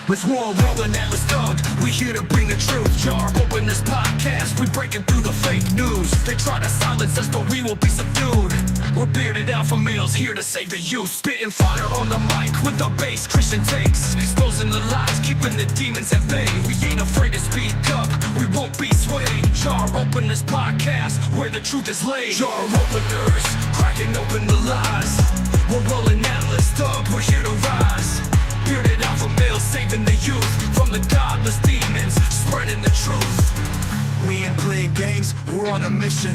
With war rolling at the start, we here to bring the truth. Jar open this podcast, we breaking through the fake news. They try to silence us, but we will be subdued. We're bearded alpha males here to save the youth. Spitting fire on the mic with our bass Christian takes. Exposing the lies, keeping the demons at bay. We ain't afraid to speak up, we won't be swayed. Jar open this podcast, where the truth is laid. Jar openers, cracking open the lies. We're rolling atlas up, we're here to rise. Bearded alpha males saving the youth from the godless demons, spreading the truth. We ain't playing games, we're on a mission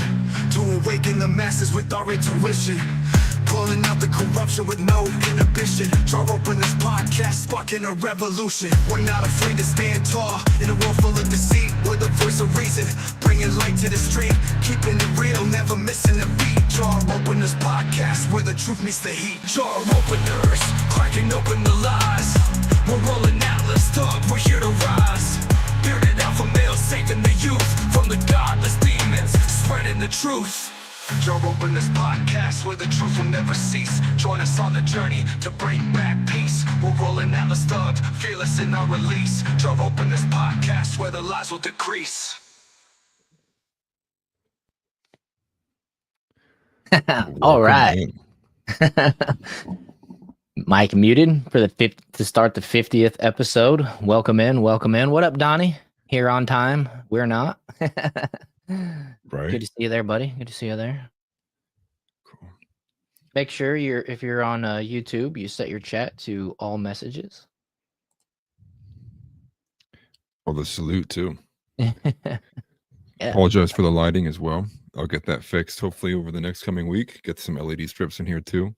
to awaken the masses with our intuition. Pulling out the corruption with no inhibition. Jar open this podcast, sparking a revolution. We're not afraid to stand tall in a world full of deceit. We're the voice of reason, bringing light to the street. Keeping it real, never missing a beat. Jar open this podcast, where the truth meets the heat. Jar openers, cracking open the lies. We're rolling atlas up, we're here to rise. Bearded alpha males saving the youth from the godless demons, spreading the truth. Jar open this podcast, where the truth will never cease. Join us on the journey to bring back peace. We're rolling atlas up, fearless in our release. Jar open this podcast, where the lies will decrease. All right. Mike muted for to start the 50th episode. Welcome in, welcome in. What up, Donnie? Here on time. We're not. Right. Good to see you there, buddy. Good to see you there. Cool. Make sure if you're on YouTube, you set your chat to all messages. Oh, the salute too. Yeah. Apologize for the lighting as well. I'll get that fixed hopefully over the next coming week. Get some LED strips in here too.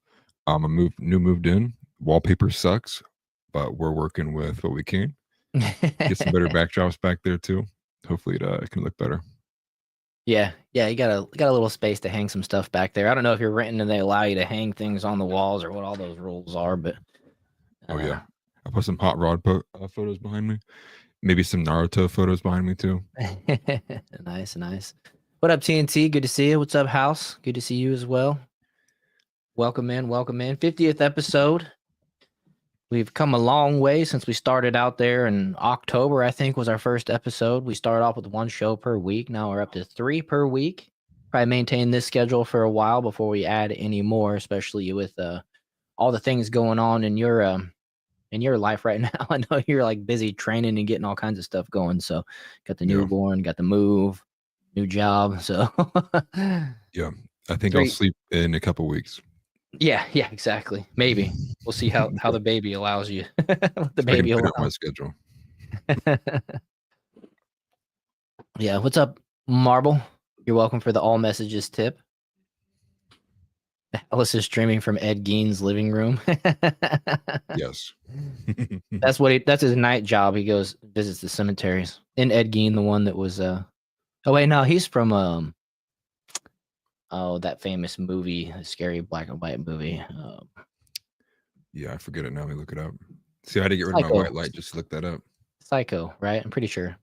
Moved in. Wallpaper sucks, but we're working with what we can. Get some better backdrops back there too. Hopefully it can look better. Yeah, you got a little space to hang some stuff back there. I don't know if you're renting and they allow you to hang things on the walls or what all those rules are, but Oh yeah, I put some hot rod photos behind me. Maybe some Naruto photos behind me too. Nice. What up, TNT? Good to see you. What's up, House? Good to see you as well. Welcome in. 50th episode. We've come a long way since we started out there in October, I think, was our first episode. We started off with one show per week. Now we're up to 3 per week. Probably maintain this schedule for a while before we add any more, especially with all the things going on in your life right now. I know you're like busy training and getting all kinds of stuff going. So got the newborn, got the move, new job. So yeah, I think I'll sleep in a couple weeks. Yeah, exactly. Maybe we'll see how the baby allows you. The baby allows my schedule. Yeah. What's up, Marble? You're welcome for the all messages tip. Ellis is streaming from Ed Gein's living room. Yes. That's his night job. He goes visits the cemeteries. And Ed Gein, the one that was oh wait, no, he's from that famous movie, the scary black and white movie. Yeah, I forget it now. Let me look it up. See, I had to get rid of my white light just to look that up. Psycho, right? I'm pretty sure.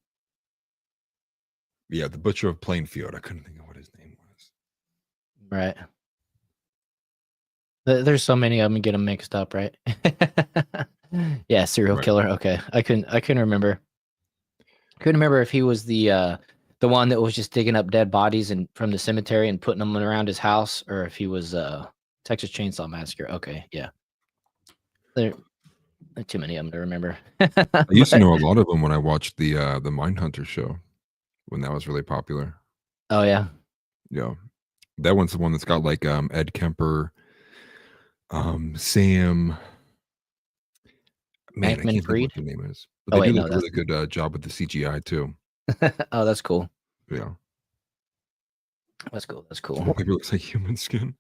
Yeah, the Butcher of Plainfield. I couldn't think of what his name was. Right. There's so many of them, get them mixed up, right? Yeah, serial killer. Okay, I couldn't remember. Couldn't remember if he was the one that was just digging up dead bodies and from the cemetery and putting them around his house, or if he was Texas Chainsaw Massacre. Okay, yeah. There are too many of them to remember. I used to know a lot of them when I watched the Mindhunter show when that was really popular. Oh yeah. Yeah. That one's the one that's got like Ed Kemper, Sam, man, I can't think what their name is. But they do a really good job with the CGI too. Oh, that's cool. Yeah. That's cool. It looks like human skin.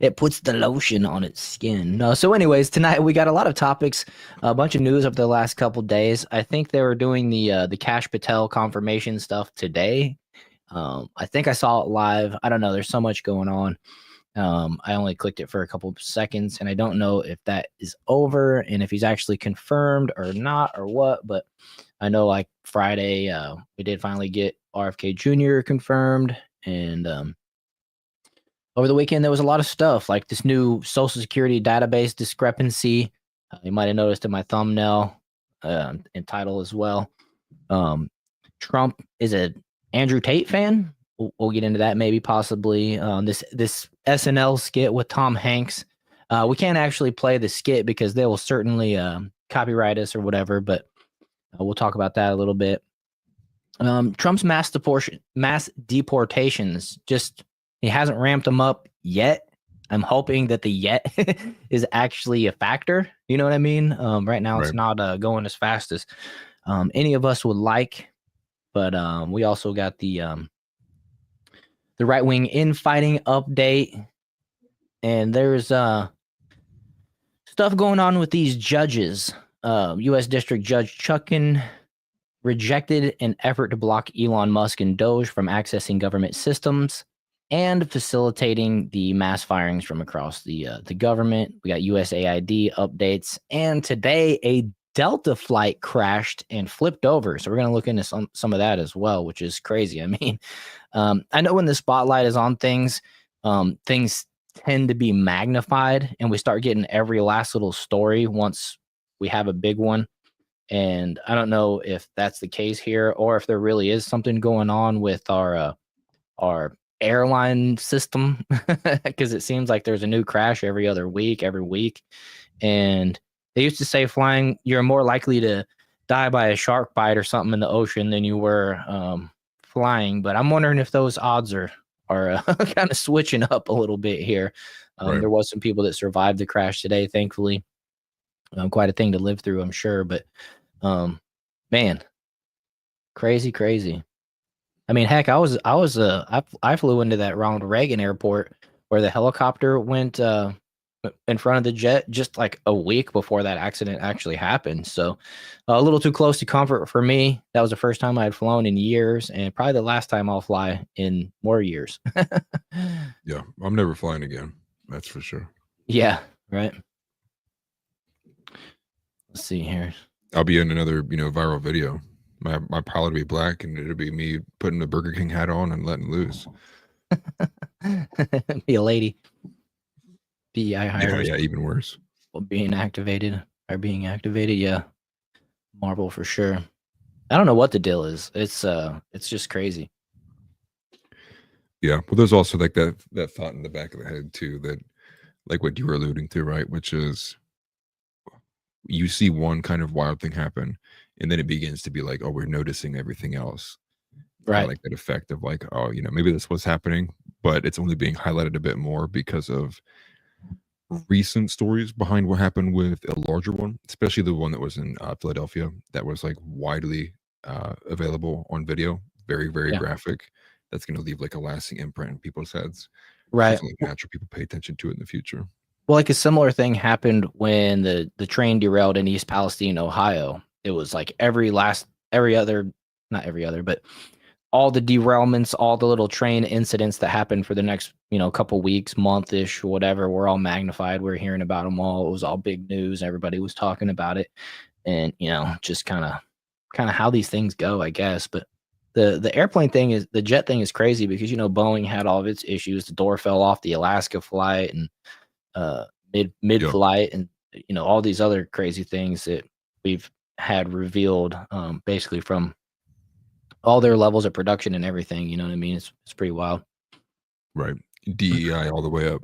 It puts the lotion on its skin. No, so anyways, tonight we got a lot of topics, a bunch of news over the last couple days. I think they were doing the Cash Patel confirmation stuff today. I think I saw it live. I don't know. There's so much going on. I only clicked it for a couple of seconds, and I don't know if that is over and if he's actually confirmed or not or what, but I know like Friday, we did finally get RFK Jr. confirmed, and over the weekend, there was a lot of stuff like this new Social Security Database Discrepancy. You might have noticed in my thumbnail and title as well. Trump is a Andrew Tate fan. We'll get into that maybe possibly. This SNL skit with Tom Hanks. We can't actually play the skit because they will certainly copyright us or whatever, but we'll talk about that a little bit. Trump's mass deportations, just he hasn't ramped them up yet. I'm hoping that the yet is actually a factor. You know what I mean? Right now, it's not going as fast as any of us would like, but we also got the right-wing infighting update, and there's stuff going on with these judges. U.S. District Judge Chutkan rejected an effort to block Elon Musk and Doge from accessing government systems and facilitating the mass firings from across the government. We got USAID updates, and today a Delta flight crashed and flipped over. So we're going to look into some of that as well, which is crazy. I mean, I know when the spotlight is on things, things tend to be magnified, and we start getting every last little story once we have a big one. And I don't know if that's the case here or if there really is something going on with our airline system, because it seems like there's a new crash every week. And they used to say flying, you're more likely to die by a shark bite or something in the ocean than you were flying. But I'm wondering if those odds are kind of switching up a little bit here. There was some people that survived the crash today, thankfully. Quite a thing to live through, I'm sure. But man, crazy. I mean, heck, I flew into that Ronald Reagan airport where the helicopter went in front of the jet just like a week before that accident actually happened. So a little too close to comfort for me. That was the first time I had flown in years, and probably the last time I'll fly in more years. Yeah, I'm never flying again. That's for sure. Yeah, right. Let's see here. I'll be in another, viral video. My pilot will be black, and it'll be me putting the Burger King hat on and letting loose. Be a lady. BEI hires. Yeah, even worse. Well, being activated. Yeah. Marvel for sure. I don't know what the deal is. It's just crazy. Yeah. Well, there's also like that thought in the back of the head too, that like what you were alluding to, right? Which is you see one kind of wild thing happen, and then it begins to be like, oh, we're noticing everything else. Right. Like that effect of like, oh, maybe this was happening, but it's only being highlighted a bit more because of recent stories behind what happened with a larger one, especially the one that was in Philadelphia that was like widely available on video, very graphic. That's going to leave like a lasting imprint in people's heads. Right. It's like natural people pay attention to it in the future. Well, like a similar thing happened when the train derailed in East Palestine, Ohio. It was like not every other, but all the derailments, all the little train incidents that happened for the next, couple weeks, month-ish, whatever, were all magnified. We're hearing about them all. It was all big news. Everybody was talking about it. And, just kind of how these things go, I guess. But the airplane thing the jet thing is crazy because, Boeing had all of its issues. The door fell off the Alaska flight and mid flight and, all these other crazy things that we've had revealed basically from all their levels of production and everything. You know what I mean? It's pretty wild. Right. DEI all the way up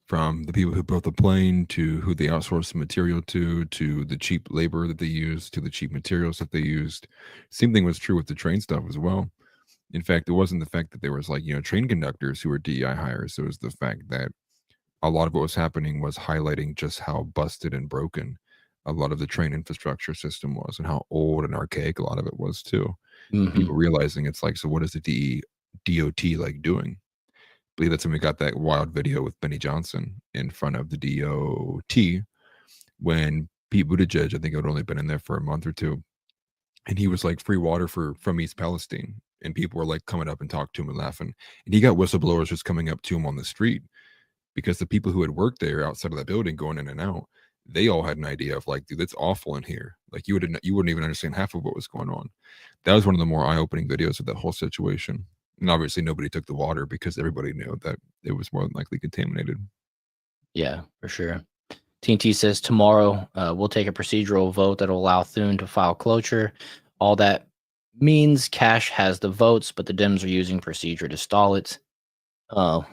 from the people who built the plane to who they outsourced the material to the cheap labor that they used, to the cheap materials that they used. Same thing was true with the train stuff as well. In fact, it wasn't the fact that there was like, train conductors who were DEI hires. It was the fact that a lot of what was happening was highlighting just how busted and broken a lot of the train infrastructure system was and how old and archaic a lot of it was too. Mm-hmm. People realizing it's like, so what is the DOT like doing? I believe that's when we got that wild video with Benny Johnson in front of the DOT when Pete Buttigieg, I think it had only been in there for a month or two, and he was like free water from East Palestine, and people were like coming up and talking to him and laughing, and he got whistleblowers just coming up to him on the street because the people who had worked there outside of that building going in and out, they all had an idea of like, dude, it's awful in here. Like you wouldn't even understand half of what was going on. That was one of the more eye-opening videos of that whole situation. And obviously nobody took the water because everybody knew that it was more than likely contaminated. Yeah, for sure. TNT says tomorrow we'll take a procedural vote that will allow Thune to file cloture. All that means Cash has the votes, but the Dems are using procedure to stall it. Oh,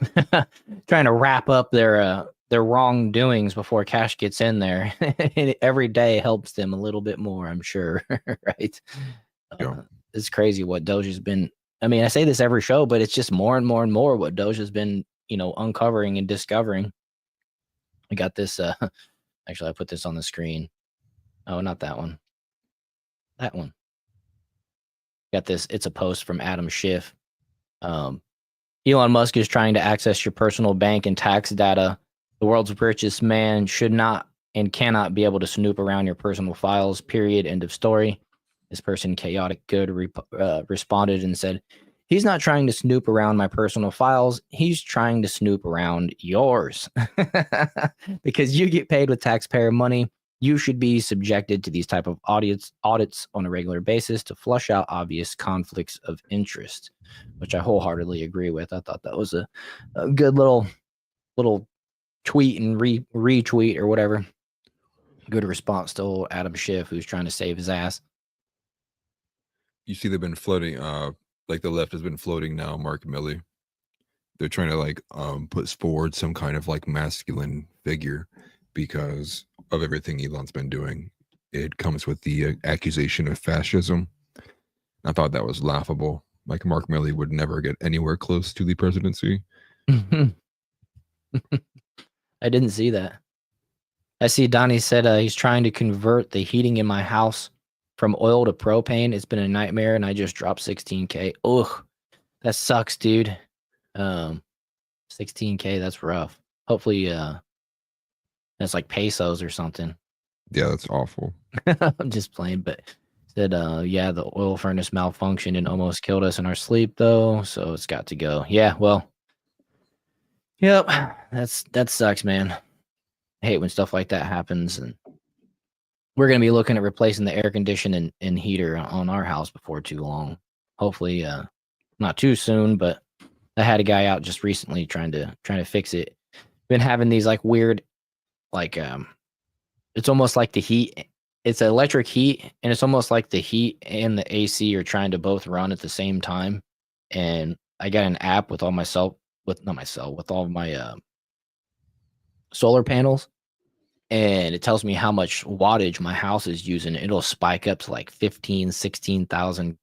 trying to wrap up their wrongdoings before Cash gets in there. Every day helps them a little bit more, I'm sure. Right? Yeah. It's crazy what Doge has been. I mean, I say this every show, but it's just more and more and more what Doge has been, uncovering and discovering. I got this. Actually, I put this on the screen. Oh, not that one. That one. Got this. It's a post from Adam Schiff. Elon Musk is trying to access your personal bank and tax data. The world's richest man should not and cannot be able to snoop around your personal files, period. End of story. This person, Chaotic Good, responded and said, he's not trying to snoop around my personal files. He's trying to snoop around yours. Because you get paid with taxpayer money, you should be subjected to these type of audits on a regular basis to flush out obvious conflicts of interest, which I wholeheartedly agree with. I thought that was a good little tweet and retweet or whatever. Good response to old Adam Schiff, who's trying to save his ass. You see they've been floating, like the left has been floating now, Mark Milley. They're trying to put forward some kind of like masculine figure because of everything Elon's been doing. It comes with the accusation of fascism. I thought that was laughable. Like Mark Milley would never get anywhere close to the presidency. I didn't see that. I see Donnie said he's trying to convert the heating in my house from oil to propane. It's been a nightmare, and I just dropped $16K. Ugh, that sucks, dude. $16K, that's rough. Hopefully, that's like pesos or something. Yeah, that's awful. I'm just playing, but said, yeah, the oil furnace malfunctioned and almost killed us in our sleep, though, so it's got to go. Yeah, well, yep, that sucks, man. I hate when stuff like that happens, and we're going to be looking at replacing the air conditioning and heater on our house before too long. Hopefully, not too soon, but I had a guy out just recently trying to fix it. Been having these like weird, like it's almost like the heat. It's electric heat, and it's almost like the heat and the AC are trying to both run at the same time. And I got an app with all my with all my solar panels. And it tells me how much wattage my house is using. It'll spike up to like 16,000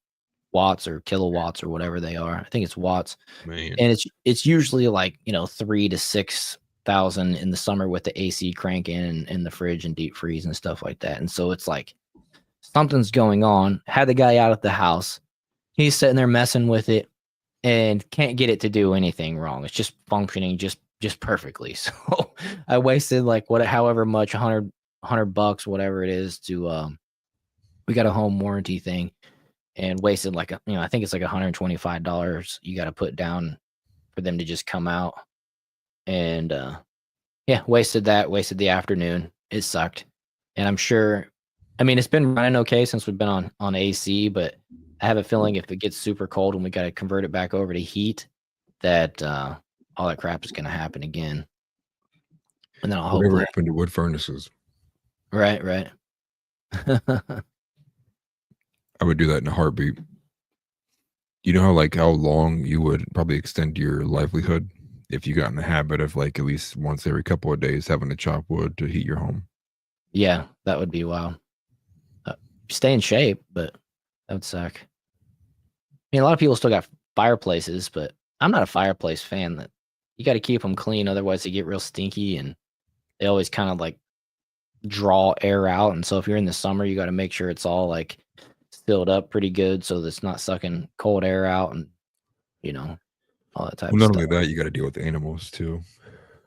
watts or kilowatts or whatever they are. I think it's watts. Man. And it's usually like, 3,000 to 6,000 in the summer with the AC cranking and the fridge and deep freeze and stuff like that. And so it's like something's going on. Had the guy out at the house. He's sitting there messing with it and can't get it to do anything wrong. It's just functioning just perfectly. So I wasted like however much, $100, whatever it is to, we got a home warranty thing and wasted like, I think it's like $125 you got to put down for them to just come out. And, wasted the afternoon. It sucked. And I'm sure, it's been running okay since we've been on AC, but I have a feeling if it gets super cold and we got to convert it back over to heat, that, all that crap is going to happen again. And then I'll Whatever happened to wood furnaces? Right. I would do that in a heartbeat. You know how long you would probably extend your livelihood if you got in the habit of like at least once every couple of days having to chop wood to heat your home? Yeah, that would be wild. Stay in shape, but that would suck. A lot of people still got fireplaces, but I'm not a fireplace fan. That you got to keep them clean, otherwise they get real stinky, and they always kind of like draw air out. And so if you're in the summer, you got to make sure it's all like filled up pretty good so that it's not sucking cold air out, and all that type of stuff. Not only that, you got to deal with the animals too.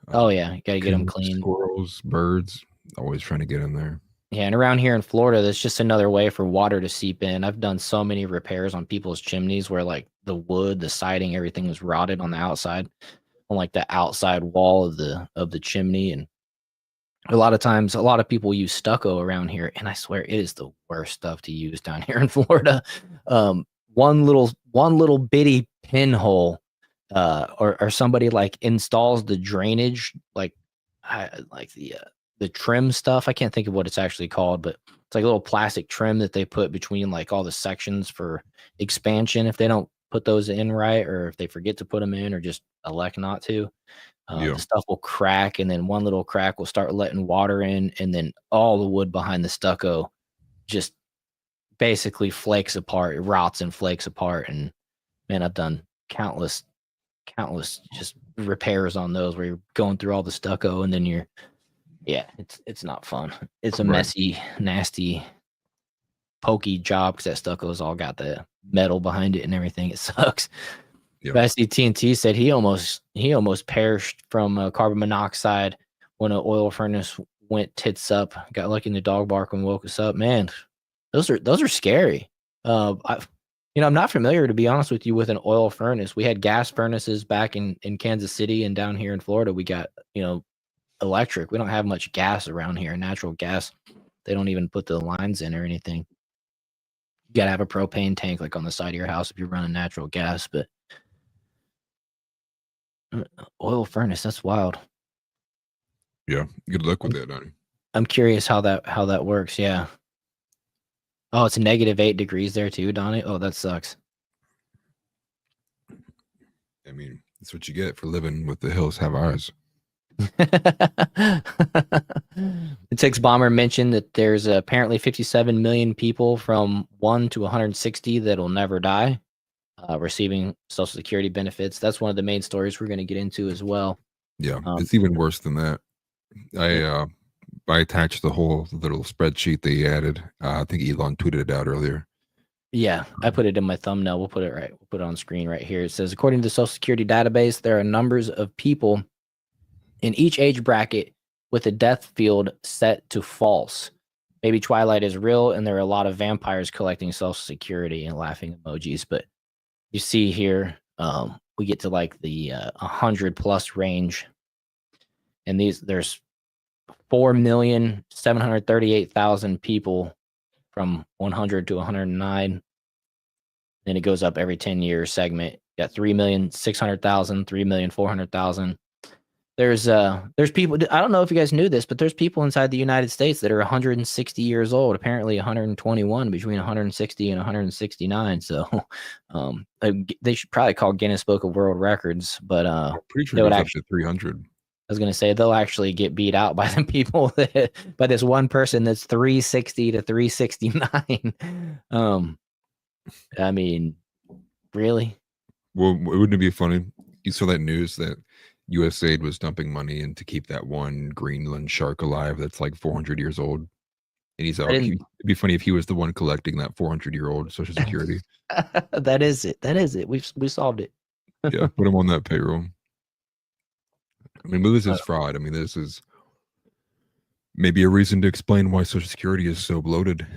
Oh yeah, you got to get them clean. Squirrels, birds, always trying to get in there. Yeah, and around here in Florida, that's just another way for water to seep in. I've done so many repairs on people's chimneys where like the wood, the siding, everything was rotted on the outside, on like the outside wall of the chimney. And a lot of times, a lot of people use stucco around here, and I swear it is the worst stuff to use down here in Florida. One little bitty pinhole, or somebody like installs the drainage, like the trim stuff. I can't think of what it's actually called, but it's like a little plastic trim that they put between like all the sections for expansion. If they don't put those in right, or if they forget to put them in, or just elect not to, Yeah. the stuff will crack, and then one little crack will start letting water in, and then all the wood behind the stucco just basically flakes apart. It rots and flakes apart. And man, I've done countless just repairs on those where you're going through all the stucco, and then it's not fun. It's a Right. messy, nasty, pokey job because that stucco's all got the metal behind it and everything. It sucks. Yeah. But I see TNT said he almost perished from carbon monoxide when an oil furnace went tits up. Got lucky in the dog bark and woke us up. Man, those are scary. I'm not familiar, to be honest with you, with an oil furnace. We had gas furnaces back in Kansas City, and down here in Florida, we got, electric. We don't have much gas around here. Natural gas, they don't even put the lines in or anything. You got to have a propane tank like on the side of your house if you're running natural gas. But oil furnace, that's wild. Yeah. Good luck with that, Donnie. I'm curious how that works. Yeah. Oh, it's -8 degrees there too, Donnie. Oh, that sucks. I mean, that's what you get for living with the hills have eyes. The Tix Bomber mentioned that there's apparently 57 million people from 1 to 160 that'll never die, receiving Social Security benefits. That's one of the main stories we're going to get into as well. Yeah, it's even worse than that. I attached the whole little spreadsheet they added. I think Elon tweeted it out earlier. Yeah, I put it in my thumbnail. We'll put it on screen right here. It says, according to the Social Security database, there are numbers of people in each age bracket with a death field set to false. Maybe Twilight is real, and there are a lot of vampires collecting Social Security, and laughing emojis. But you see here, we get to like the 100+ range, and there's 4,738,000 people from 100 to 109. Then it goes up every 10-year segment. You got 3,600,000, 3,400,000. There's people, I don't know if you guys knew this, but there's people inside the United States that are 160 years old, apparently 121, between 160 and 169. So they should probably call Guinness Book of World Records, but I'm pretty sure they would it goes actually, up to 300. I was going to say they'll actually get beat out by the people by this one person that's 360 to 369. I mean, really? Well, wouldn't it be funny? You saw that news that USAID was dumping money in to keep that one Greenland shark alive that's like 400 years old. And he's out. It'd be funny if he was the one collecting that 400-year-old Social Security. That is it. We solved it. Yeah, put him on that payroll. I mean, but this is fraud. I mean, this is maybe a reason to explain why Social Security is so bloated.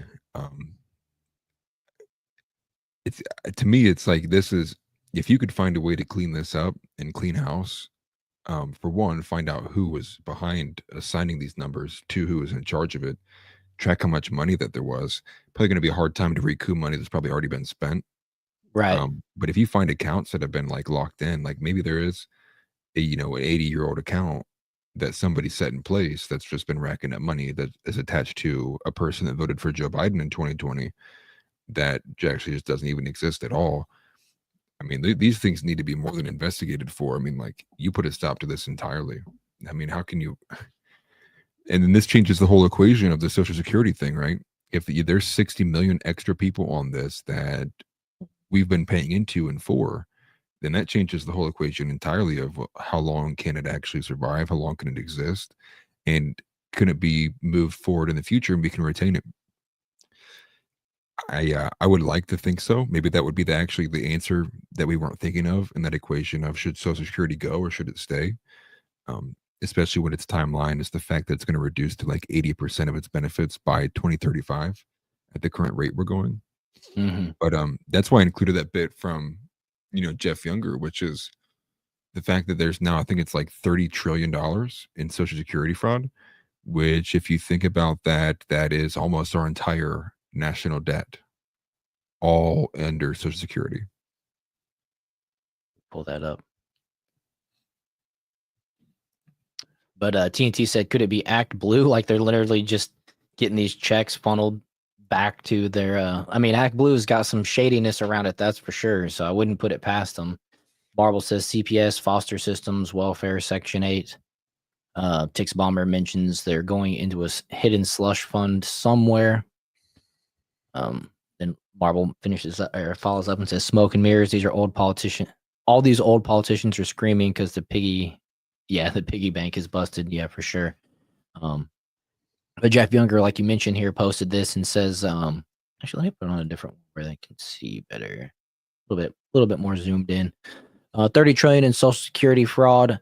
It's to me, it's like this is if you could find a way to clean this up and clean house. For one, find out who was behind assigning these numbers, two, who was in charge of it, track how much money that there was. Probably going to be a hard time to recoup money that's probably already been spent. Right. But if you find accounts that have been like locked in, like maybe there is an 80-year-old account that somebody set in place that's just been racking up money that is attached to a person that voted for Joe Biden in 2020 that actually just doesn't even exist at all. I mean, these things need to be more than investigated for. I mean, like, you put a stop to this entirely. I mean, how can you? And then this changes the whole equation of the Social Security thing, right? If there's 60 million extra people on this that we've been paying into and for, then that changes the whole equation entirely of how long can it actually survive? How long can it exist? And can it be moved forward in the future and we can retain it? I would like to think so. Maybe that would be actually the answer that we weren't thinking of in that equation of should Social Security go or should it stay? Especially when its timeline is the fact that it's going to reduce to like 80% of its benefits by 2035 at the current rate we're going. Mm-hmm. But that's why I included that bit from Jeff Younger, which is the fact that there's now, I think it's like $30 trillion in Social Security fraud, which if you think about that, that is almost our entire national debt, all under Social Security. pull that up. But TNT said, could it be Act Blue? Like they're literally just getting these checks funneled back to their. I mean, Act Blue's got some shadiness around it, that's for sure. So I wouldn't put it past them. Marble says CPS, Foster Systems, Welfare, Section 8. Tix Bomber mentions they're going into a hidden slush fund somewhere. Then Marble finishes up, or follows up and says, smoke and mirrors. These are old politicians. All these old politicians are screaming because the piggy bank is busted. Yeah, for sure. But Jeff Younger, like you mentioned here, posted this and says, actually, let me put it on a different one where they can see better. A little bit more zoomed in. 30 trillion in Social Security fraud.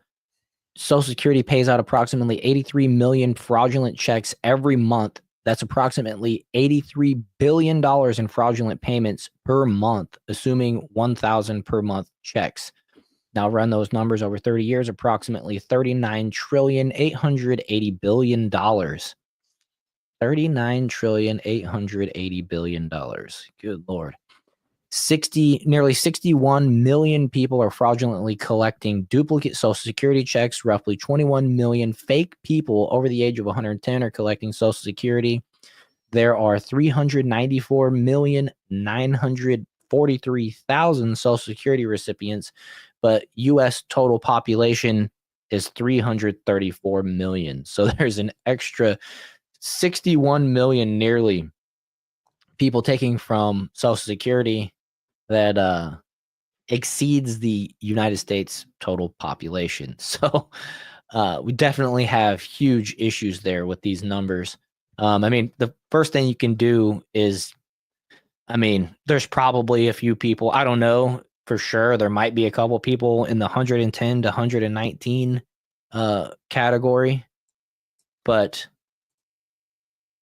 Social Security pays out approximately 83 million fraudulent checks every month. That's approximately $83 billion in fraudulent payments per month, assuming 1,000 per month checks. Now run those numbers over 30 years, approximately $39,880 billion. $39,880 billion. Good Lord. Nearly 61 million people are fraudulently collecting duplicate Social Security checks. Roughly 21 million fake people over the age of 110 are collecting Social Security. There are 394,943,000 Social Security recipients, but U.S. total population is 334 million. So there's an extra 61 million nearly people taking from Social Security that exceeds the United States total population. So we definitely have huge issues there with these numbers. I mean, the first thing you can do is, I mean, there's probably a few people, I don't know for sure. There might be a couple people in the 110 to 119 category, but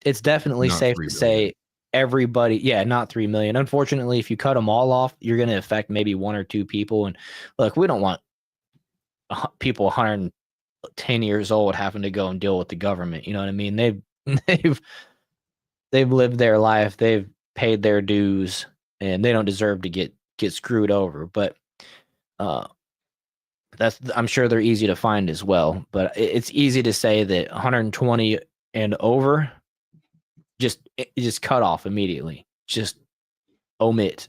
it's definitely Not safe 3 to say million. everybody, not 3 million. Unfortunately, if you cut them all off, you're going to affect maybe one or two people. And look, we don't want people 110 years old having to go and deal with the government. You know what I mean? They've lived their life, they've paid their dues, and they don't deserve to get screwed over. But I'm sure they're easy to find as well. But it's easy to say that 120 and over, just cut off immediately. Just omit.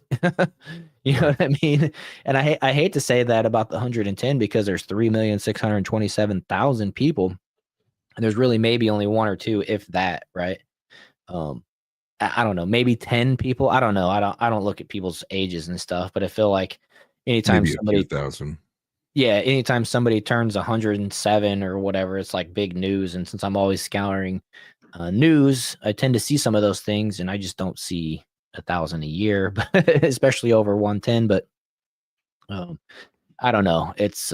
You know what I mean? And I hate to say that about the 110 because there's 3,627,000 people, and there's really maybe only one or two, if that, right? I don't know, maybe 10 people. I don't know. I don't look at people's ages and stuff, but I feel like anytime Maybe a few somebody thousand. anytime somebody turns 107 or whatever, it's like big news. And since I'm always scouring news, I tend to see some of those things, and I just don't see 1,000 a year, especially over 110. But I don't know. It's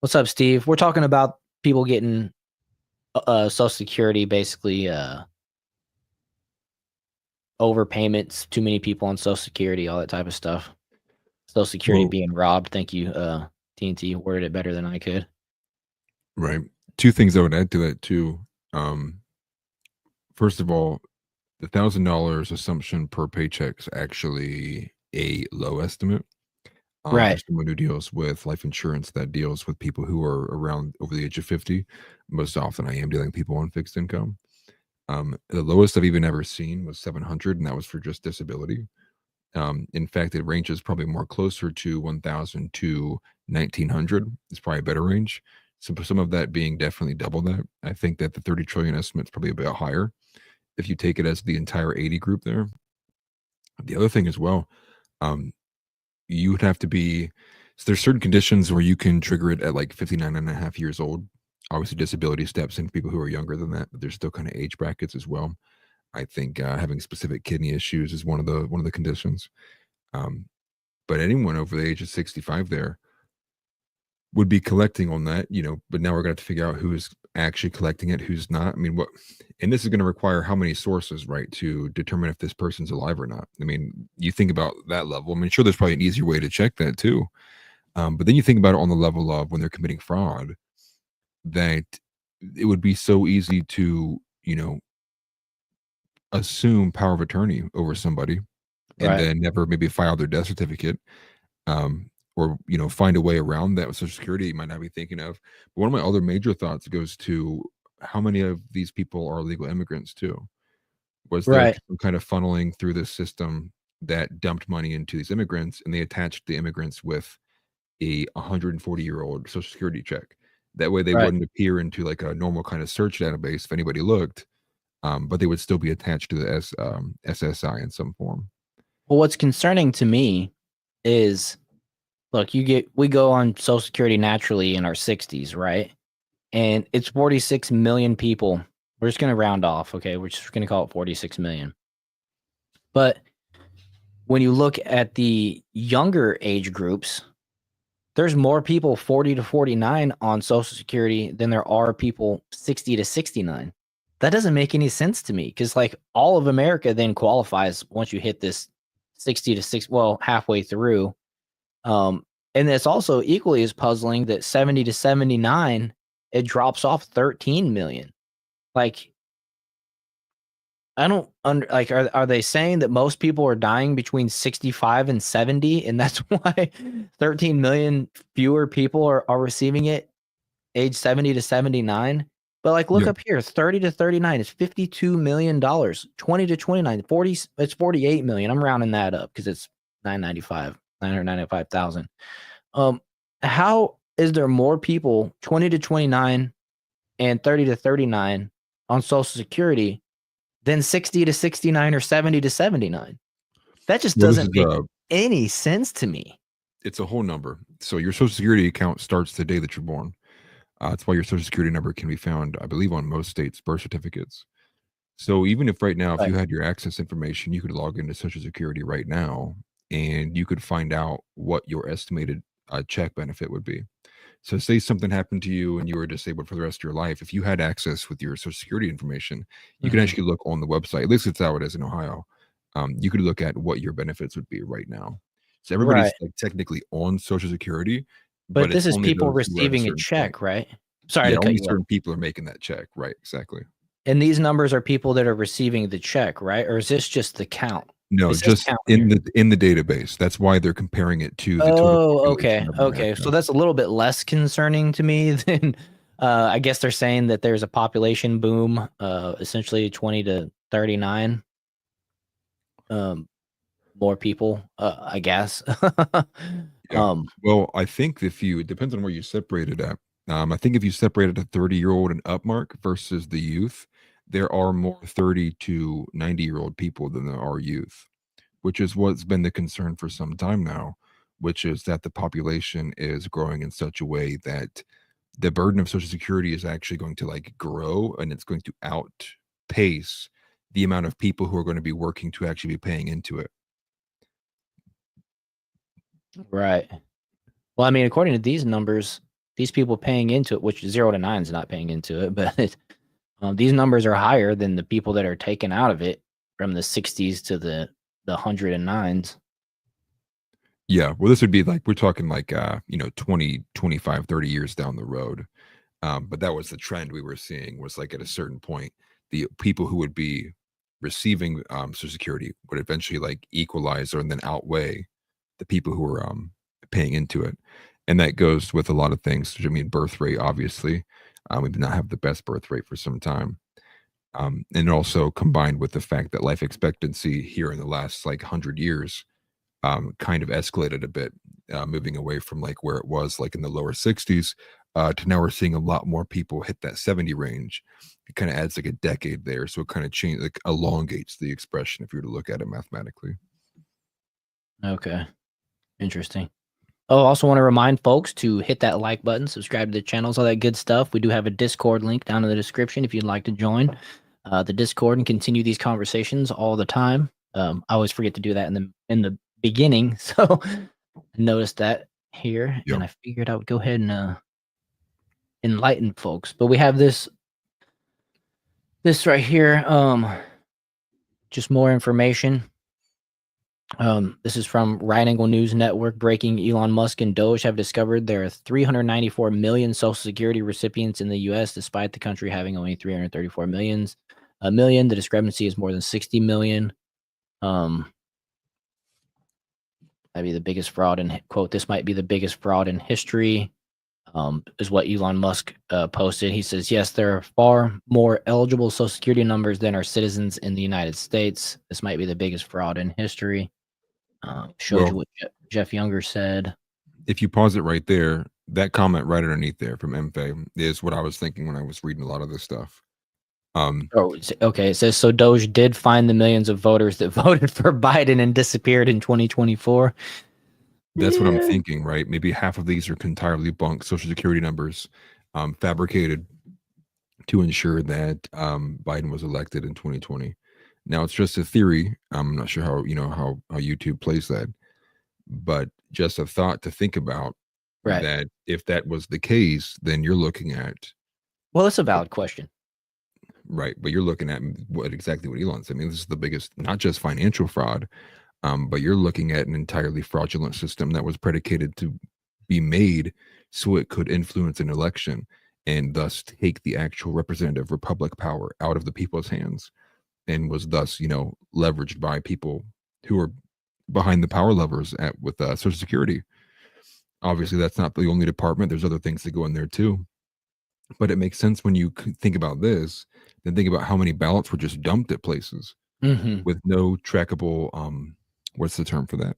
what's up, Steve? We're talking about people getting Social Security, basically overpayments, too many people on Social Security, all that type of stuff. Social Security being robbed. Thank you, TNT. Worded it better than I could. Right. Two things I would add to that too. First of all, the $1,000 assumption per paycheck is actually a low estimate. Right. For someone who deals with life insurance that deals with people who are around over the age of 50, most often I am dealing with people on fixed income. The lowest I've even ever seen was 700, and that was for just disability. In fact, it ranges probably more closer to 1,000 to 1,900. It's probably a better range. So some of that being definitely double that. I think that the 30 trillion estimate is probably a bit higher if you take it as the entire 80 group there. The other thing as well, you would have to be, so there's certain conditions where you can trigger it at like 59 and a half years old. Obviously, disability steps in people who are younger than that, but there's still kind of age brackets as well. I think having specific kidney issues is one of the conditions. But anyone over the age of 65 there would be collecting on that, but now we're going to have to figure out who's actually collecting it, who's not. I mean, and this is going to require how many sources, right, to determine if this person's alive or not. I mean, you think about that level. I mean, sure, there's probably an easier way to check that too. But then you think about it on the level of when they're committing fraud, that it would be so easy to, assume power of attorney over somebody and Right. then never maybe file their death certificate, or or find a way around that with Social Security you might not be thinking of. But one of my other major thoughts goes to how many of these people are legal immigrants too. Was there Right. some kind of funneling through this system that dumped money into these immigrants, and they attached the immigrants with a 140-year-old Social Security check? That way, they Right. wouldn't appear into like a normal kind of search database if anybody looked, but they would still be attached to the SSI in some form. Well, what's concerning to me is, look, we go on Social Security naturally in our 60s, right? And it's 46 million people. We're just going to round off, okay? We're just going to call it 46 million. But when you look at the younger age groups, there's more people 40 to 49 on Social Security than there are people 60 to 69. That doesn't make any sense to me, because like all of America then qualifies once you hit this 60 to 6, well, halfway through. And it's also equally as puzzling that 70 to 79, it drops off 13 million. Like, I don't like, are they saying that most people are dying between 65 and 70, and that's why 13 million fewer people are receiving it age 70 to 79? But like, look Yeah. up here, 30 to 39 is $52 million. 20 to 29, 40, it's 48 million. I'm rounding that up because it's 995,000. How is there more people 20 to 29 and 30 to 39 on Social Security than 60 to 69 or 70 to 79? That just Well, this doesn't is make any sense to me. it's a whole number. So your Social Security account starts the day that you're born. That's why your Social Security number can be found, I believe, on most states' birth certificates. So even if right now, if Right. you had your access information, you could log into Social Security right now, and you could find out what your estimated check benefit would be. So say something happened to you and you were disabled for the rest of your life. If you had access with your Social Security information, you can Mhm. actually look on the website. At least it's how it is in Ohio. You could look at what your benefits would be right now. So Right. everybody's like technically on Social Security, But but it's this is only people those who are at a receiving a certain point. check, right? Sorry Yeah, to cut only you off. certain people are making that check. Right, exactly. And these numbers are people that are receiving the check, right? Or is this just the count? No, It says just count in here. the database. That's why they're comparing it to the total Oh, population okay. of Okay. So America. that's a little bit less concerning to me than I guess they're saying that there's a population boom, essentially 20 to 39. Um, more people, I guess. Yeah. um, Well, I think if you it depends on where you separate it at. I think if you separate it a 30-year-old and up mark versus the youth, there are more 30 to 90-year-old people than there are youth, which is what's been the concern for some time now, which is that the population is growing in such a way that the burden of Social Security is actually going to like grow, and it's going to outpace the amount of people who are going to be working to actually be paying into it. right. Well, I mean, according to these numbers, these people paying into it, which 0 to 9 is not paying into it, but these numbers are higher than the people that are taken out of it from the 60s to the 109s. Yeah, well, this would be like we're talking like 20, 25, 30 years down the road. But that was the trend we were seeing, was like at a certain point, the people who would be receiving Social Security would eventually like equalize or and then outweigh the people who were paying into it. And that goes with a lot of things. I mean, birth rate, obviously. We did not have the best birth rate for some time. And also combined with the fact that life expectancy here in the last like 100 years kind of escalated a bit, moving away from like where it was like in the lower 60s to now we're seeing a lot more people hit that 70 range. It kind of adds like a decade there. So it kind of change like elongates the expression if you were to look at it mathematically. Okay, interesting. Oh, also want to remind folks to hit that like button, subscribe to the channels, all that good stuff. We do have a Discord link down in the description if you'd like to join the Discord and continue these conversations all the time. I always forget to do that in the beginning, so I noticed that here, Yeah. and I figured I would go ahead and enlighten folks. But we have this right here, just more information. This is from Right Angle News Network. Breaking: Elon Musk and Doge have discovered there are 394 million Social Security recipients in the U.S., despite the country having only 334 million. The discrepancy is more than 60 million. Um, Might be the biggest fraud in quote. This might be the biggest fraud in history. Is what Elon Musk posted. He says, yes, there are far more eligible Social Security numbers than are citizens in the United States. This might be the biggest fraud in history. Showed you what Jeff Younger said. If you pause it right there, that comment right underneath there from MFA is what I was thinking when I was reading a lot of this stuff. Okay. It says, so Doge did find the millions of voters that voted for Biden and disappeared in 2024. That's what I'm thinking, right? Maybe half of these are entirely bunk Social Security numbers, fabricated to ensure that Biden was elected in 2020. Now it's just a theory. I'm not sure how how YouTube plays that, but just a thought to think about. Right. That if that was the case, then you're looking at. Well, it's a valid question. Right, but you're looking at what Elon said. I mean, this is the biggest, not just financial fraud, but you're looking at an entirely fraudulent system that was predicated to be made so it could influence an election and thus take the actual representative republic power out of the people's hands, and was thus, leveraged by people who are behind the power levers with Social Security. Obviously, that's not the only department. There's other things that go in there too. But it makes sense when you think about this, then think about how many ballots were just dumped at places with no trackable, what's the term for that?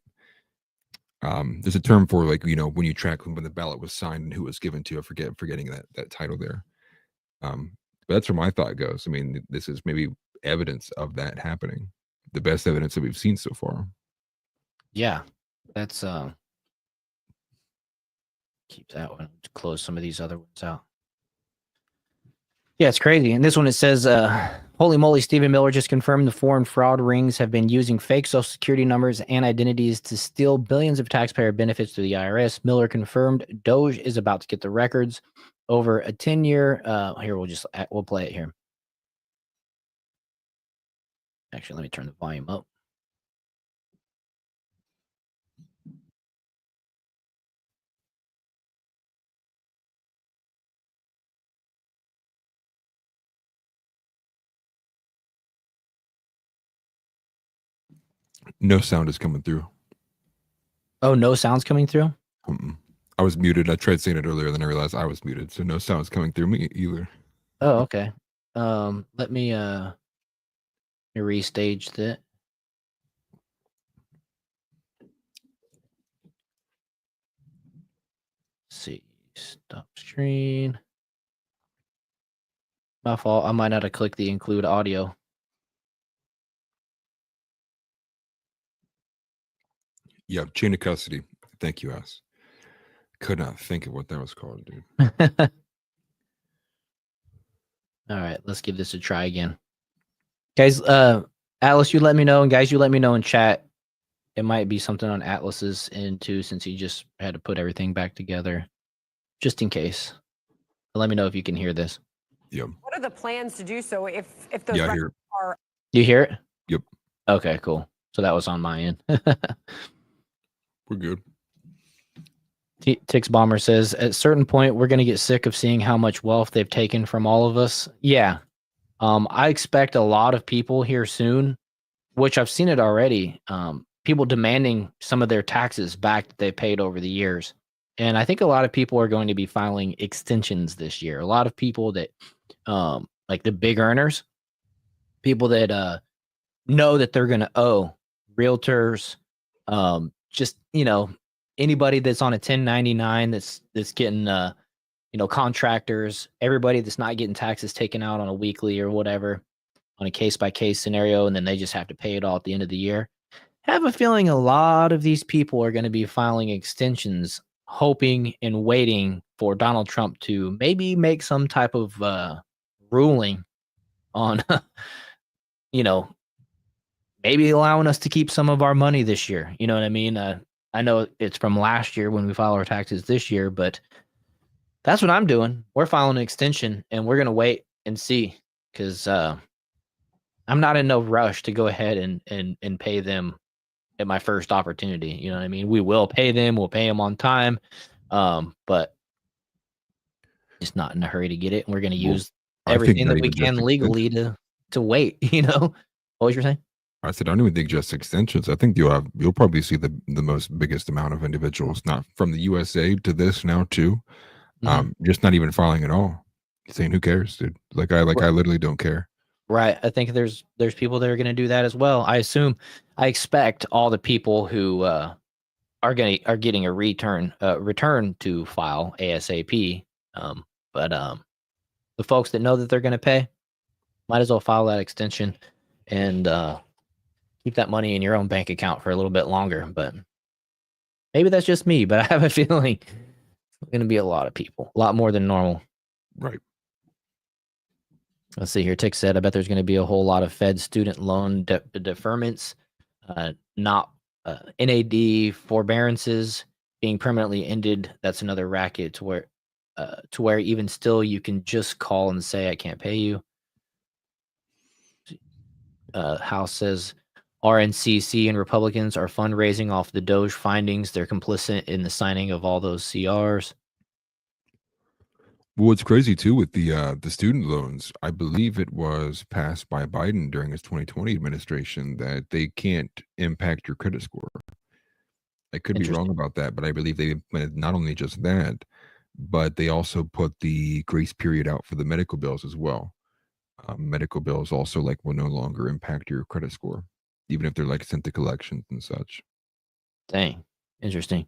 There's a term for when you track when the ballot was signed and who it was given to. Forgetting that title there. But that's where my thought goes. I mean, this is maybe evidence of that happening. The best evidence that we've seen so far. Yeah, that's keep that one. Close some of these other ones out. Yeah, it's crazy. And this one, it says, holy moly, Stephen Miller just confirmed the foreign fraud rings have been using fake Social Security numbers and identities to steal billions of taxpayer benefits to the IRS. Miller confirmed Doge is about to get the records over a 10-year. Here, we'll play it here. Actually, let me turn the volume up. No sound is coming through. Oh, no sound's coming through? I was muted. I tried saying it earlier, then I realized I was muted, so no sound's coming through me either. Oh, okay. Let me restage that. See, stop screen. My fault. I might not have clicked the include audio. Yeah, chain of custody. Thank you, S. Could not think of what that was called, dude. All right, let's give this a try again. Guys, Atlas, you let me know, and guys, you let me know in chat. It might be something on Atlas's end too, since he just had to put everything back together, just in case. Let me know if you can hear this. Yep. What are the plans to do so if those I records hear it. are? You hear it? Yep. Okay, cool. So that was on my end. We're good. Tix Bomber says, at a certain point, we're going to get sick of seeing how much wealth they've taken from all of us. Yeah. I expect a lot of people here soon, which I've seen it already, people demanding some of their taxes back that they paid over the years. And I think a lot of people are going to be filing extensions this year. A lot of people that, like the big earners, people that know that they're going to owe realtors, just, anybody that's on a 1099 that's getting, contractors, everybody that's not getting taxes taken out on a weekly or whatever, on a case-by-case scenario, and then they just have to pay it all at the end of the year. I have a feeling a lot of these people are going to be filing extensions, hoping and waiting for Donald Trump to maybe make some type of ruling on, maybe allowing us to keep some of our money this year. You know what I mean? I know it's from last year when we file our taxes this year, but that's what I'm doing. We're filing an extension, and we're going to wait and see, because I'm not in no rush to go ahead and pay them at my first opportunity. You know what I mean? We will pay them. We'll pay them on time, but just not in a hurry to get it. And we're going to use everything that we can legally to wait. What was you saying? I said, I don't even think just extensions. I think you'll probably see the most biggest amount of individuals, not from the USA to this now too. Just not even filing at all. Saying, who cares, dude? I literally don't care. Right. I think there's people that are going to do that as well. I expect all the people who are getting a return to file ASAP. But the folks that know that they're going to pay might as well file that extension and keep that money in your own bank account for a little bit longer. But maybe that's just me, but I have a feeling it's going to be a lot of people, a lot more than normal. Right. Let's see here. Tick said, I bet there's going to be a whole lot of Fed student loan deferments, not NAD forbearances being permanently ended. That's another racket to where even still you can just call and say, I can't pay you. House says RNCC and Republicans are fundraising off the Doge findings. They're complicit in the signing of all those CRs. Well, what's crazy too with the student loans, I believe it was passed by Biden during his 2020 administration that they can't impact your credit score. I could be wrong about that, but I believe they implemented not only just that, but they also put the grace period out for the medical bills as well. Medical bills also will no longer impact your credit score, even if they're sent to collections and such. Dang, interesting.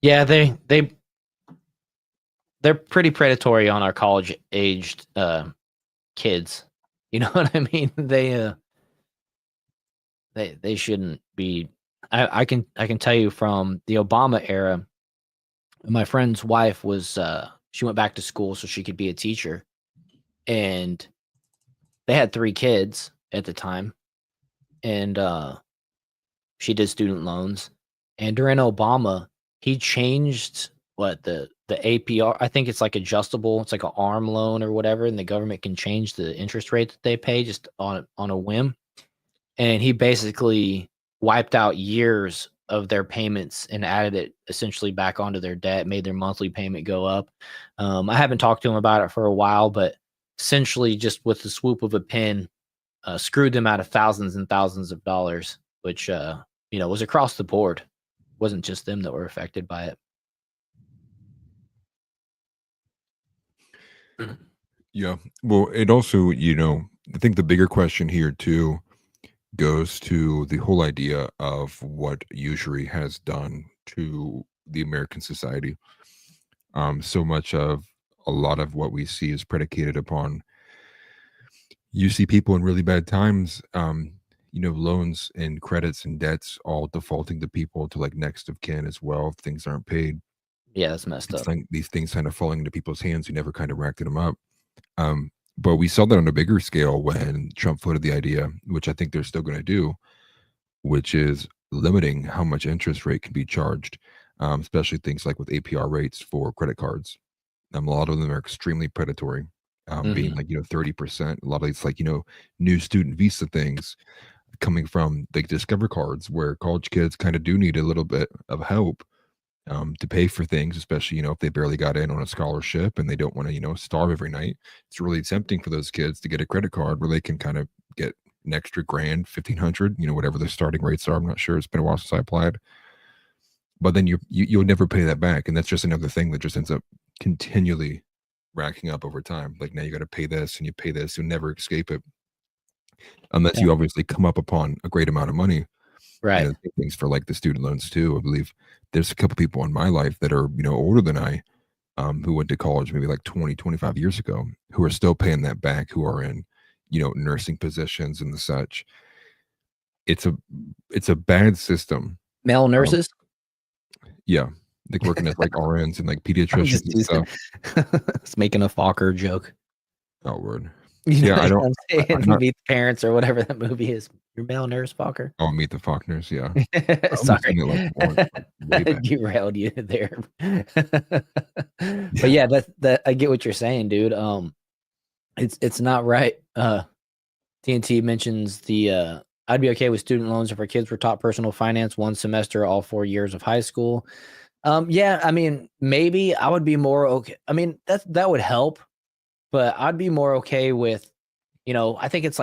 Yeah, they're pretty predatory on our college aged kids. You know what I mean? They shouldn't be. I can tell you from the Obama era, my friend's wife was she went back to school so she could be a teacher, and they had 3 kids at the time, and she did student loans. And during Obama, he changed the APR. I think it's adjustable. It's like an arm loan or whatever, and the government can change the interest rate that they pay just on a whim. And he basically wiped out years of their payments and added it essentially back onto their debt, made their monthly payment go up. I haven't talked to him about it for a while, but essentially just with the swoop of a pen, screwed them out of thousands and thousands of dollars, which was across the board. It wasn't just them that were affected by it. Yeah. Well, it also, I think the bigger question here too goes to the whole idea of what usury has done to the American society. So much of a lot of what we see is predicated upon you see people in really bad times, loans and credits and debts all defaulting to people to next of kin as well. If things aren't paid. Yeah, that's messed up. These things kind of falling into people's hands who never kind of racked them up. But we saw that on a bigger scale when Trump floated the idea, which I think they're still going to do, which is limiting how much interest rate can be charged, especially things like with APR rates for credit cards. A lot of them are extremely predatory, being 30%. A lot of it's new student visa things coming from Discover cards where college kids kind of do need a little bit of help to pay for things, especially, if they barely got in on a scholarship and they don't want to, starve every night. It's really tempting for those kids to get a credit card where they can kind of get an extra grand, 1,500, whatever their starting rates are. I'm not sure. It's been a while since I applied. But then you'll never pay that back. And that's just another thing that just ends up continually racking up over time. Now you got to pay this and you pay this. You'll never escape it. Unless you obviously come up upon a great amount of money. Right. Things for the student loans too. I believe there's a couple people in my life that are, older than I, who went to college maybe 20, 25 years ago, who are still paying that back, who are in, nursing positions and the such. It's a bad system. Male nurses? Yeah. Working as RNs and pediatricians and stuff. It's making a Fokker joke. Oh, word. Yeah, I don't. I'm Meet the Parents or whatever that movie is. Your male nurse, Fokker. Oh, Meet the Faulkners, yeah. Sorry, way back. derailed you there. But yeah, that I get what you're saying, dude. It's not right. TNT mentions the I'd be okay with student loans if our kids were taught personal finance 1 semester all 4 years of high school. Yeah, I mean, maybe I would be more okay. I mean, that would help, but I'd be more okay with, I think it's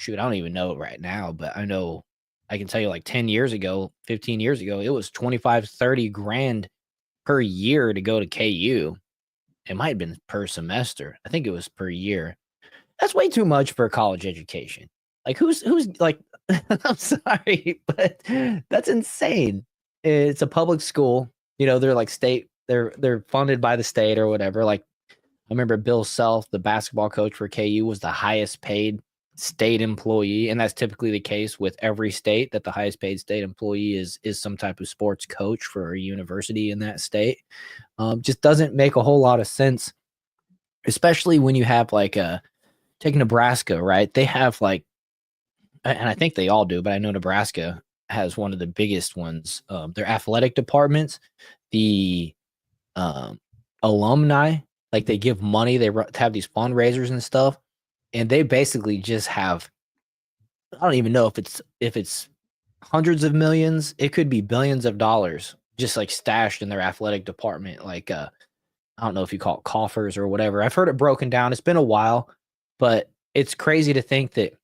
shoot, I don't even know right now, but I know I can tell you like 10 years ago, 15 years ago, it was 25, 30 grand per year to go to KU. It might have been per semester. I think it was per year. That's way too much for a college education. Like who's like I'm sorry, but that's insane. It's a public school. You know, they're like state, they're funded by the state or whatever. Like I remember Bill Self, the basketball coach for KU, was the highest paid state employee, and that's typically the case with every state, that the highest paid state employee is some type of sports coach for a university in that state. Just doesn't make a whole lot of sense, especially when you have like take Nebraska, right? They have like, and I think they all do, but I know Nebraska has one of the biggest ones. Their athletic departments, the alumni, like they give money, they have these fundraisers and stuff, and they basically just have, I don't even know if it's hundreds of millions, it could be billions of dollars just like stashed in their athletic department. Like I don't know if you call it coffers or whatever. I've heard it broken down. It's been a while, but it's crazy to think that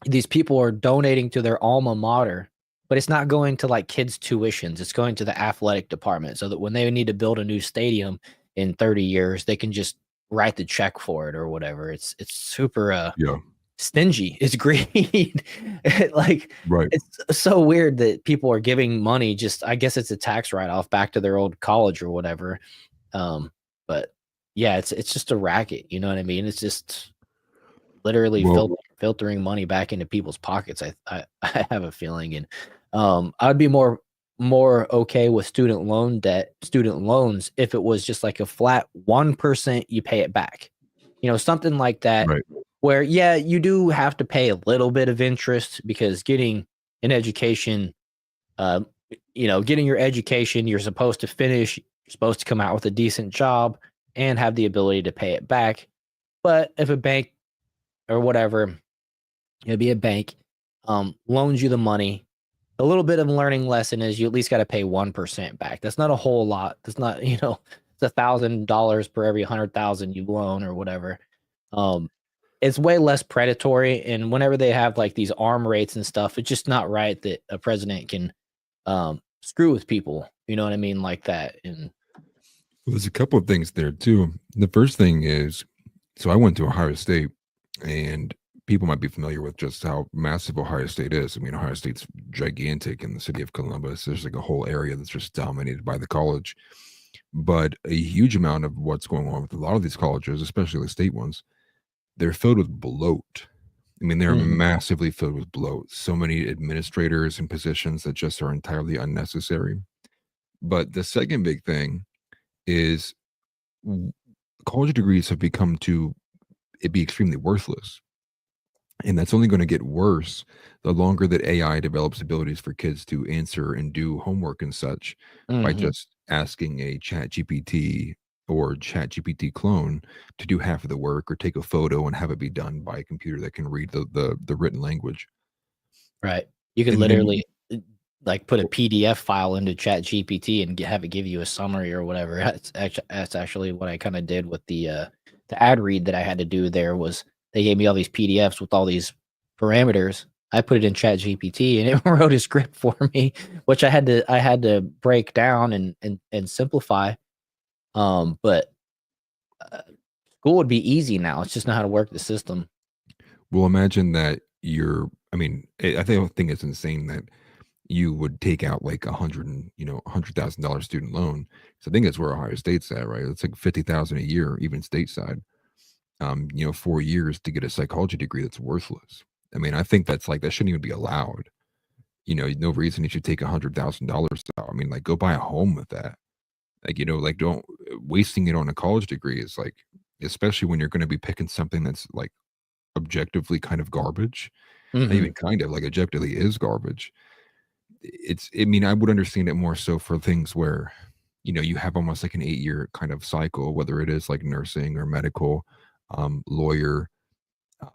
these people are donating to their alma mater, but it's not going to like kids' tuitions. It's going to the athletic department so that when they need to build a new stadium in 30 years, they can just write the check for it or whatever. It's super stingy. It's greed. Like Right. it's so weird that people are giving money, just I guess it's a tax write-off back to their old college or whatever. But yeah, it's just a racket, you know what I mean? It's just literally filtering money back into people's pockets. I have a feeling. And I'd be more okay with student loans if it was just like a flat 1% you pay it back, you know, something like that. Right. Where you do have to pay a little bit of interest, because getting an education, you know, getting your education, you're supposed to finish, you're supposed to come out with a decent job and have the ability to pay it back. But if a bank or whatever, it'd be a bank, loans you the money, a little bit of a learning lesson is you at least got to pay 1% back. That's not a whole lot. That's not, you know, it's $1,000 per every 100,000 you loan or whatever. It's way less predatory. And whenever they have like these arm rates and stuff, it's just not right that a president can screw with people. You know what I mean? Like that. And Well, there's a couple of things there too. The first thing is, so I went to Ohio State, and people might be familiar with just how massive Ohio State is. I mean, Ohio State's gigantic in the city of Columbus. There's like a whole area that's just dominated by the college. But a huge amount of what's going on with a lot of these colleges, especially the state ones, they're filled with bloat. I mean, they're massively filled with bloat. So many administrators and positions that just are entirely unnecessary. But the second big thing is college degrees have become to it be extremely worthless. And that's only going to get worse the longer that AI develops abilities for kids to answer and do homework and such by just asking a chat GPT or chat GPT clone to do half of the work, or take a photo and have it be done by a computer that can read the written language. right. You could And then- literally like put a PDF file into Chat GPT and have it give you a summary or whatever. That's actually what I kind of did with the ad read that I had to do. There was, they gave me all these PDFs with all these parameters. I put it in Chat GPT and it wrote a script for me, which I had to break down and simplify. But school would be easy now. It's just know how to work the system. Well, imagine that I think it's insane that you would take out like $100,000 student loan. So I think that's where Ohio State's at, right? It's like $50,000 a year, even stateside. 4 years to get a psychology degree that's worthless. I mean, I think that's like, that shouldn't even be allowed. No reason you should take $100,000 out. I mean, like, go buy a home with that. Like, like, don't wasting it on a college degree is like, especially when you're going to be picking something that's like objectively kind of garbage. Not even kind of, like, objectively is garbage. I would understand it more so for things where, you have almost like an 8-year kind of cycle, whether it is like nursing or medical, lawyer,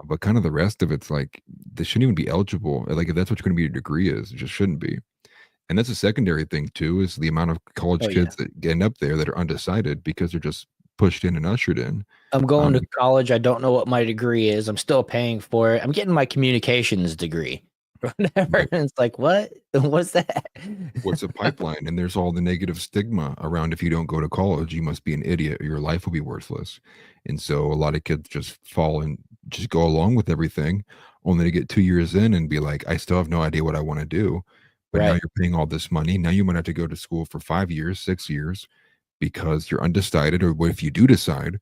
but kind of the rest of it's like, they shouldn't even be eligible. Like, if that's what you're going to be, your degree is, it just shouldn't be. And that's a secondary thing too, is the amount of college kids that end up there that are undecided because they're just pushed in and ushered in. I'm going to college. I don't know what my degree is. I'm still paying for it. I'm getting my communications degree. Whatever. And it's like, what? What's that? What's a pipeline? And there's all the negative stigma around if you don't go to college, you must be an idiot or your life will be worthless. And so a lot of kids just fall and just go along with everything, only to get 2 years in and be like, I still have no idea what I want to do. But now Right. you're paying all this money. Now you might have to go to school for 5 years, 6 years because you're undecided. Or what if you do decide?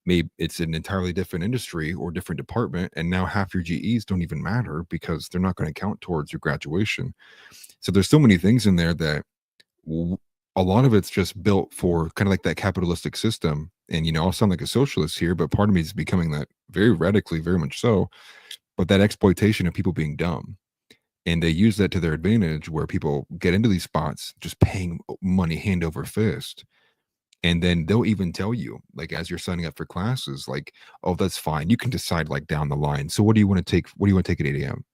Maybe it's an entirely different industry or different department, and now half your GEs don't even matter because they're not going to count towards your graduation. So there's so many things in there that a lot of it's just built for kind of like that capitalistic system. And I'll sound like a socialist here, but part of me is becoming that very radically, very much so. But that exploitation of people being dumb, and they use that to their advantage, where people get into these spots just paying money hand over fist. And then they'll even tell you, like, as you're signing up for classes, like, oh, that's fine. You can decide like down the line. So what do you want to take? What do you want to take at 8 a.m.?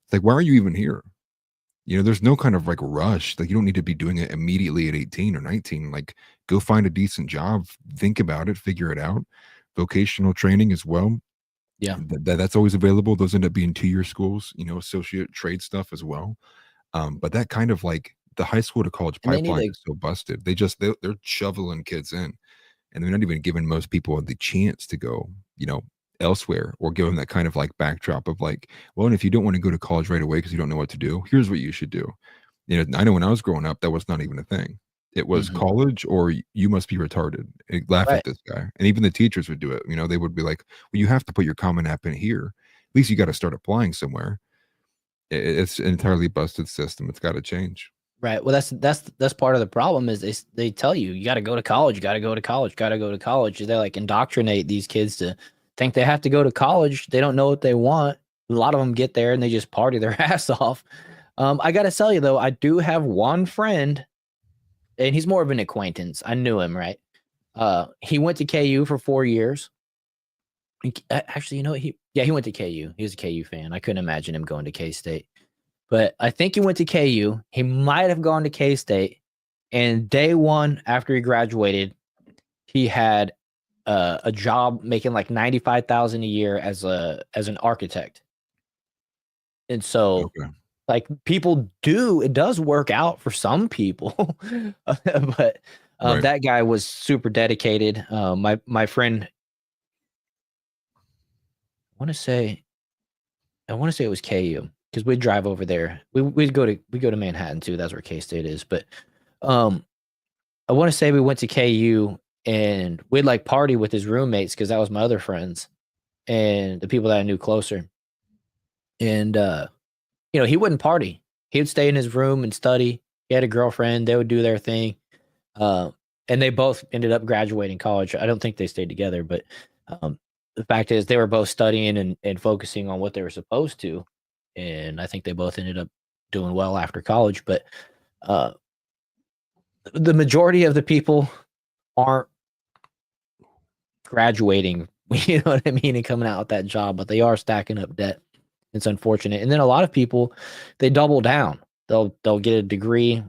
It's like, why are you even here? There's no kind of like rush. Like, you don't need to be doing it immediately at 18 or 19. Like, go find a decent job, think about it, figure it out. Vocational training as well. Yeah. That's always available. Those end up being 2-year schools, associate trade stuff as well. But that kind of like the high school to college And they need pipeline a- is so busted. They're shoveling kids in, and they're not even giving most people the chance to go, elsewhere, or give them that kind of like backdrop of like, well, and if you don't want to go to college right away because you don't know what to do, here's what you should do. I know when I was growing up, that was not even a thing. It was Mhm. college or you must be retarded. Laugh Right. at this guy. And even the teachers would do it. They would be like, well, you have to put your Common App in here. At least you got to start applying somewhere. It's an entirely busted system. It's got to change. Right. Well, that's part of the problem is they tell you got to go to college, you got to go to college, got to go to college. They like indoctrinate these kids to think they have to go to college. They don't know what they want. A lot of them get there and they just party their ass off. I got to tell you though, I do have one friend, and he's more of an acquaintance. I knew him, right? He went to KU for 4 years. Actually, he went to KU. He was a KU fan. I couldn't imagine him going to K-State. But I think he went to KU. He might have gone to K-State. And day one after he graduated, he had a job making like $95,000 a year as an architect. And so, Okay. like, it does work out for some people. But Right. that guy was super dedicated. My friend, I want to say it was KU. Because we'd drive over there. We go to Manhattan too. That's where K-State is. But I want to say we went to KU and we'd like party with his roommates because that was my other friends and the people that I knew closer. And he wouldn't party. He would stay in his room and study. He had a girlfriend. They would do their thing. And they both ended up graduating college. I don't think they stayed together, but the fact is they were both studying and focusing on what they were supposed to. And I think they both ended up doing well after college. But the majority of the people aren't graduating, you know what I mean, and coming out with that job, but they are stacking up debt. It's unfortunate. And then a lot of people, they double down. They'll get a degree.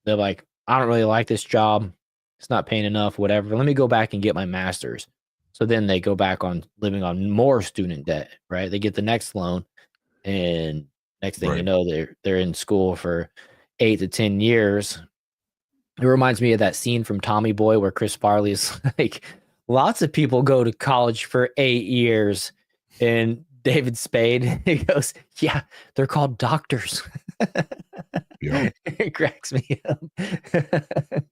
They're like, I don't really like this job. It's not paying enough, whatever. Let me go back and get my master's. So then they go back on living on more student debt, right? They get the next loan. And next thing you Right. know, they're in school for 8 to 10 years. It reminds me of that scene from Tommy Boy where Chris Farley is like, lots of people go to college for 8 years. And David Spade, he goes, yeah, they're called doctors. Yeah. It cracks me up.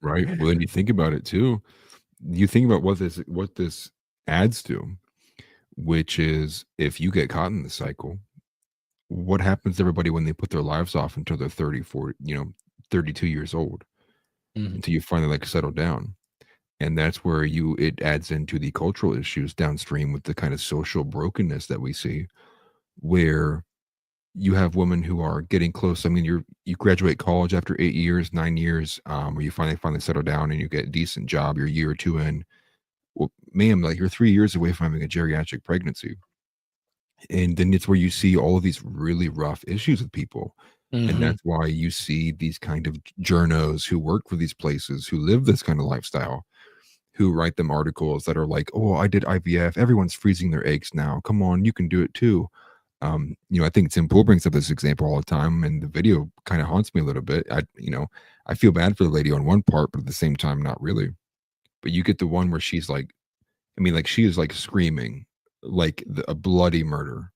Right. Well, then you think about it too. You think about what this adds to, which is if you get caught in the cycle, what happens to everybody when they put their lives off until they're 30, 40, 32 years old, Mhm. until you finally like settle down. And that's where it adds into the cultural issues downstream with the kind of social brokenness that we see, where you have women who are getting close. I mean, you graduate college after 8 years, 9 years, where you finally settle down and you get a decent job. You're a year or two in. Well, ma'am, like you're 3 years away from having a geriatric pregnancy. And then it's where you see all of these really rough issues with people. And Mhm. that's why you see these kind of journos who work for these places, who live this kind of lifestyle, who write them articles that are like, oh, I did IVF, everyone's freezing their eggs now, come on, you can do it too. I think Tim Pool brings up this example all the time, and the video kind of haunts me a little bit. I feel bad for the lady on one part, but at the same time, not really. But you get the one where she's like, she is like screaming like a bloody murder,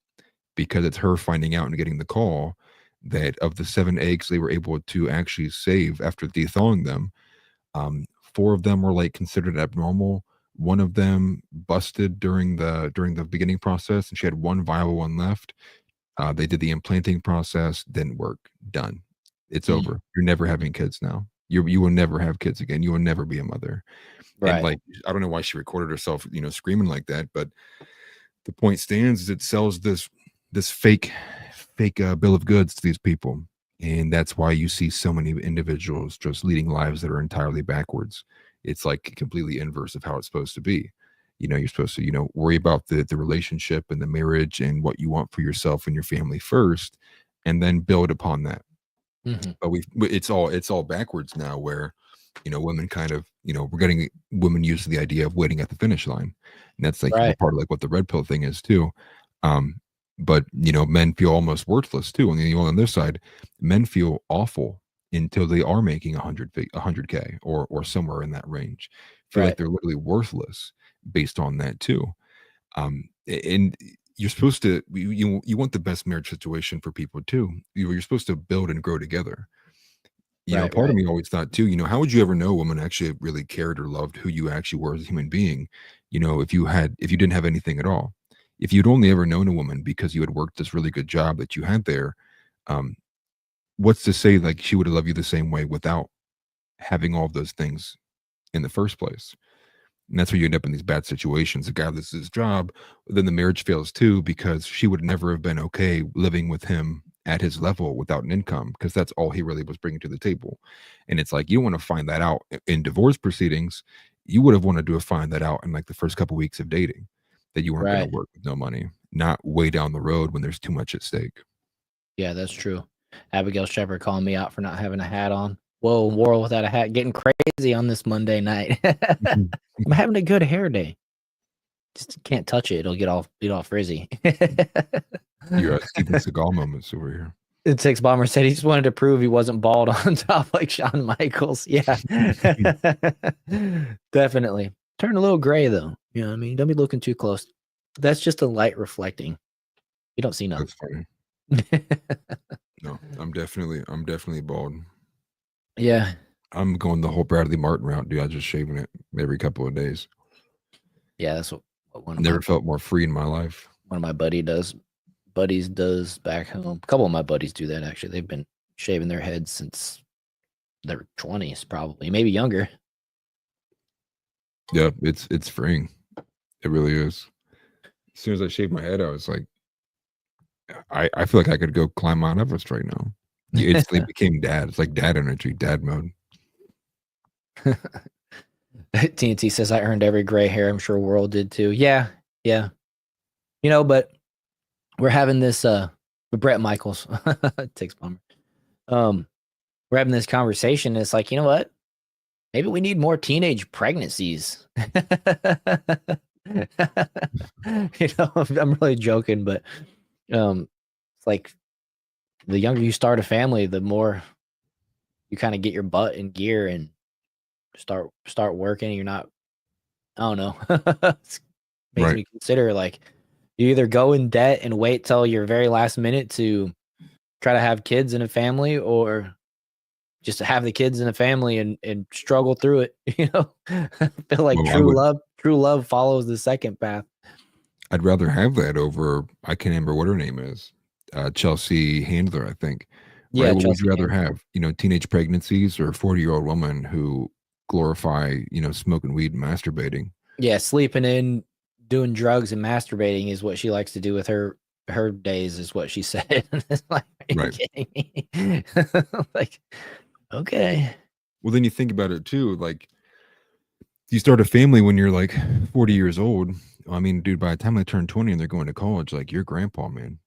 because it's her finding out and getting the call that of the 7 eggs they were able to actually save after thawing them, 4 of them were like considered abnormal. One of them busted during the beginning process, and she had 1 viable one left. They did the implanting process, didn't work. Done. It's over. You're never having kids now. You will never have kids again. You will never be a mother. Right. And like, I don't know why she recorded herself, screaming like that, but the point stands is it sells this fake bill of goods to these people. And that's why you see so many individuals just leading lives that are entirely backwards. It's like completely inverse of how it's supposed to be. You're supposed to, worry about the relationship and the marriage and what you want for yourself and your family first, and then build upon that. But it's all backwards now, where, women kind of, we're getting women used to the idea of waiting at the finish line. And that's like part of like what the red pill thing is too. But men feel almost worthless too. And on the other side, men feel awful until they are making 100K or somewhere in that range. Feel like they're literally worthless based on that too. And you're supposed to, you want the best marriage situation for people too. You're supposed to build and grow together. Part of me always thought too, how would you ever know a woman actually really cared or loved who you actually were as a human being? If you didn't have anything at all. If you'd only ever known a woman because you had worked this really good job that you had there, what's to say like she would love you the same way without having all of those things in the first place? And that's where you end up in these bad situations. The guy loses his job, then the marriage fails too, because she would never have been okay living with him at his level without an income, because that's all he really was bringing to the table. And it's like, you want to find that out in divorce proceedings. You would have wanted to find that out in like the first couple of weeks of dating, that you weren't going to work with no money, not way down the road when there's too much at stake. Yeah, that's true. Abigail Shepard calling me out for not having a hat on. Whoa, World without a hat, getting crazy on this Monday night. I'm having a good hair day. Just can't touch it; it'll get all frizzy. You're Steven Seagal moments over here. The Six Bomber said he just wanted to prove he wasn't bald on top like Shawn Michaels. Yeah, definitely. Turn a little gray though. You know what I mean? Don't be looking too close. That's just the light reflecting. You don't see nothing. That's funny. No, I'm definitely bald. Yeah. I'm going the whole Bradley Martin route, dude. I just shaving it every couple of days. Yeah, that's what one of Never felt more free in my life. One of my buddies does back home. A couple of my buddies do that actually. They've been shaving their heads since their 20s, probably, maybe younger. Yeah, it's freeing. It really is. As soon as I shaved my head, I was like, I feel like I could go climb Mount Everest right now. You instantly became dad. It's like dad energy, dad mode. TNT says I earned every gray hair. I'm sure World did too. Yeah. But we're having this Brett Michaels takes Bomber. We're having this conversation. It's like, you know what? Maybe we need more teenage pregnancies. I'm really joking, but it's like the younger you start a family, the more you kind of get your butt in gear and start working. You're not, I don't know. Makes me consider like you either go in debt and wait till your very last minute to try to have kids in a family, or just to have the kids in a family and struggle through it. I feel like true love follows the second path. I'd rather have that over, I can't remember what her name is. Chelsea Handler, I think. Yeah. Right? What would you rather have? Teenage pregnancies or a 40-year-old woman who glorify, smoking weed and masturbating? Yeah, sleeping in, doing drugs and masturbating is what she likes to do with her days, is what she said. Like, are you kidding me? Like, okay. Well, then you think about it too, like you start a family when you're like 40 years old. I mean, dude, by the time they turn 20 and they're going to college, like you're grandpa, man.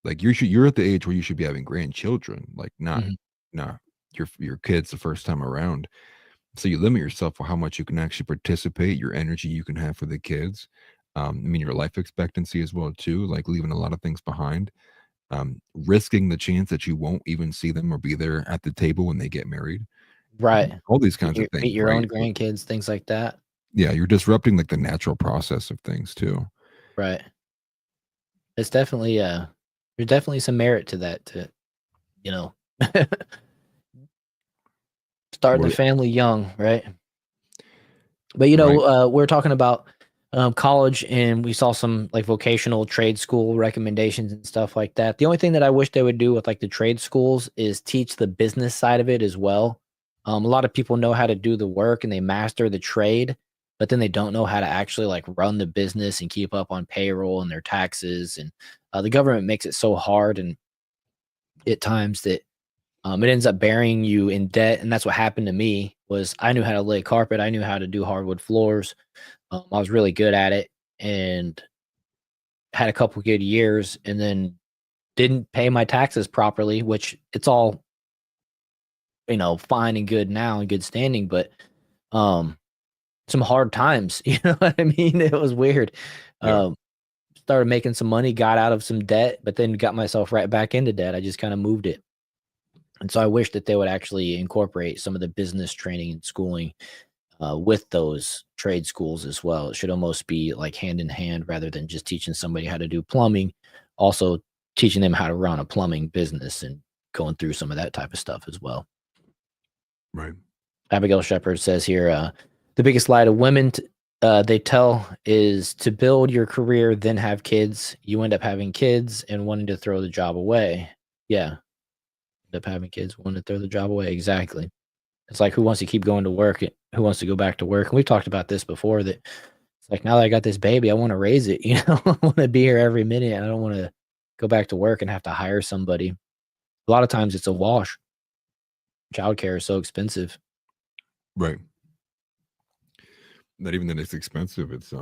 Like you're at the age where you should be having grandchildren, like not your kids the first time around. So you limit yourself for how much you can actually participate, your energy you can have for the kids. I mean, your life expectancy as well too, like leaving a lot of things behind. Risking the chance that you won't even see them or be there at the table when they get married. Right. All these kinds of Meet things, your right? own grandkids, things like that. Yeah, you're disrupting like the natural process of things too. Right. It's definitely there's definitely some merit to that, to, you know, starting Well, the family young, right? But right. we're talking about college, and we saw some like vocational trade school recommendations and stuff like that. The only thing that I wish they would do with like the trade schools is teach the business side of it as well. A lot of people know how to do the work and they master the trade, but then they don't know how to actually like run the business and keep up on payroll and their taxes. And the government makes it so hard and at times that it ends up burying you in debt. And that's what happened to me. Was I knew how to lay carpet, I knew how to do hardwood floors. I was really good at it and had a couple good years, and then didn't pay my taxes properly, which it's all, fine and good now and good standing, but um some hard times, you know what I mean? It was weird. Yeah. Um Started making some money, got out of some debt, but then got myself right back into debt. I just kind of moved it. And so I wish that they would actually incorporate some of the business training and schooling with those trade schools as well. It should almost be like hand in hand rather than just teaching somebody how to do plumbing, also teaching them how to run a plumbing business and going through some of that type of stuff as well. Right. Abigail Shepard says here, the biggest lie to women they tell is to build your career, then have kids. You end up having kids and wanting to throw the job away. Yeah. End up having kids, wanting to throw the job away. Exactly. It's like, who wants to keep going to work? Who wants to go back to work? And we've talked about this before, that it's like, now that I got this baby, I want to raise it. I want to be here every minute. And I don't want to go back to work and have to hire somebody. A lot of times it's a wash. Childcare is so expensive. Right. Not even that it's expensive. It's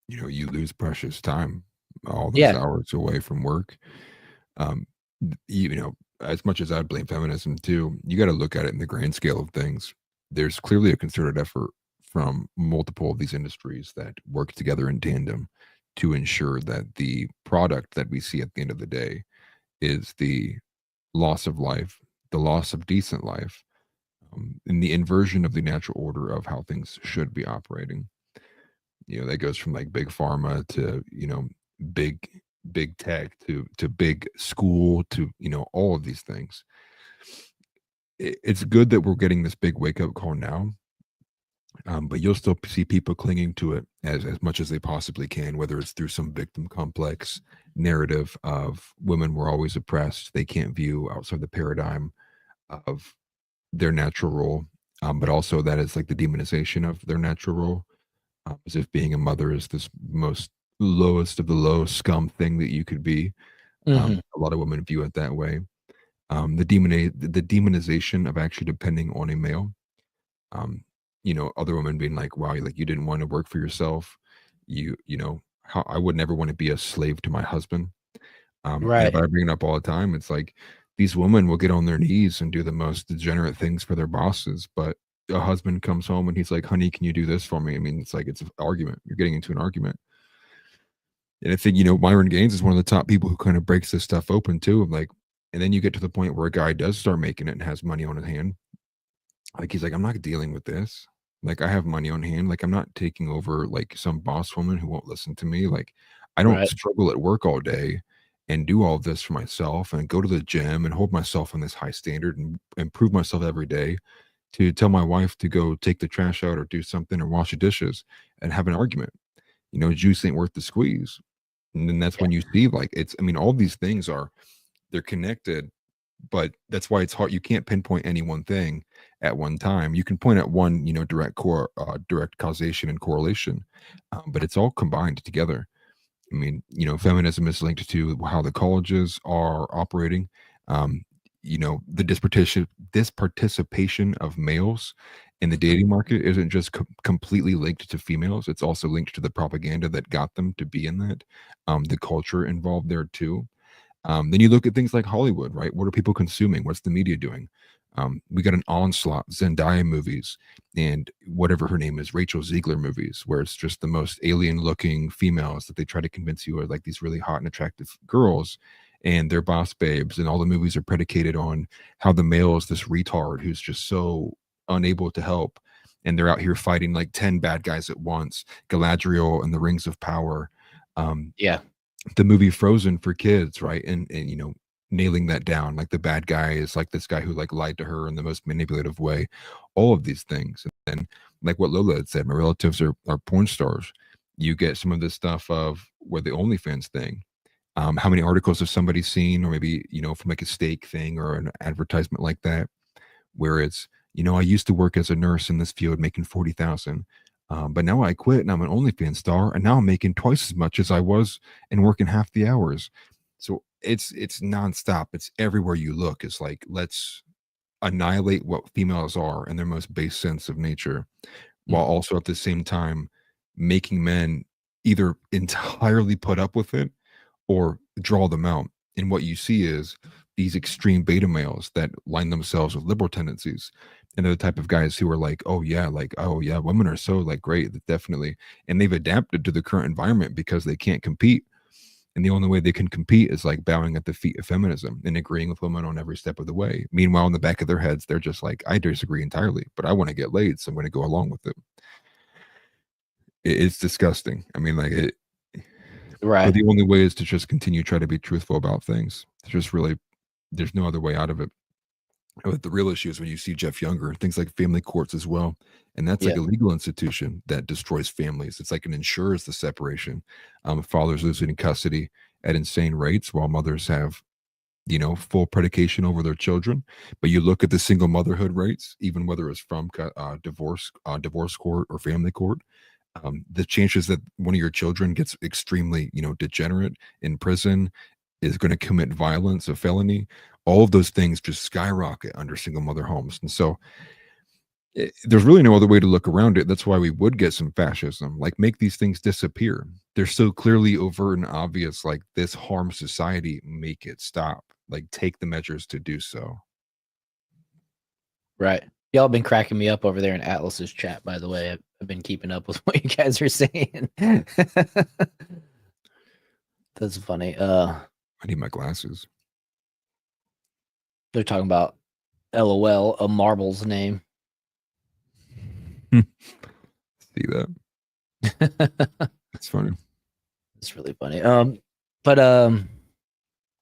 you lose precious time, all those Yeah. hours away from work. Um, as much as I blame feminism too, you got to look at it in the grand scale of things. There's clearly a concerted effort from multiple of these industries that work together in tandem to ensure that the product that we see at the end of the day is the loss of life, the loss of decent life, and the inversion of the natural order of how things should be operating. That goes from like big pharma to big big tech to big school to all of these things. It's good that we're getting this big wake up call now, but you'll still see people clinging to it as much as they possibly can, whether it's through some victim complex narrative of women were always oppressed, they can't view outside the paradigm of their natural role, but also that is like the demonization of their natural role, as if being a mother is this most lowest of the low scum thing that you could be. Mhm. A lot of women view it that way. The demonization of actually depending on a male. Other women being like, "Wow, like you didn't want to work for yourself. How I would never want to be a slave to my husband." And if Right. I bring it up all the time, it's like these women will get on their knees and do the most degenerate things for their bosses, but a husband comes home and he's like, "Honey, can you do this for me?" I mean, it's like it's an argument. You're getting into an argument. And I think, Myron Gaines is one of the top people who kind of breaks this stuff open too. Like, and then you get to the point where a guy does start making it and has money on his hand. Like, he's like, I'm not dealing with this. Like, I have money on hand. Like, I'm not taking over like some boss woman who won't listen to me. Like, I don't Right. struggle at work all day and do all of this for myself and go to the gym and hold myself on this high standard and improve myself every day to tell my wife to go take the trash out or do something or wash the dishes and have an argument. Juice ain't worth the squeeze. And then that's Yeah. when you see like all these things they're connected, but that's why it's hard. You can't pinpoint any one thing at one time. You can point at one, direct causation and correlation, but it's all combined together. Feminism is linked to how the colleges are operating. The disparticipation of males in the dating market isn't just completely linked to females. It's also linked to the propaganda that got them to be in that. The culture involved there too. Then you look at things like Hollywood, right? What are people consuming? What's the media doing? We got an onslaught Zendaya movies and whatever her name is, Rachel Ziegler movies, where it's just the most alien looking females that they try to convince you are like these really hot and attractive girls, and they're boss babes, and all the movies are predicated on how the male is this retard who's just so unable to help, and they're out here fighting like 10 bad guys at once. Galadriel and the Rings of Power. Yeah. The movie Frozen for kids, right? And you know, nailing that down. Like the bad guy is like this guy who like lied to her in the most manipulative way. All of these things. And like what Lola had said, my relatives are porn stars. You get some of this stuff of where the OnlyFans thing. How many articles have somebody seen, or maybe, you know, from like a steak thing or an advertisement like that, where it's, you know, I used to work as a nurse in this field making 40,000. But now I quit and I'm an OnlyFans star, and now I'm making twice as much as I was and working half the hours. So it's nonstop. It's everywhere you look. It's like, let's annihilate what females are in their most base sense of nature, while also at the same time making men either entirely put up with it or draw them out. And what you see is these extreme beta males that line themselves with liberal tendencies. And they're the type of guys who are like, oh yeah, women are so like great, definitely. And they've adapted to the current environment because they can't compete. And the only way they can compete is like bowing at the feet of feminism and agreeing with women on every step of the way. Meanwhile, in the back of their heads, they're just like, I disagree entirely, but I want to get laid, so I'm going to go along with it. It's disgusting. I mean, like it. Right. But the only way is to just continue to try to be truthful about things. There's no other way out of it. But the real issue is when you see Jeff Younger, things like family courts as well. And that's like a legal institution that destroys families. It's like it ensures the separation. Fathers losing custody at insane rates while mothers have, you know, full predication over their children. But you look at the single motherhood rates, even whether it's from divorce court or family court, the chances that one of your children gets extremely, you know, degenerate in prison, is going to commit violence, a felony, all of those things just skyrocket under single mother homes. And so there's really no other way to look around it. That's why we would get some fascism, like make these things disappear. They're so clearly overt and obvious, like this harms society, make it stop, like take the measures to do so. Right. Y'all been cracking me up over there in Atlas's chat, by the way. I've been keeping up with what you guys are saying. That's funny. I need my glasses. They're talking about LOL, a marble's name. See that? It's funny. It's really funny. Yeah,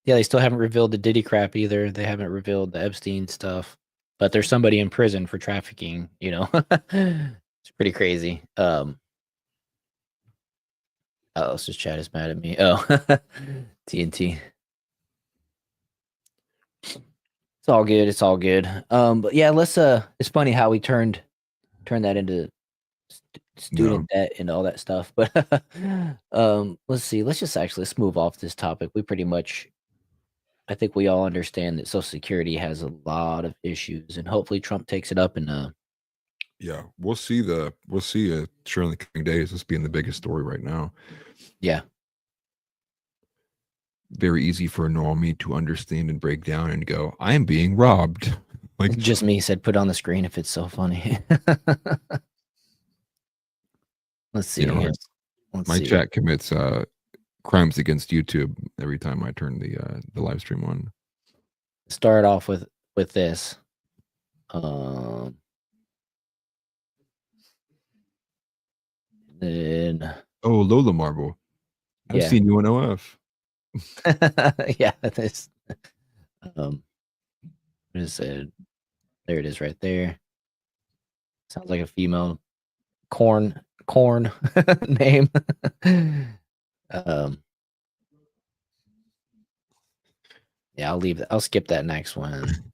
they still haven't revealed the Diddy crap either. They haven't revealed the Epstein stuff. But there's somebody in prison for trafficking, you know. It's pretty crazy. Alice's chat is mad at me. Oh, TNT. It's all good. It's all good. But yeah, let's it's funny how we turned that into student debt and all that stuff. But let's see. Let's move off this topic. We pretty much, I think we all understand that Social Security has a lot of issues, and hopefully Trump takes it up and yeah, we'll see sure in the coming days. This being the biggest story right now. Yeah. Very easy for a normie to understand and break down and go, I am being robbed. Like Just me said, put on the screen if it's so funny. Let's see. You know, my chat commits crimes against YouTube every time I turn the live stream on. Start off with this. Then Lola Marble. I've seen you on OF. Yeah, this what is it? There it is right there. Sounds like a female corn name. Yeah, I'll leave that. I'll skip that next one.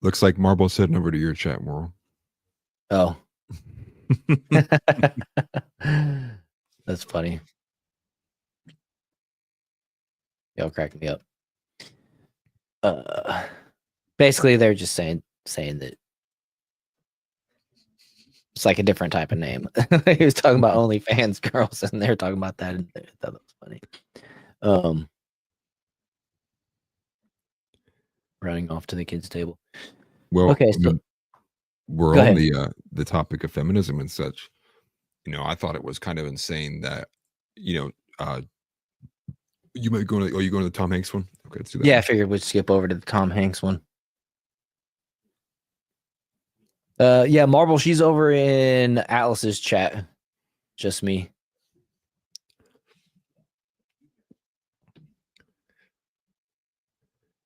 Looks like Marble's heading over to your chat, Moral. Oh. That's funny. Y'all crack me up. Basically they're just saying that it's like a different type of name. He was talking about OnlyFans girls, and they're talking about that, and I thought that was funny. Running off to the kids' table. Well, Okay, I so mean, we're go on ahead. the topic of feminism and such. I thought it was kind of insane that, you know, you might go to, oh, you going to the Tom Hanks one? Okay, let's do that Yeah, I one. figured we'd skip over to the Tom Hanks one. Yeah, Marble, she's over in Atlas's chat. Just me.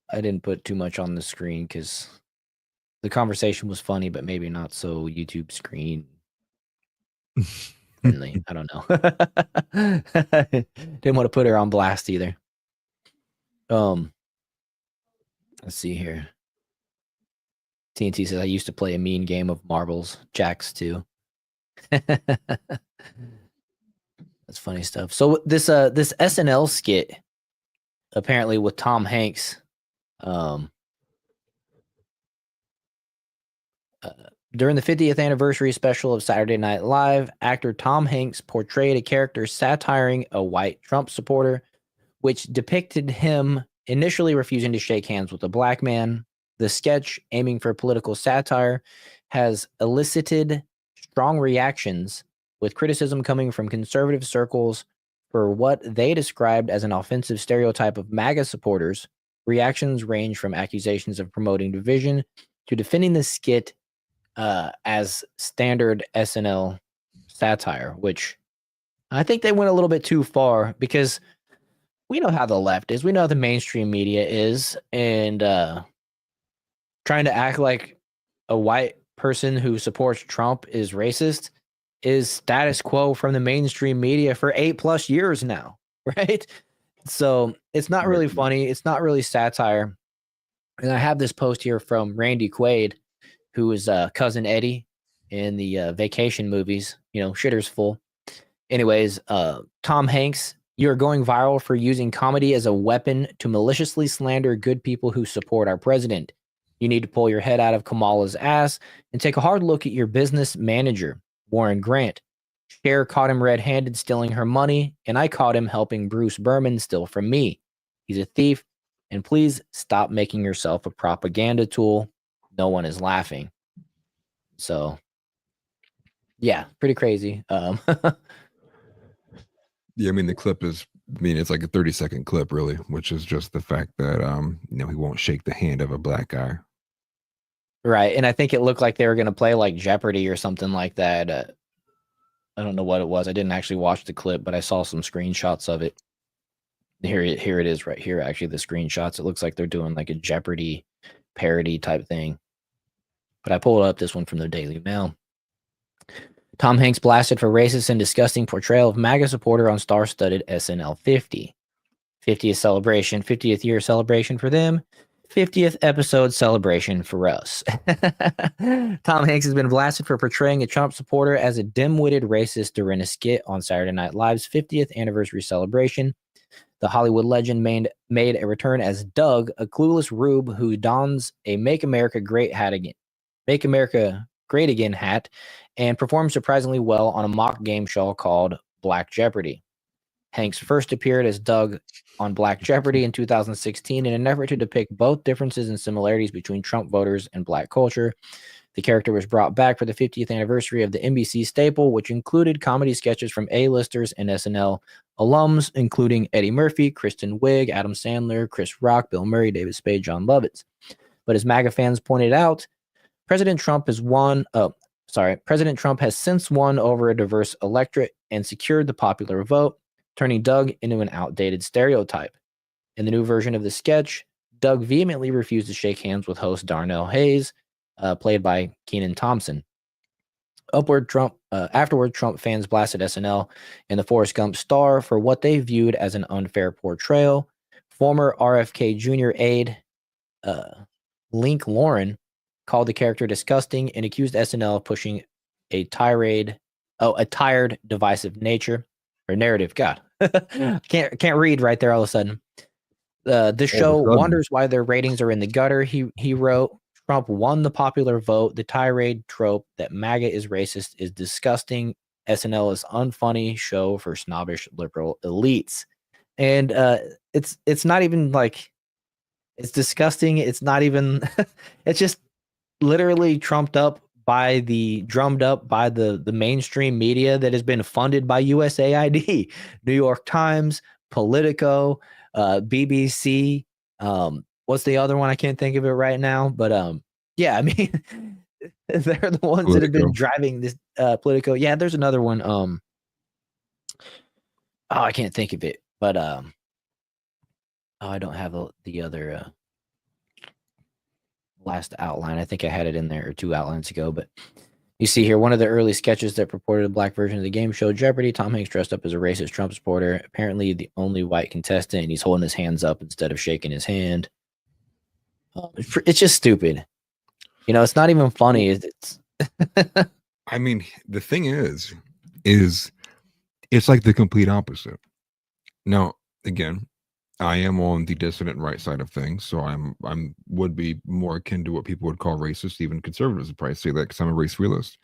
I didn't put too much on the screen because the conversation was funny, but maybe not so YouTube screen friendly. I don't know. Didn't want to put her on blast either. Let's see here. TNT says I used to play a mean game of marbles. Jacks too. That's funny stuff. So this SNL skit apparently with Tom Hanks. During the 50th anniversary special of Saturday Night Live, actor Tom Hanks portrayed a character satiring a white Trump supporter, which depicted him initially refusing to shake hands with a black man. The sketch, aiming for political satire, has elicited strong reactions, with criticism coming from conservative circles for what they described as an offensive stereotype of MAGA supporters. Reactions range from accusations of promoting division to defending the skit as standard SNL satire, which I think they went a little bit too far because we know how the left is. We know how the mainstream media is, and trying to act like a white person who supports Trump is racist is status quo from the mainstream media for 8+ years now, right? So it's not really funny. It's not really satire. And I have this post here from Randy Quaid, who is cousin Eddie in the vacation movies, Shitter's Full. Anyways, Tom Hanks, you're going viral for using comedy as a weapon to maliciously slander good people who support our president. You need to pull your head out of Kamala's ass and take a hard look at your business manager, Warren Grant. Cher caught him red-handed stealing her money, and I caught him helping Bruce Berman steal from me. He's a thief, and please stop making yourself a propaganda tool. No one is laughing. So, yeah, pretty crazy. Yeah, I mean the clip is, it's like a 30-second clip, really, which is just the fact that he won't shake the hand of a black guy. Right, and I think it looked like they were going to play like Jeopardy or something like that. I don't know what it was. I didn't actually watch the clip, but I saw some screenshots of it. Here it is right here, actually, the screenshots. It looks like they're doing like a Jeopardy parody type thing. But I pulled up this one from the Daily Mail. Tom Hanks blasted for racist and disgusting portrayal of MAGA supporter on star-studded SNL 50. 50th celebration, 50th year celebration for them, 50th episode celebration for us. Tom Hanks has been blasted for portraying a Trump supporter as a dim-witted racist during a skit on Saturday Night Live's 50th anniversary celebration. The Hollywood legend made a return as Doug, a clueless rube who dons a Make America Great Again hat, and performed surprisingly well on a mock game show called Black Jeopardy. Hanks first appeared as Doug on Black Jeopardy in 2016 in an effort to depict both differences and similarities between Trump voters and black culture. The character was brought back for the 50th anniversary of the NBC staple, which included comedy sketches from A-listers and SNL alums, including Eddie Murphy, Kristen Wiig, Adam Sandler, Chris Rock, Bill Murray, David Spade, John Lovitz. But as MAGA fans pointed out, President Trump has since won over a diverse electorate and secured the popular vote, turning Doug into an outdated stereotype. In the new version of the sketch, Doug vehemently refused to shake hands with host Darnell Hayes, played by Kenan Thompson. Afterward, Trump fans blasted SNL and the Forrest Gump star for what they viewed as an unfair portrayal. Former RFK Jr. aide Link Lauren called the character disgusting and accused SNL of pushing a tired, divisive narrative. God, can't read right there all of a sudden. This show wonders why their ratings are in the gutter. He wrote, Trump won the popular vote. The tirade trope that MAGA is racist is disgusting. SNL is unfunny show for snobbish liberal elites. And it's not even like it's disgusting. It's not even it's just literally drummed up by the mainstream media that has been funded by USAID, New York Times, Politico, BBC. What's the other one? I can't think of it right now, but yeah, I mean, they're the ones that have been Politico. driving this Politico. Yeah, there's another one. Oh, I can't think of it, but oh, I don't have the other last outline. I think I had it in there 2 outlines ago, but you see here one of the early sketches that purported a black version of the game showed Jeopardy. Tom Hanks dressed up as a racist Trump supporter, apparently the only white contestant, and he's holding his hands up instead of shaking his hand. It's just stupid. You know, it's not even funny. It's I mean, the thing is it's like the complete opposite. Now, again, I am on the dissident right side of things, so I'm would be more akin to what people would call racist. Even conservatives would probably say that because I'm a race realist.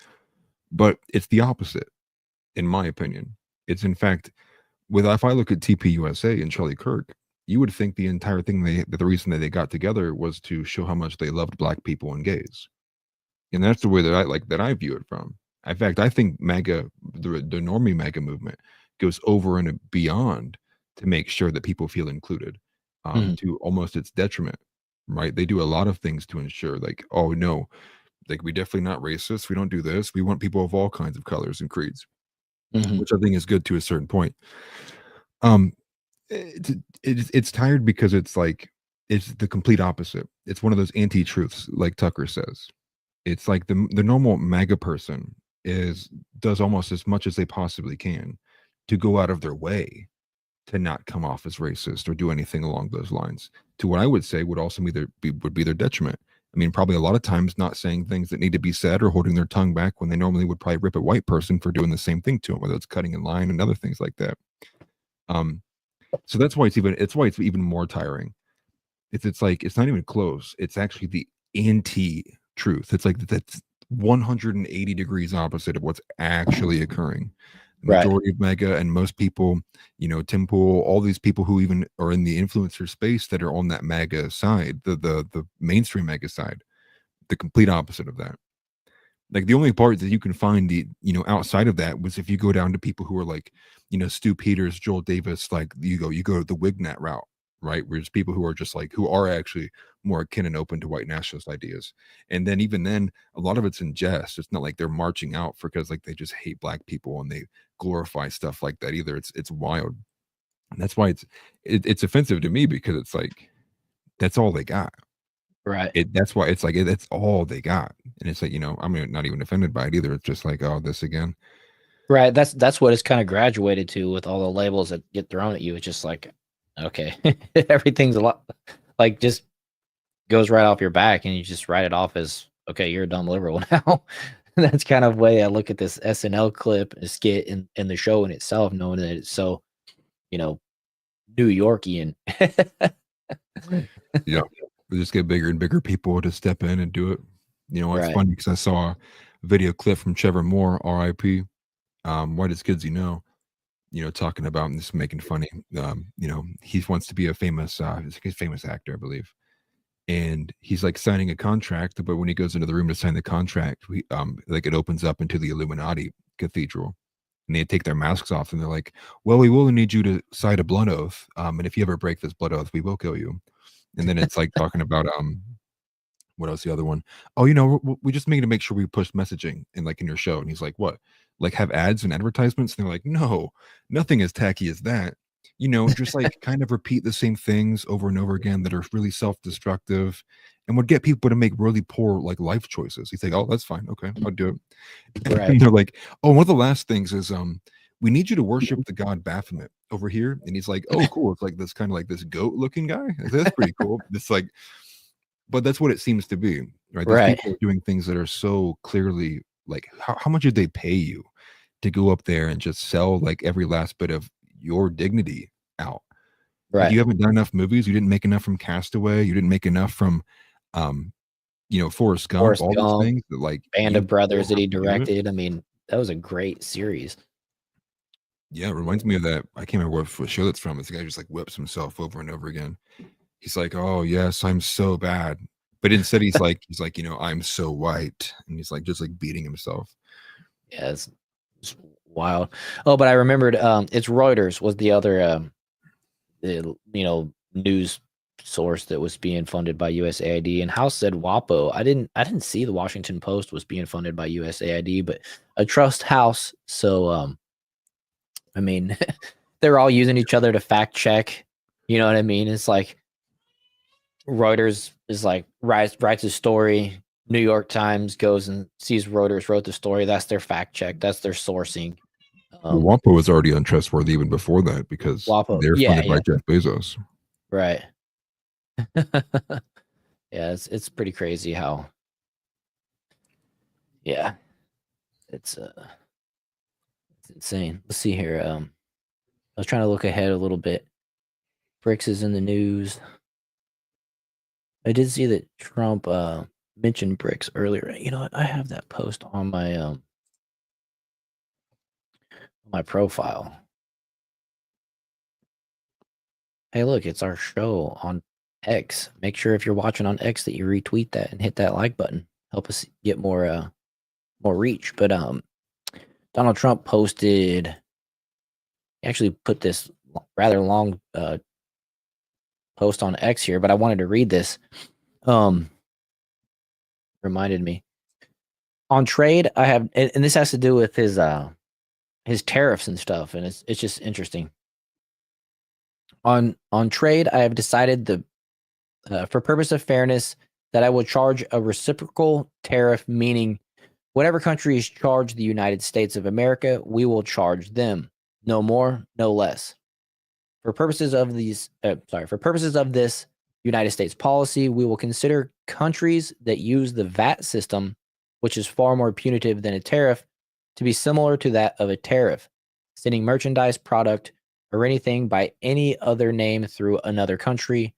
But it's the opposite, in my opinion. It's in fact, if I look at TPUSA and Charlie Kirk, you would think the entire thing the reason that they got together was to show how much they loved black people and gays, and that's the way that I view it from. In fact, I think MAGA, the normie MAGA movement, goes over and beyond to make sure that people feel included, to almost its detriment, right? They do a lot of things to ensure, like, oh no, like we definitely not racist. We don't do this. We want people of all kinds of colors and creeds, which I think is good to a certain point. It's tired because it's like it's the complete opposite. It's one of those anti-truths, like Tucker says. It's like the normal MAGA person does almost as much as they possibly can to go out of their way to not come off as racist or do anything along those lines, to what I would say would also would be their detriment. I mean, probably a lot of times not saying things that need to be said or holding their tongue back when they normally would probably rip a white person for doing the same thing to them, whether it's cutting in line and other things like that. So that's why it's even more tiring. It's like it's not even close. It's actually the anti-truth. It's like that's 180 degrees opposite of what's actually occurring. The Right. majority of MAGA and most people, you know, Tim Pool, all these people who even are in the influencer space that are on that MAGA side, the mainstream MAGA side, the complete opposite of that. Like the only part that you can find outside of that was if you go down to people who are like, Stu Peters, Joel Davis, like you go the Wignat route, right? Where there's people who are just like, who are actually more akin and open to white nationalist ideas. And then even then, a lot of it's in jest. It's not like they're marching out because like they just hate black people and they glorify stuff like that either. It's wild. And that's why it's offensive to me, because it's like, that's all they got. Right. That's why it's like that's all they got, and it's like I'm not even offended by it either. It's just like, oh, this again. Right. That's what it's kind of graduated to with all the labels that get thrown at you. It's just like, okay, everything's a lot like just goes right off your back, and you just write it off as okay, you're a dumb liberal now. That's kind of the way I look at this SNL clip, a skit in the show in itself, knowing that it's so, New Yorkian. Yeah, we just get bigger and bigger people to step in and do it. It's Right. funny because I saw a video clip from Trevor Moore, R.I.P. Whitest kids, talking about and just making funny. He wants to be a famous, he's a famous actor, I believe. And he's like signing a contract, but when he goes into the room to sign the contract, like it opens up into the Illuminati cathedral, and they take their masks off, and they're like, "Well, we will need you to sign a blood oath, and if you ever break this blood oath, we will kill you." And then it's like talking about what else? The other one? Oh, we just need to make sure we push messaging in your show. And he's like, "What? Like have ads and advertisements?" And they're like, "No, nothing as tacky as that." Just like kind of repeat the same things over and over again that are really self-destructive and would get people to make really poor like life choices. He's like, "Oh, that's fine. Okay, I'll do it." Right. And they're like, "Oh, one of the last things is we need you to worship the god Baphomet over here." And he's like, "Oh, cool. It's like this kind of like this goat looking guy. That's pretty cool." It's like, but that's what it seems to be, right? These Right. people are doing things that are so clearly like, how much did they pay you to go up there and just sell like every last bit of your dignity out? Like, Right. you haven't done enough movies. You didn't make enough from Castaway. You didn't make enough from, Forrest Gump. Forrest All these Gump, things that like Band you of Brothers still that he have to do it. directed. I mean, that was a great series. Yeah, it reminds me of that. I can't remember what show that's from. This guy just like whips himself over and over again. He's like, "Oh yes, I'm so bad, But instead he's like, I'm so white, and he's like just like beating himself. Yeah, it's wild. Oh, but I remembered. It's Reuters was the other news source that was being funded by USAID, and House said WAPO. I didn't see the Washington Post was being funded by USAID, but I trust House. So I mean, they're all using each other to fact check. You know what I mean? It's like Reuters is like writes a story. New York Times goes and sees Reuters wrote the story. That's their fact check. That's their sourcing. Well, WAPO was already untrustworthy even before that because WAPO, they're yeah, funded by Jeff Bezos. Right. Yeah, it's pretty crazy how. Yeah, it's insane. Let's see here. I was trying to look ahead a little bit. BRICS is in the news. I did see that Trump mentioned BRICS earlier. You know what? I have that post on my profile. Hey, look, it's our show on X. Make sure if you're watching on X that you retweet that and hit that like button. Help us get more reach. But Donald Trump posted. He actually put this rather long post on X here, but I wanted to read this. Reminded me on trade. I have, and this has to do with his tariffs and stuff, and it's just interesting. On trade, I have decided for purpose of fairness that I will charge a reciprocal tariff, meaning whatever countries charge the United States of America, we will charge them. No more, no less. For purposes of this United States policy, we will consider countries that use the VAT system, which is far more punitive than a tariff, to be similar to that of a tariff, sending merchandise, product, or anything by any other name through another country,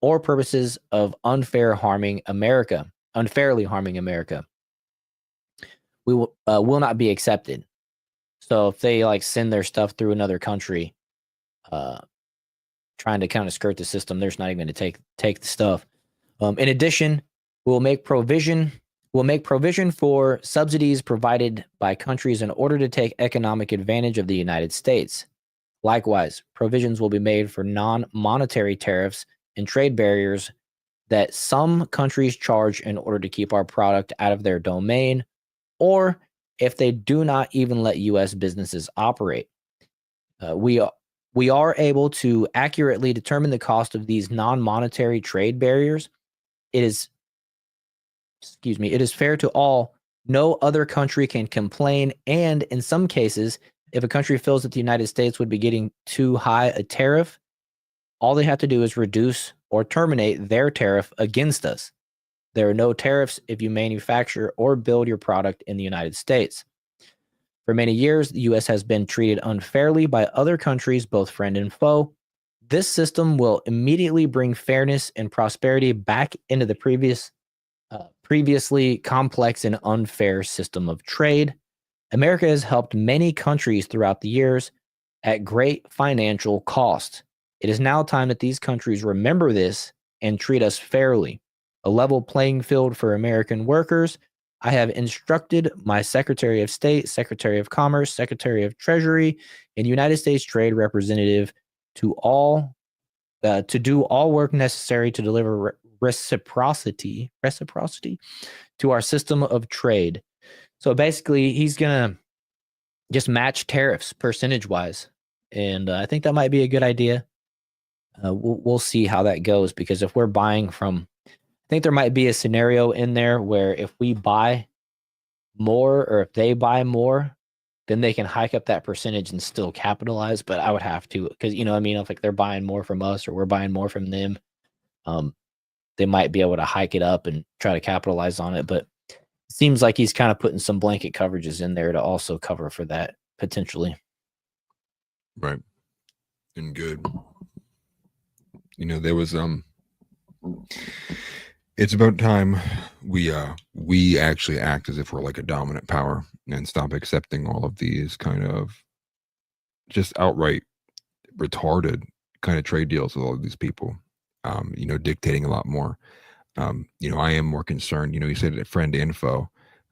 or purposes of unfairly harming America. We will not be accepted. So if they like send their stuff through another country, trying to kind of skirt the system, they're just not even going to take the stuff. In addition, we'll make provision for subsidies provided by countries in order to take economic advantage of the United States. Likewise, provisions will be made for non-monetary tariffs and trade barriers that some countries charge in order to keep our product out of their domain, or if they do not even let U.S. businesses operate. We are able to accurately determine the cost of these non-monetary trade barriers. It is fair to all. No other country can complain, and in some cases, if a country feels that the United States would be getting too high a tariff, all they have to do is reduce or terminate their tariff against us. There are no tariffs if you manufacture or build your product in the United States. For many years, the U.S. has been treated unfairly by other countries, both friend and foe. This system will immediately bring fairness and prosperity back into the previously complex and unfair system of trade. America has helped many countries throughout the years at great financial cost. It is now time that these countries remember this and treat us fairly. A level playing field for American workers. I have instructed my Secretary of State, Secretary of Commerce, Secretary of Treasury, and United States Trade Representative to do all work necessary to deliver reciprocity to our system of trade. So basically, he's gonna just match tariffs percentage-wise, and I think that might be a good idea. We'll see how that goes, because if we're buying from, I think there might be a scenario in there where if we buy more or if they buy more, then they can hike up that percentage and still capitalize. But I would have to, because if like they're buying more from us or we're buying more from them, they might be able to hike it up and try to capitalize on it. But it seems like he's kind of putting some blanket coverages in there to also cover for that potentially. Right. And good. There was it's about time we actually act as if we're like a dominant power and stop accepting all of these kind of just outright retarded kind of trade deals with all of these people, dictating a lot more. I am more concerned. You said friend info.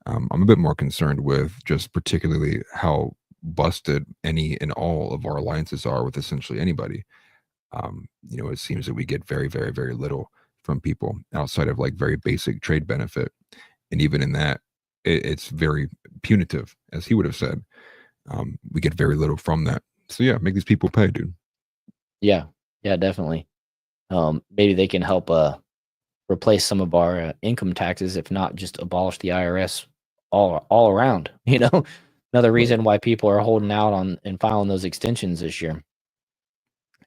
I'm a bit more concerned with just particularly how busted any and all of our alliances are with essentially anybody. It seems that we get very, very, very little from people outside of like very basic trade benefit. And even in that, it's very punitive, as he would have said. We get very little from that. So yeah, make these people pay, dude. Yeah, definitely. Maybe they can help replace some of our income taxes, if not just abolish the IRS all around. Another reason why people are holding out on and filing those extensions this year.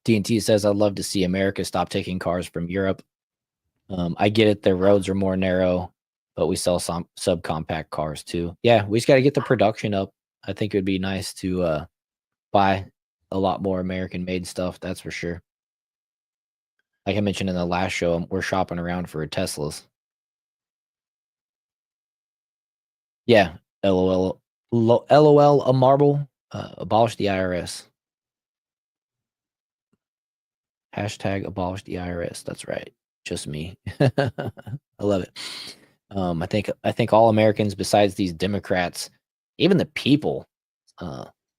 TNT says, I'd love to see America stop taking cars from Europe. I get it, their roads are more narrow, but we sell some subcompact cars too. Yeah, we just got to get the production up. I think it would be nice to buy a lot more American-made stuff, that's for sure. Like I mentioned in the last show, we're shopping around for Teslas. Yeah, LOL, LOL, a marble, abolish the IRS. Hashtag abolish the IRS. That's right. Just me. I love it. I think all Americans, besides these Democrats, even the people,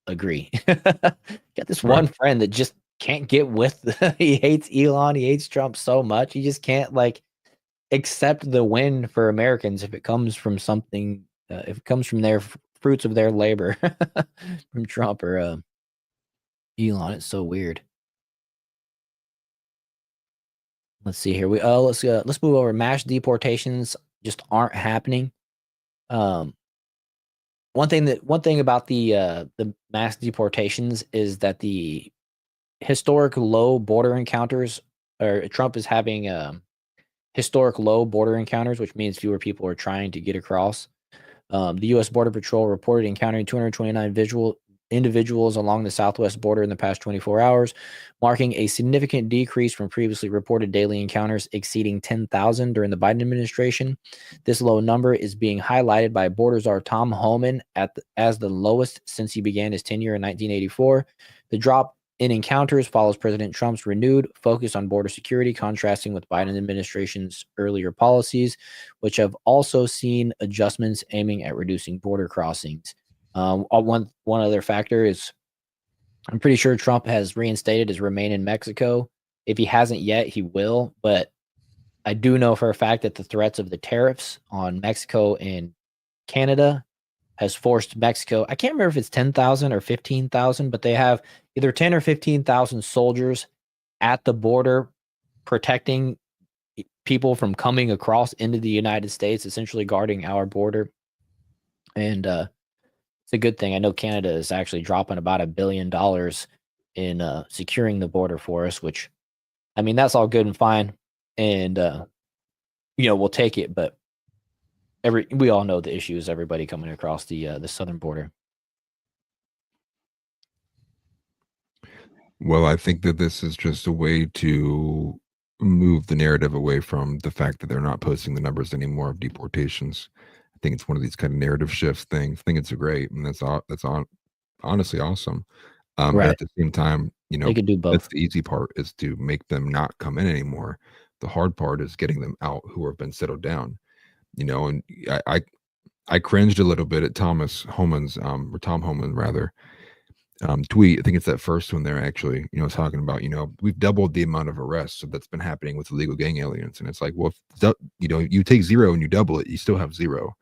agree. Got this one friend that just can't get with. He hates Elon. He hates Trump so much. He just can't accept the win for Americans if it comes from something. If it comes from their fruits of their labor, from Trump or Elon. It's so weird. Let's see here. Let's move over. Mass deportations just aren't happening. One thing about the mass deportations is that the historic low border encounters, or Trump is having historic low border encounters, which means fewer people are trying to get across. The U.S. Border Patrol reported encountering 229 individuals along the southwest border in the past 24 hours, marking a significant decrease from previously reported daily encounters exceeding 10,000 during the Biden administration. This low number is being highlighted by border czar Tom Homan as the lowest since he began his tenure in 1984. The drop in encounters follows President Trump's renewed focus on border security, contrasting with Biden administration's earlier policies, which have also seen adjustments aiming at reducing border crossings. One other factor is I'm pretty sure Trump has reinstated his remain in Mexico. If he hasn't yet, he will. But I do know for a fact that the threats of the tariffs on Mexico and Canada has forced Mexico. I can't remember if it's 10,000 or 15,000, but they have either 10 or 15,000 soldiers at the border protecting people from coming across into the United States, essentially guarding our border. And it's a good thing. I know Canada is actually dropping about $1 billion in securing the border for us, which, I mean, that's all good and fine. And, we'll take it. But we all know the issue is everybody coming across the southern border. Well, I think that this is just a way to move the narrative away from the fact that they're not posting the numbers anymore of deportations. I think it's one of these kind of narrative shifts things. I think it's great, and that's honestly awesome. But Right. at the same time, They could do both. that's the easy part, is to make them not come in anymore. The hard part is getting them out who have been settled down. And I cringed a little bit at Thomas Homan's or Tom Homan rather tweet. I think it's that first one there actually, talking about, we've doubled the amount of arrests that's been happening with illegal gang aliens. And it's like, well, if, you take zero and you double it, you still have zero.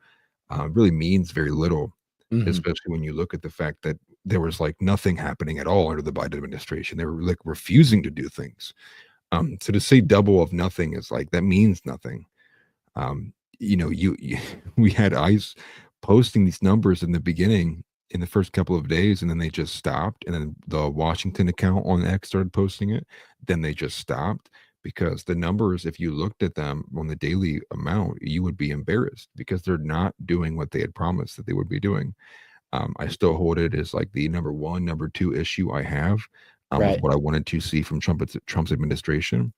It really means very little, especially when you look at the fact that there was nothing happening at all under the Biden administration. They were refusing to do things. So to say double of nothing is that means nothing. We had ICE posting these numbers in the beginning, in the first couple of days, and then they just stopped. And then the Washington account on X started posting it. Then they just stopped, because the numbers, if you looked at them on the daily amount, you would be embarrassed, because they're not doing what they had promised that they would be doing. I still hold it as the number one, number two issue I have with what I wanted to see from Trump's administration.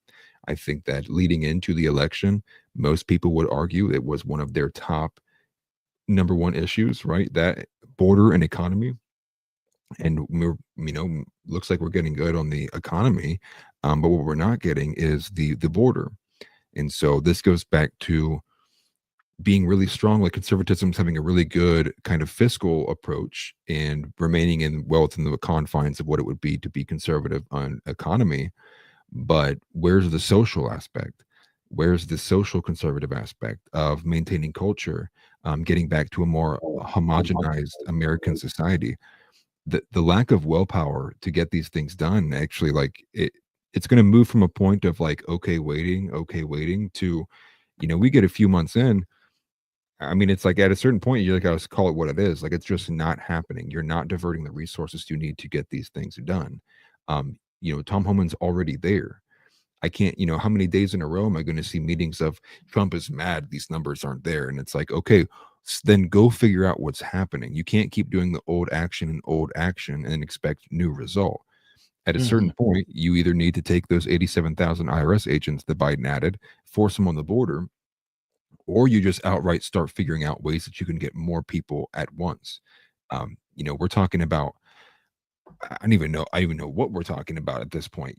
I think that leading into the election, most people would argue it was one of their top number one issues, right? That border and economy. And we're, looks like we're getting good on the economy. But what we're not getting is the border. And so this goes back to being really strong, like conservatism, having a really good kind of fiscal approach and remaining within the confines of what it would be to be conservative on economy. But where's the social aspect? Where's the social conservative aspect of maintaining culture, getting back to a more homogenized American society? The lack of willpower to get these things done, actually, like it's going to move from a point of like okay waiting to, we get a few months in. I mean, it's like at a certain point, you gotta call it what it is. Like, it's just not happening. You're not diverting the resources you need to get these things done. Tom Homan's already there. I can't, how many days in a row am I going to see meetings of Trump is mad, these numbers aren't there? And it's like, okay, then go figure out what's happening. You can't keep doing the old action and expect new result. At a certain point, you either need to take those 87,000 IRS agents that Biden added, force them on the border, or you just outright start figuring out ways that you can get more people at once. We're talking about, I don't even know what we're talking about at this point.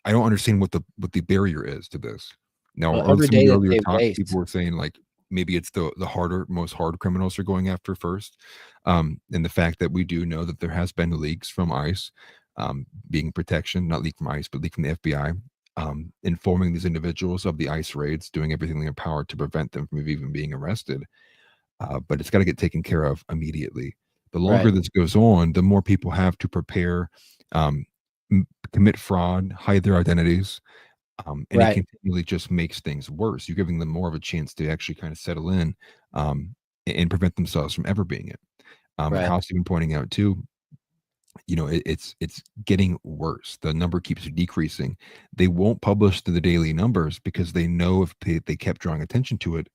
I don't understand what the barrier is to this. Now, Well, or every some of day the that earlier they talks, waste. people were saying like maybe it's the most hard criminals are going after first. And the fact that we do know that there has been leaks from ICE, being protection, not leak from ICE, but leak from the FBI, informing these individuals of the ICE raids, doing everything in their power to prevent them from even being arrested. But it's got to get taken care of immediately. The longer Right. this goes on, the more people have to prepare, commit fraud, hide their identities, and it Right. continually just makes things worse. You're giving them more of a chance to actually kind of settle in, and prevent themselves from ever being it. And Right. House even pointing out too, it's getting worse. The number keeps decreasing. They won't publish the daily numbers because they know if they kept drawing attention to it,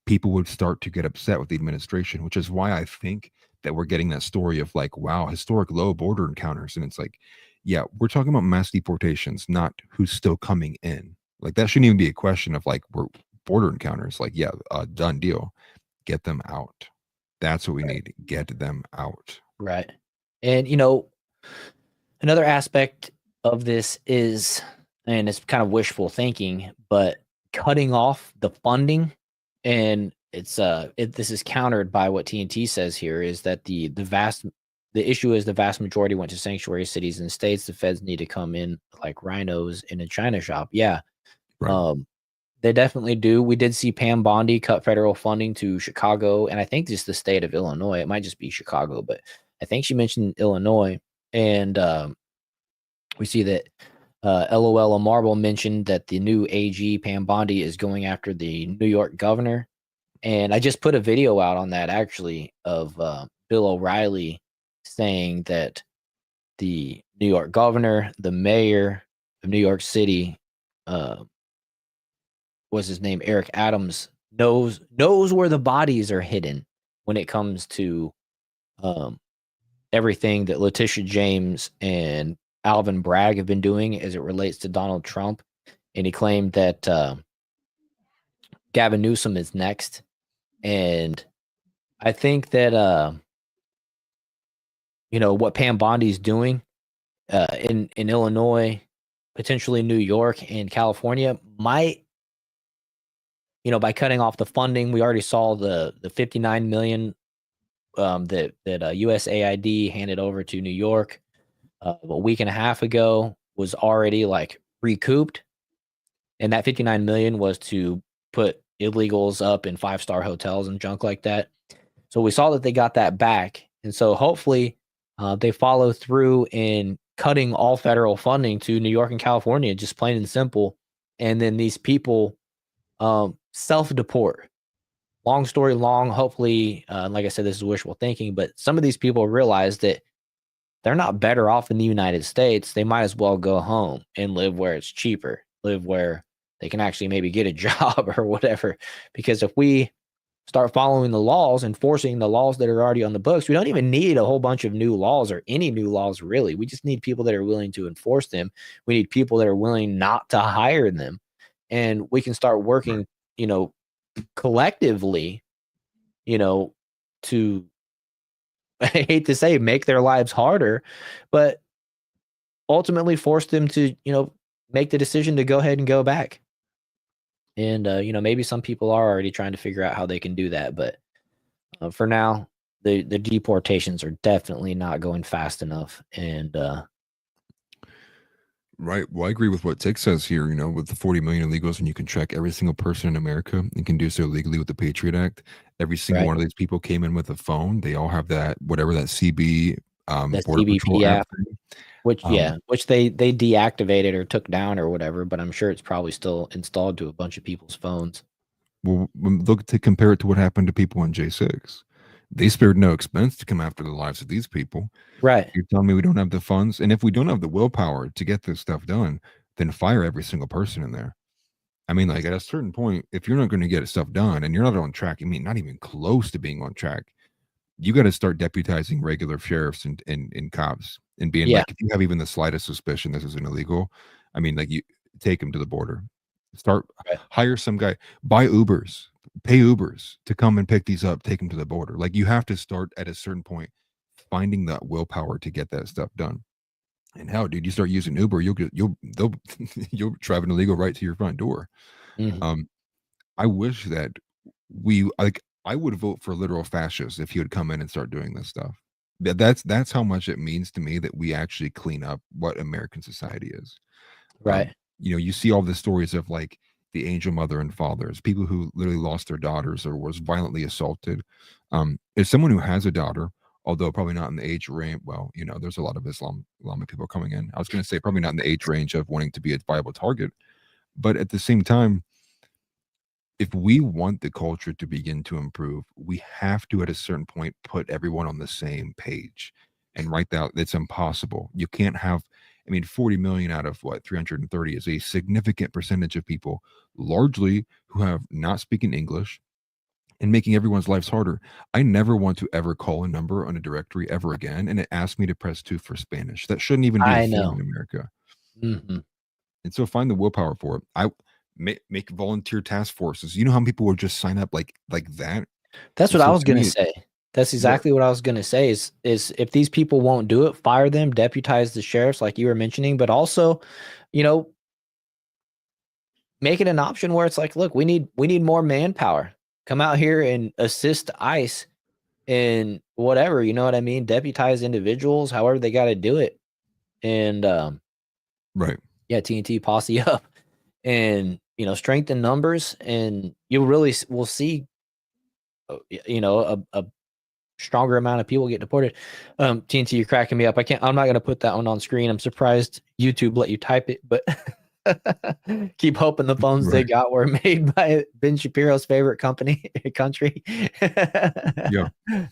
people would start to get upset with the administration, which is why I think that we're getting that story of like, wow, historic low border encounters. And it's like, yeah, we're talking about mass deportations, not who's still coming in. Like that shouldn't even be a question of like, we're border encounters. Like, yeah, done deal. Get them out. That's what we need. Get them out. Right. And another aspect of this is, and it's kind of wishful thinking, but cutting off the funding, and this is countered by what TNT says here, is that the issue is the vast majority went to sanctuary cities and states. The feds need to come in like rhinos in a china shop. Yeah. Right. They definitely do. We did see Pam Bondi cut federal funding to Chicago, and I think just the state of Illinois. It might just be Chicago, but I think she mentioned Illinois. And we see that LOL Marble mentioned that the new AG Pam Bondi is going after the New York governor. And I just put a video out on that actually of Bill O'Reilly saying that the New York governor, the mayor of New York City, what's his name, Eric Adams, knows where the bodies are hidden when it comes to everything that Letitia James and Alvin Bragg have been doing as it relates to Donald Trump. And he claimed that Gavin Newsom is next. And I think that what Pam Bondi's doing in Illinois, potentially New York and California might, by cutting off the funding. We already saw the 59 million that USAID handed over to New York a week and a half ago was already like recouped, and that 59 million was to put illegals up in 5-star hotels and junk like that. So we saw that they got that back, and so hopefully they follow through in cutting all federal funding to New York and California, just plain and simple. And then these people self-deport. Long story long, hopefully, like I said, this is wishful thinking, but some of these people realize that they're not better off in the United States. They might as well go home and live where it's cheaper, live where they can actually maybe get a job or whatever. Because if we start following the laws, enforcing the laws that are already on the books, we don't even need a whole bunch of new laws or any new laws, really. We just need people that are willing to enforce them. We need people that are willing not to hire them. And we can start working, collectively, to, I hate to say, make their lives harder, but ultimately force them to, make the decision to go ahead and go back. And you know, maybe some people are already trying to figure out how they can do that, but for now, the deportations are definitely not going fast enough. And Right. Well, I agree with what Tick says here, you know, with the 40 million illegals, and you can track every single person in America and can do so legally with the Patriot Act. Every single right, one of these people came in with a phone. They all have that, whatever that CB the Border CBP Patrol app app, thing. which Um, which they deactivated or took down or whatever, but I'm sure it's probably still installed to a bunch of people's phones. well, look to compare it to what happened to people in J6. They spared no expense to come after the lives of these people. Right. You're telling me we don't have the funds? And if we don't have the willpower to get this stuff done, then fire every single person in there. I mean, like at a certain point, if you're not going to get stuff done and you're not on track, I mean, not even close to being on track, you got to start deputizing regular sheriffs and cops and being Yeah. like, if you have even the slightest suspicion this is an illegal, I mean, like you take them to the border, start Right. hire some guy, buy Ubers, pay Ubers to come and pick these up, take them to the border. Like you have to start at a certain point finding that willpower to get that stuff done. And how, dude, you start using Uber, they'll you'll drive an illegal right to your front door. Mhm. Um, I wish that I would vote for literal fascists if he would come in and start doing this stuff. That's how much it means to me that we actually clean up what American society is. Right. You know, you see all the stories of like the angel mother and fathers, people who literally lost their daughters or was violently assaulted. As someone who has a daughter, although probably not in the age range, well, you know, there's a lot of Islamic people coming in. I was going to say probably not in the age range of wanting to be a viable target, but at the same time, if we want the culture to begin to improve, we have to, at a certain point, put everyone on the same page and write that it's impossible. You can't have, I mean, 40 million out of what 330 is a significant percentage of people, largely who have not speaking English and making everyone's lives harder. I never want to ever call a number on a directory ever again, and it asks me to press 2 for Spanish. That shouldn't even be a I thing know. in America. Mhm. And so find the willpower for it. I make volunteer task forces. You know how many people would just sign up like that? That's And what I so was to gonna me, say. That's right, exactly what I was gonna say is if these people won't do it, fire them, deputize the sheriffs like you were mentioning, but also, you know, make it an option where it's like, look, we need more manpower. Come out here and assist ICE in whatever, you know what I mean? Deputize individuals, however they got to do it. And right, yeah, TNT posse up and you know, strengthen numbers and you really will see you know, a stronger amount of people get deported. TNT, you're cracking me up. I'm not gonna put that one on screen. I'm surprised YouTube let you type it, but keep hoping the phones they right. got were made by Ben Shapiro's favorite country. Yeah.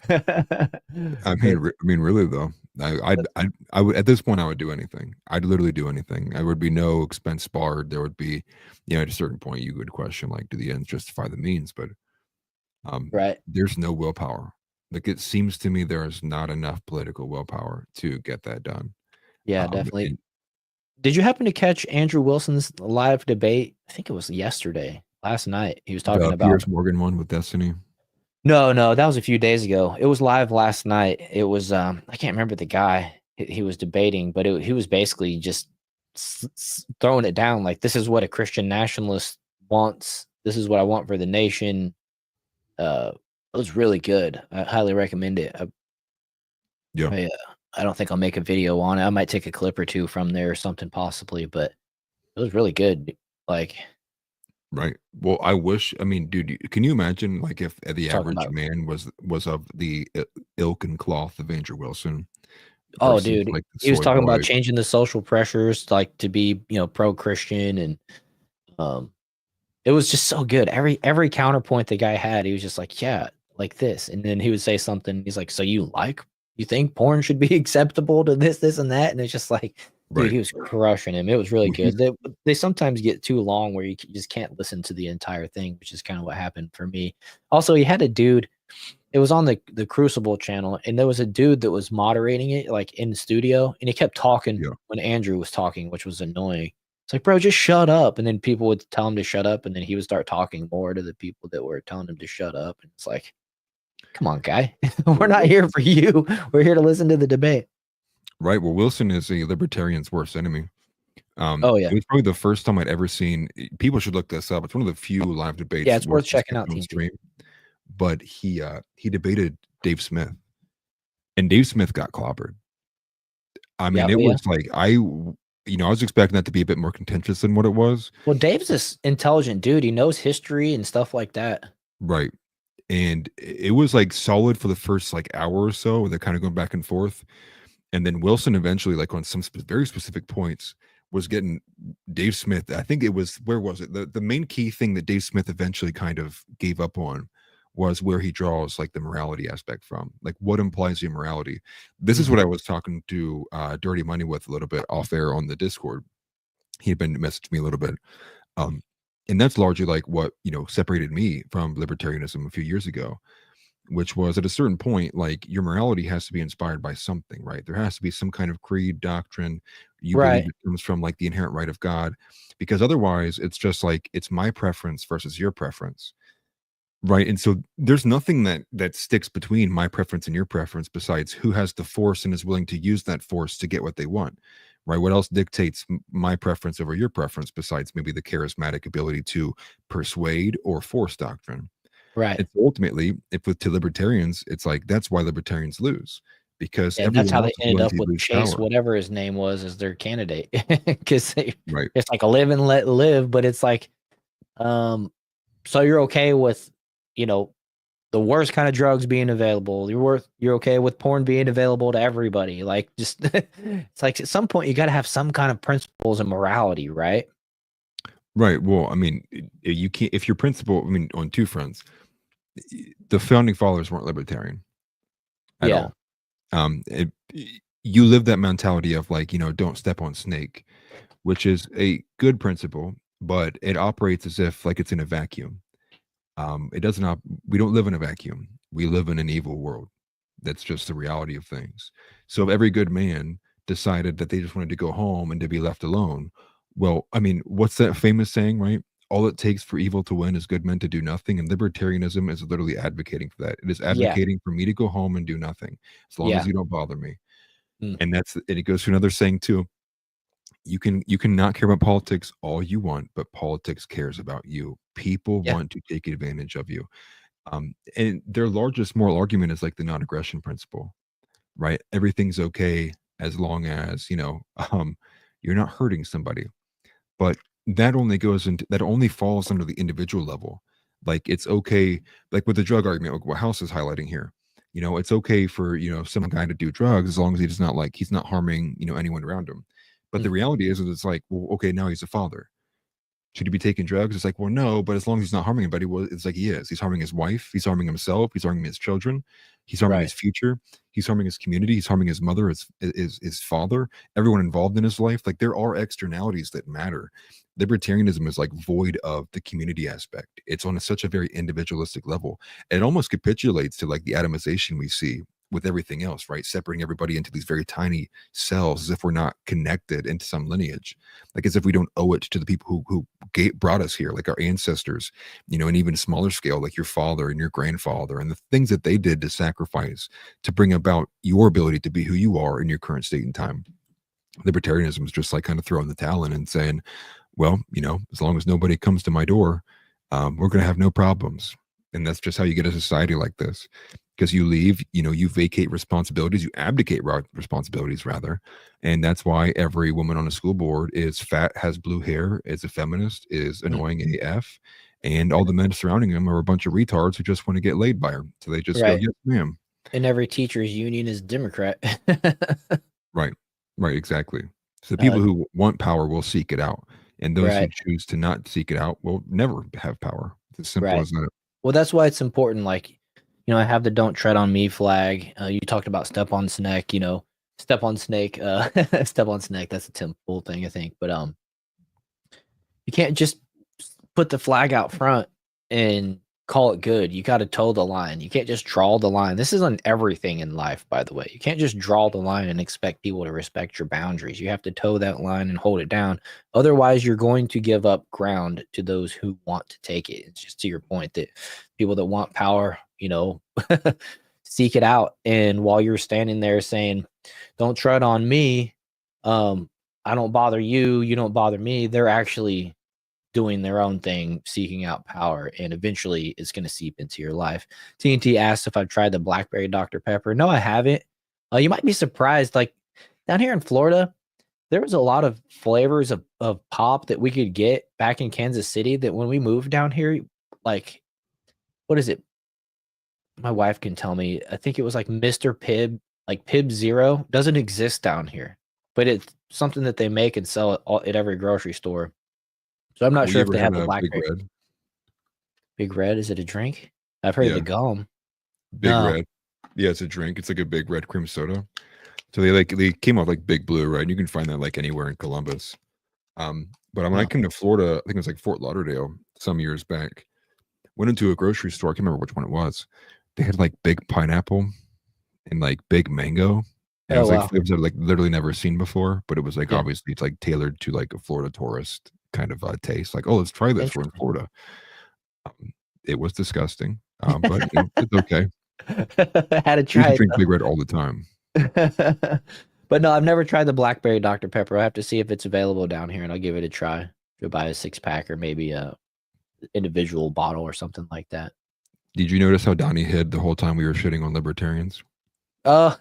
But I mean, really though, I would at this point I would do anything. I'd literally do anything. I would be no expense barred. There would be, you know, at a certain point you would question like, do the ends justify the means? But right. there's no willpower. Like it seems to me there is not enough political willpower to get that done. Yeah, definitely. And Did you happen to catch Andrew Wilson's live debate? I think it was last night. He was talking the about Piers Morgan one with Destiny. no, that was a few days ago. It was live last night. It was I can't remember the guy he was debating, but he was basically just throwing it down like this is what a Christian nationalist wants. This is what I want for the nation. It was really good. I highly recommend it. Yeah. I don't think I'll make a video on it. I might take a clip or two from there or something possibly, but it was really good. Like Right. Well, I wish. I mean, dude, can you imagine like if the talking average about man was of the ilk and cloth of Andrew Wilson oh, versus dude, like the he was soy talking about boy? changing the social pressures, like to be, you know, pro-Christian, and um, it was just so good. Every counterpoint the guy had, he was just like, yeah, like this, and then he would say something. He's like, so you think porn should be acceptable to this, and that, and it's just like, dude, Right. he was crushing him. It was really Well, he's good. They sometimes get too long where just can't listen to the entire thing, which is kind of what happened for me. Also, he had a dude. It was on the Crucible channel, and there was a dude that was moderating it, like, in the studio, and he kept talking yeah. when Andrew was talking, which was annoying. It's like, "Bro, just shut up," and then people would tell him to shut up, and then he would start talking more to the people that were telling him to shut up, and it's like, "Come on, guy. We're not here for you. We're here to listen to the debate." Right. Well, Wilson is a libertarian's worst enemy. Oh yeah, It was probably the first time I'd ever seen. People should look this up. It's one of the few live debates yeah, it's where worth it was checking kept out. on TNT. stream. But he debated Dave Smith, and Dave Smith got clobbered. I Yeah, mean, it oh, yeah. was like I was expecting that to be a bit more contentious than what it was. Well, Dave's this intelligent dude. He knows history and stuff like that. Right. And it was like solid for the first like hour or so. They're kind of going back and forth. And then Wilson eventually, like on some very specific points, was getting Dave Smith. I think it was, where was it? The main key thing that Dave Smith eventually kind of gave up on was where he draws like the morality aspect from, like what implies immorality. This is what I was talking to Dirty Money with a little bit off air on the Discord. He had been messaging me a little bit. Um, and that's largely like what, separated me from libertarianism a few years ago, which was at a certain point, like your morality has to be inspired by something, right? There has to be some kind of creed, doctrine. You believe Right. it comes from like the inherent right of God, because otherwise it's just like it's my preference versus your preference. Right. And so there's nothing that sticks between my preference and your preference besides who has the force and is willing to use that force to get what they want. Right. What else dictates my preference over your preference besides maybe the charismatic ability to persuade or force doctrine? Right. It's ultimately, if to libertarians, it's like that's why libertarians lose, because And that's everyone how else they is ended willing up to with lose Chase, power. whatever his name was, as their candidate. Because Right. it's like a live and let live, but it's like, so you're okay with, the worst kind of drugs being available. You're okay with porn being available to everybody. Like, just it's like at some point you got to have some kind of principles and morality, right? Right. Well, I mean, you can't, if your principle, I mean, on two fronts, the founding fathers weren't libertarian at Yeah. all. You live that mentality of like, don't step on snake, which is a good principle, but it operates as if like it's in a vacuum. It doesn't we don't live in a vacuum. We live in an evil world. That's just the reality of things. So if every good man decided that they just wanted to go home and to be left alone, well, I mean, what's that famous saying, right? All it takes for evil to win is good men to do nothing. And libertarianism is literally advocating for that. It is Yeah. advocating for me to go home and do nothing as long Yeah. as you don't bother me. Mm. And it goes to another saying too. You can not care about politics all you want, but politics cares about you. People Yeah. want to take advantage of you. And their largest moral argument is like the non-aggression principle, right? Everything's okay as long as you're not hurting somebody. But that only falls under the individual level. Like it's okay, like with the drug argument, like what House is highlighting here. It's okay for some guy to do drugs as long as he's not harming anyone around him. But the Mhm. reality is that it's like, well, okay, now he's a father. Should he be taking drugs? It's like, well, no, but as long as he's not harming anybody, well, it's like he is. He's harming his wife. He's harming himself. He's harming his children. He's harming Right. his future. He's harming his community. He's harming his mother, his father, everyone involved in his life. Like there are externalities that matter. Libertarianism is like void of the community aspect. It's on such a very individualistic level. It almost capitulates to like the atomization we see with everything else, right? Separating everybody into these very tiny cells as if we're not connected into some lineage, like as if we don't owe it to the people who brought us here, like our ancestors, and even smaller scale, like your father and your grandfather, and the things that they did to sacrifice to bring about your ability to be who you are in your current state and time. Libertarianism is just like kind of throwing the towel in and saying, well, as long as nobody comes to my door, we're going to have no problems. And that's just how you get a society like this. Because you leave, you vacate responsibilities, you abdicate responsibilities rather. And that's why every woman on a school board is fat, has blue hair, is a feminist, is annoying AF. And all the men surrounding them are a bunch of retards who just want to get laid by her. So they just go, Right. yes, ma'am. And every teacher's union is Democrat. Right. Right. Exactly. So the people who want power will seek it out. And those who Right. choose to not seek it out will never have power. It's as simple Right. as that. Well, that's why it's important. Like, I have the "Don't Tread on Me" flag. You talked about step on snake. Step on snake. Step on snake. That's a Tim Pool thing, I think. But you can't just put the flag out front and call it good. You got to toe the line. You can't just draw the line. This is on everything in life, by the way. You can't just draw the line and expect people to respect your boundaries. You have to toe that line and hold it down. Otherwise, you're going to give up ground to those who want to take it. It's just to your point that people that want power, seek it out. And while you're standing there saying, "Don't tread on me," I don't bother you, you don't bother me. They're actually doing their own thing, seeking out power, and eventually it's going to seep into your life. TNT asked if I've tried the blackberry Dr. Pepper. No, I haven't. You might be surprised. Like down here in Florida, there was a lot of flavors of pop that we could get back in Kansas City that when we moved down here, like, what is it? My wife can tell me. I think it was like Mr. Pibb, like Pibb Zero doesn't exist down here, but it's something that they make and sell at every grocery store. So I'm not Well, sure you if ever they have had the a Big blackberry. Red? Big Red, is it a drink? I've heard of the Yeah, gum. Big No. Red. Yeah, it's a drink. It's like a big red cream soda. So they came out like Big Blue, right? And you can find that like anywhere in Columbus. But when I Huh. came to Florida, I think it was like Fort Lauderdale some years back. Went into a grocery store. I can't remember which one it was. They had like big pineapple and like big mango. And it Oh, was like wow. flavors I've like literally never seen before. But it was like Yeah. obviously it's like tailored to like a Florida tourist kind of taste. Like, oh, let's try this. We're in Interesting. Florida. It was disgusting. But you know, it's okay. Had to You try can it drink Big Red all the time. though. But no, I've never tried the blackberry Dr. Pepper. I'll have to see if it's available down here and I'll give it a try. Go buy a 6-pack or maybe a individual bottle or something like that. Did you notice how Donnie hid the whole time we were shitting on libertarians? Oh,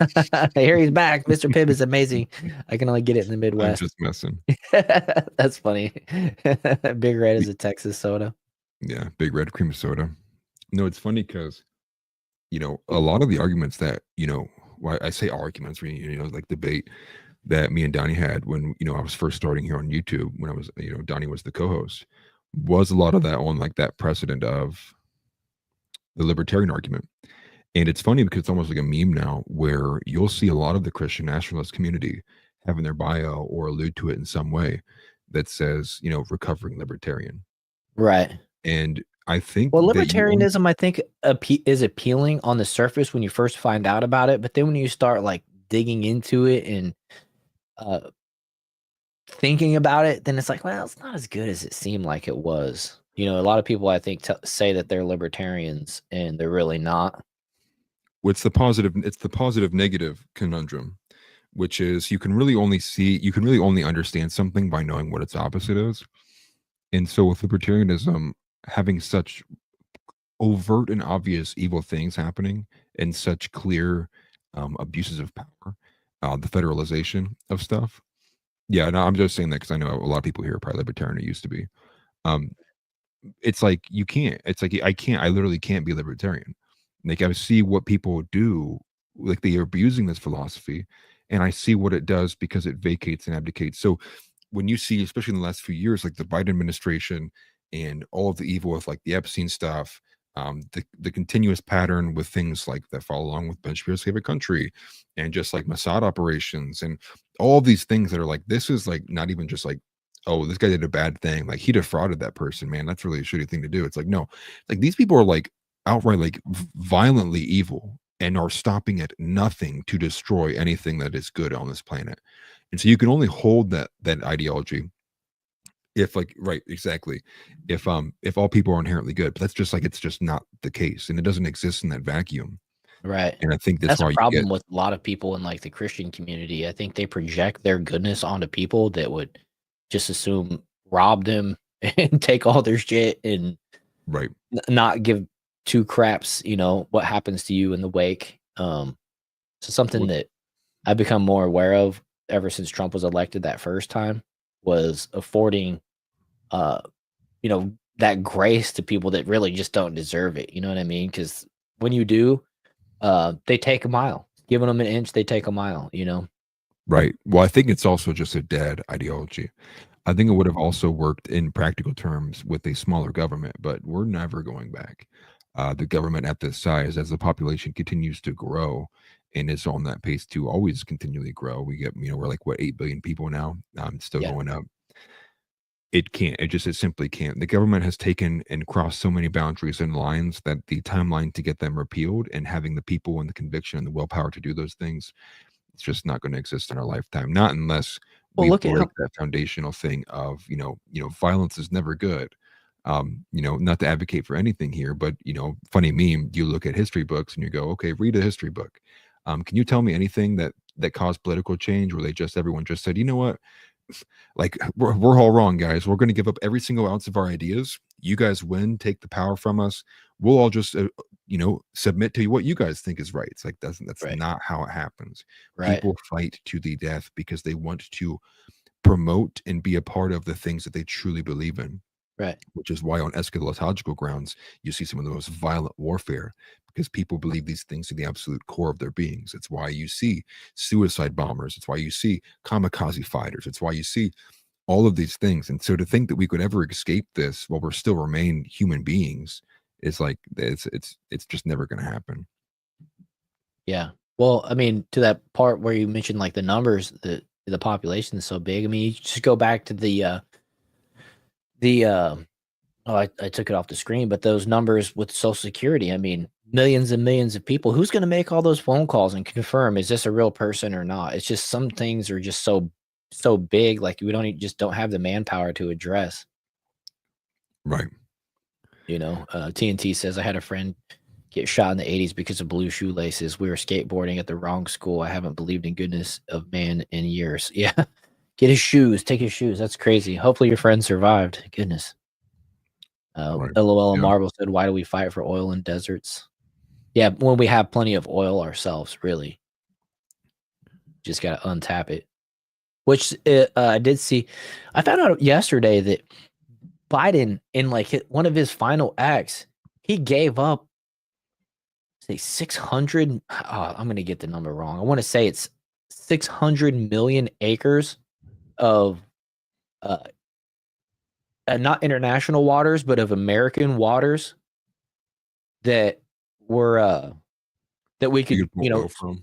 here he's back. Mr. Pibb is amazing. I can only get it in the I'm Midwest. just messing. That's funny. Big Red is a Texas soda. Yeah, Big Red cream soda. No, it's funny because, you know, a lot of the arguments that, you know, why I say arguments, you know, like debate that me and Donnie had when, you know, I was first starting here on YouTube, when I was, you know, Donnie was the co-host, was a lot of that on like that precedent of the libertarian argument. And it's funny because it's almost like a meme now where you'll see a lot of the Christian nationalist community having their bio or allude to it in some way that says, you know, recovering libertarian. Right. And I think Well, that you only, libertarianism, I think, is appealing on the surface when you first find out about it, but then when you start like digging into it and uh, thinking about it, then it's like, well, it's not as good as it seemed like it was. You know, a lot of people I think say that they're libertarians and they're really not. it's the positive negative conundrum, which is you can really only understand something by knowing what its opposite is. And so with libertarianism having such overt and obvious evil things happening and such clear abuses of power, the federalization of stuff. Yeah, no, I'm just saying that because I know a lot of people here are probably libertarian or used to be. Um, it's like you can't. It's like I literally can't be libertarian. Like I see what people do, like they are abusing this philosophy, and I see what it does because it vacates and abdicates. So when you see, especially in the last few years, like the Biden administration and all of the evil with like the Epstein stuff, the continuous pattern with things like that follow along with Ben Shapiro's favorite country, and just like Mossad operations and all these things that are like this is like not even just like, oh, this guy did a bad thing, like he defrauded that person, man, that's really a shitty thing to do. It's like no, like these people are like outright like violently evil and are stopping at nothing to destroy anything that is good on this planet. And so you can only hold that ideology if like right exactly if all people are inherently good, but that's just like it's just not the case and it doesn't exist in that vacuum. Right. And I think that's That's a why you get problem with a lot of people in like the Christian community. I think they project their goodness onto people that would just assume rob them and take all their shit and right. not give two craps, you know, what happens to you in the wake. So something Well, that I've become more aware of ever since Trump was elected that first time was affording, uh, you know, that grace to people that really just don't deserve it. You know what I mean? Because when you do, they take a mile. Giving them an inch, they take a mile, you know? right. Well, I think it's also just a dead ideology. I think it would have also worked in practical terms with a smaller government, but we're never going back. The government at this size, as the population continues to grow and is on that pace to always continually grow, we get, you know, we're like what 8 billion people now, still Yeah. going up. It can't. It simply can't. The government has taken and crossed so many boundaries and lines that the timeline to get them repealed and having the people and the conviction and the willpower to do those things, it's just not going to exist in our lifetime. Not unless Well, we look at break how that foundational thing of, violence is never good. Not to advocate for anything here, but funny meme, you look at history books and you go, okay, read a history book. Can you tell me anything that caused political change where everyone just said, you know what? like we're all wrong, guys. We're going to give up every single ounce of our ideas. You guys win, take the power from us. We'll all just submit to what you guys think is right. It's like that's Right. not how it happens. Right. People fight to the death because they want to promote and be a part of the things that they truly believe in. Right. Which is why on eschatological grounds, you see some of the most violent warfare because people believe these things to the absolute core of their beings. It's why you see suicide bombers. It's why you see kamikaze fighters. It's why you see all of these things. And so to think that we could ever escape this while we're still remain human beings is like, it's just never going to happen. Yeah. Well, I mean, to that part where you mentioned like the numbers, the population is so big. I mean, you just go back to I took it off the screen, but those numbers with Social Security, I mean, millions and millions of people. Who's going to make all those phone calls and confirm is this a real person or not? It's just some things are just so big, like we just don't have the manpower to address. Right. TNT says I had a friend get shot in the 80s because of blue shoelaces. We were skateboarding at the wrong school. I haven't believed in goodness of man in years. Yeah. Get his shoes. Take his shoes. That's crazy. Hopefully your friend survived. Goodness. Right. LOL and Yeah. Marvel said, why do we fight for oil in deserts? Yeah, when we have plenty of oil ourselves, really. Just got to untap it. Which I did see. I found out yesterday that Biden, in like one of his final acts, he gave up, say, 600. I'm going to get the number wrong. I want to say it's 600 million acres of not international waters, but of American waters that were that we could, pull oil from.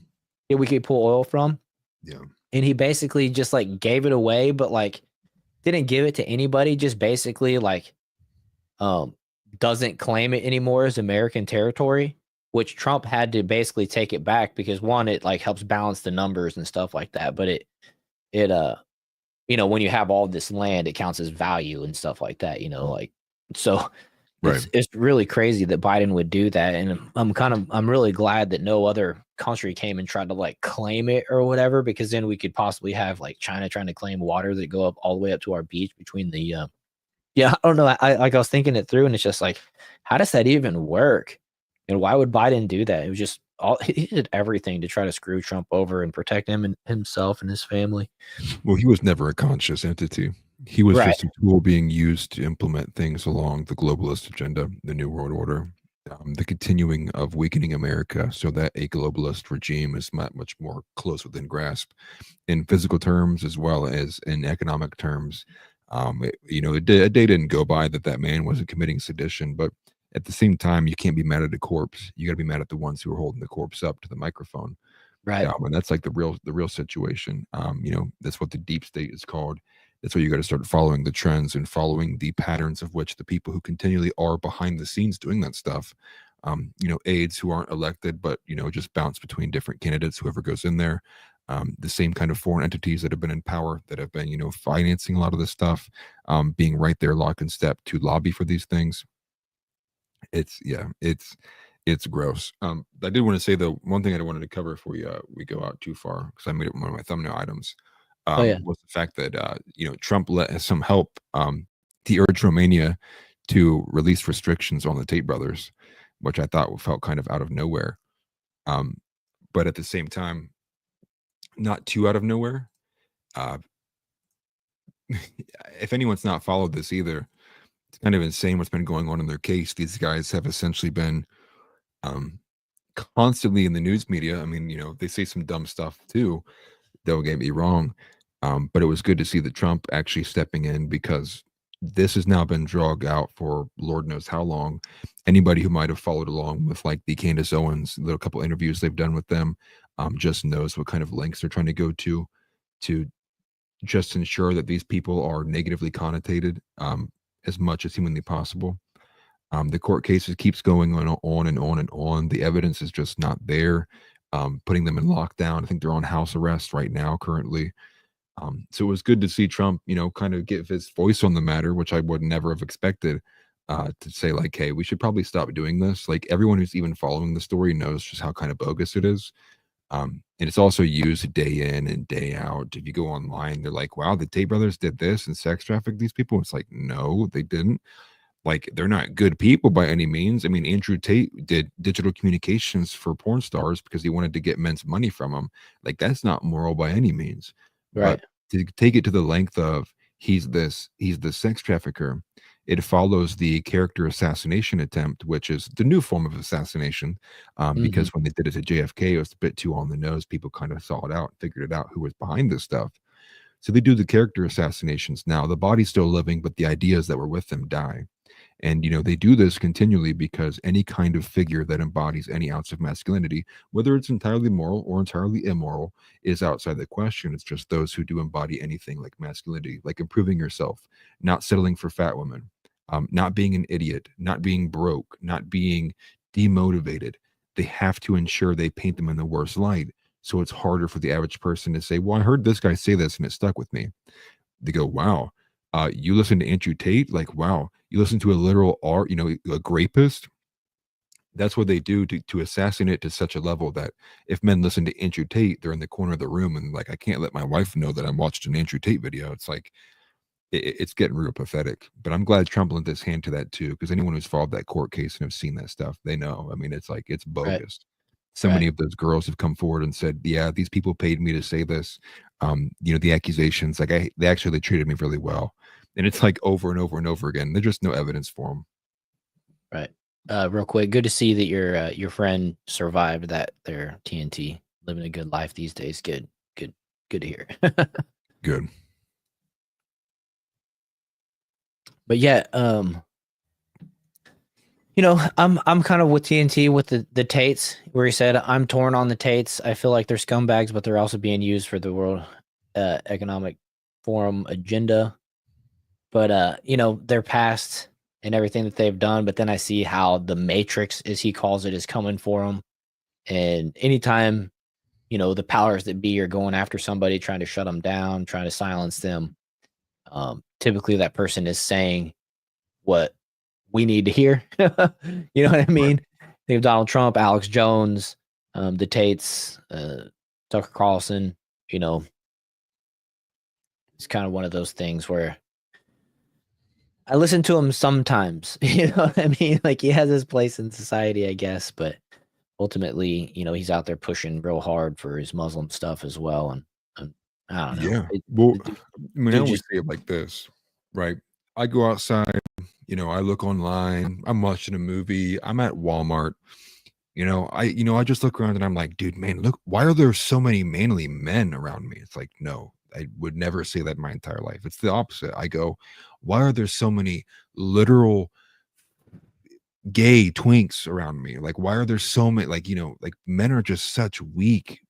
Yeah, we could pull oil from. Yeah. And he basically just like gave it away, but like didn't give it to anybody, just basically like doesn't claim it anymore as American territory, which Trump had to basically take it back because one, it like helps balance the numbers and stuff like that. But it when you have all this land, it counts as value and stuff like that, like so. Right. It's really crazy that Biden would do that, and I'm really glad that no other country came and tried to like claim it or whatever, because then we could possibly have like China trying to claim water that go up all the way up to our beach between the I don't know. I was thinking it through, and it's just like, how does that even work? And why would Biden do that? It was just he did everything to try to screw Trump over and protect him and himself and his family. Well, he was never a conscious entity. He was Right. just a tool being used to implement things along the globalist agenda, the New World Order, the continuing of weakening America so that a globalist regime is much more close within grasp in physical terms as well as in economic terms. A day didn't go by that man wasn't committing sedition, but at the same time, you can't be mad at a corpse. You got to be mad at the ones who are holding the corpse up to the microphone. Right. And that's like the real situation. That's what the deep state is called. That's where you got to start following the trends and following the patterns of which the people who continually are behind the scenes doing that stuff, aides who aren't elected, but, just bounce between different candidates, whoever goes in there, the same kind of foreign entities that have been in power, that have been, financing a lot of this stuff, being right there lock in step to lobby for these things. It's gross. I did want to say, though, one thing I wanted to cover before we go out too far, because I made it one of my thumbnail items, was the fact that Trump let some help. He urged Romania to release restrictions on the Tate Brothers, which I thought felt kind of out of nowhere. But at the same time, not too out of nowhere. If anyone's not followed this either, it's kind of insane what's been going on in their case. These guys have essentially been constantly in the news media. I mean, they say some dumb stuff too. Don't get me wrong. But it was good to see that Trump actually stepping in, because this has now been dragged out for Lord knows how long. Anybody who might have followed along with like the Candace Owens, the couple interviews they've done with them, just knows what kind of lengths they're trying to go to just ensure that these people are negatively connotated as much as humanly possible. The court cases keeps going on and on and on. The evidence is just not there. Putting them in lockdown. I think they're on house arrest right now currently. So it was good to see Trump, kind of give his voice on the matter, which I would never have expected, to say like, hey, we should probably stop doing this. Like, everyone who's even following the story knows just how kind of bogus it is. And it's also used day in and day out. If you go online, they're like, wow, the Tate brothers did this and sex trafficked these people. It's like, no, they didn't. Like, they're not good people by any means. I mean, Andrew Tate did digital communications for porn stars because he wanted to get men's money from them. Like, that's not moral by any means. Right. But to take it to the length of he's the sex trafficker, it follows the character assassination attempt, which is the new form of assassination. Because when they did it to JFK, it was a bit too on the nose. People kind of saw it out, figured it out who was behind this stuff. So they do the character assassinations now. The body's still living, but the ideas that were with them die. And, they do this continually because any kind of figure that embodies any ounce of masculinity, whether it's entirely moral or entirely immoral, is outside the question. It's just those who do embody anything like masculinity, like improving yourself, not settling for fat women, not being an idiot, not being broke, not being demotivated. They have to ensure they paint them in the worst light. So it's harder for the average person to say, well, I heard this guy say this and it stuck with me. They go, wow, you listen to Andrew Tate? Like, wow, you listen to a literal art, a rapist? That's what they do to assassinate to such a level that if men listen to Andrew Tate, they're in the corner of the room and like, I can't let my wife know that I watched an Andrew Tate video. It's like, it's getting real pathetic. But I'm glad Trump lent his hand to that too, because anyone who's followed that court case and have seen that stuff, they know. I mean, it's like, it's bogus. So many of those girls have come forward and said, yeah, these people paid me to say this. The accusations, like they treated me really well. And it's like over and over and over again. There's just no evidence for them. Right. Real quick, good to see that your friend survived that there, TNT, living a good life these days. Good to hear. Good. But yeah, I'm kind of with TNT with the Tates, where he said, I'm torn on the Tates. I feel like they're scumbags, but they're also being used for the World Economic Forum agenda. But their past and everything that they've done. But then I see how the Matrix, as he calls it, is coming for them. And anytime, the powers that be are going after somebody, trying to shut them down, trying to silence them, typically that person is saying what we need to hear. You know what I mean? Think of Donald Trump, Alex Jones, the Tates, Tucker Carlson. It's kind of one of those things where I listen to him sometimes. You know what I mean? Like, he has his place in society, I guess, but ultimately, he's out there pushing real hard for his Muslim stuff as well. And I don't know. Yeah. Well, I mean, I always say it like this, right? I go outside, I look online, I'm watching a movie, I'm at Walmart, I just look around and I'm like, dude, man, look, why are there so many manly men around me? It's like, no, I would never say that in my entire life. It's the opposite. I go, why are there so many literal gay twinks around me? Like, why are there so many, like men are just such weak.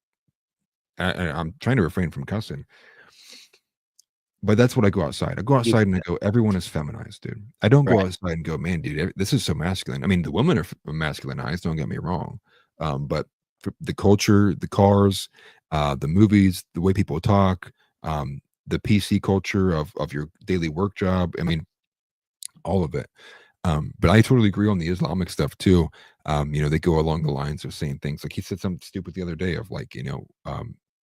I'm trying to refrain from cussing. But that's what I go outside. I go outside and I go, everyone is feminized, dude. I don't go outside and go, man, dude, this is so masculine. I mean, the women are masculinized, don't get me wrong. But for the culture, the cars, the movies, the way people talk, the PC culture of your daily work job. I mean, all of it. But I totally agree on the Islamic stuff too. They go along the lines of saying things like he said something stupid the other day of like,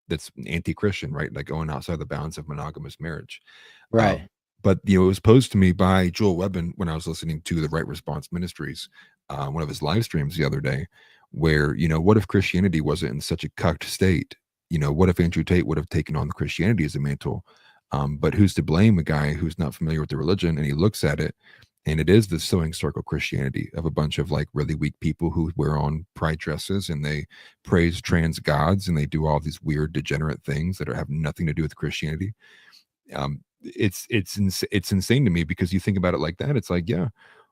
that's anti-Christian, right? Like going outside the bounds of monogamous marriage. Right. But it was posed to me by Joel Webbin when I was listening to the Right Response Ministries, one of his live streams the other day, where, what if Christianity wasn't in such a cucked state? What if Andrew Tate would have taken on Christianity as a mantle? But who's to blame a guy who's not familiar with the religion? And he looks at it, and it is the sewing circle Christianity of a bunch of like really weak people who wear on pride dresses and they praise trans gods and they do all these weird degenerate things that have nothing to do with Christianity. It's insane to me because you think about it like that. It's like, yeah,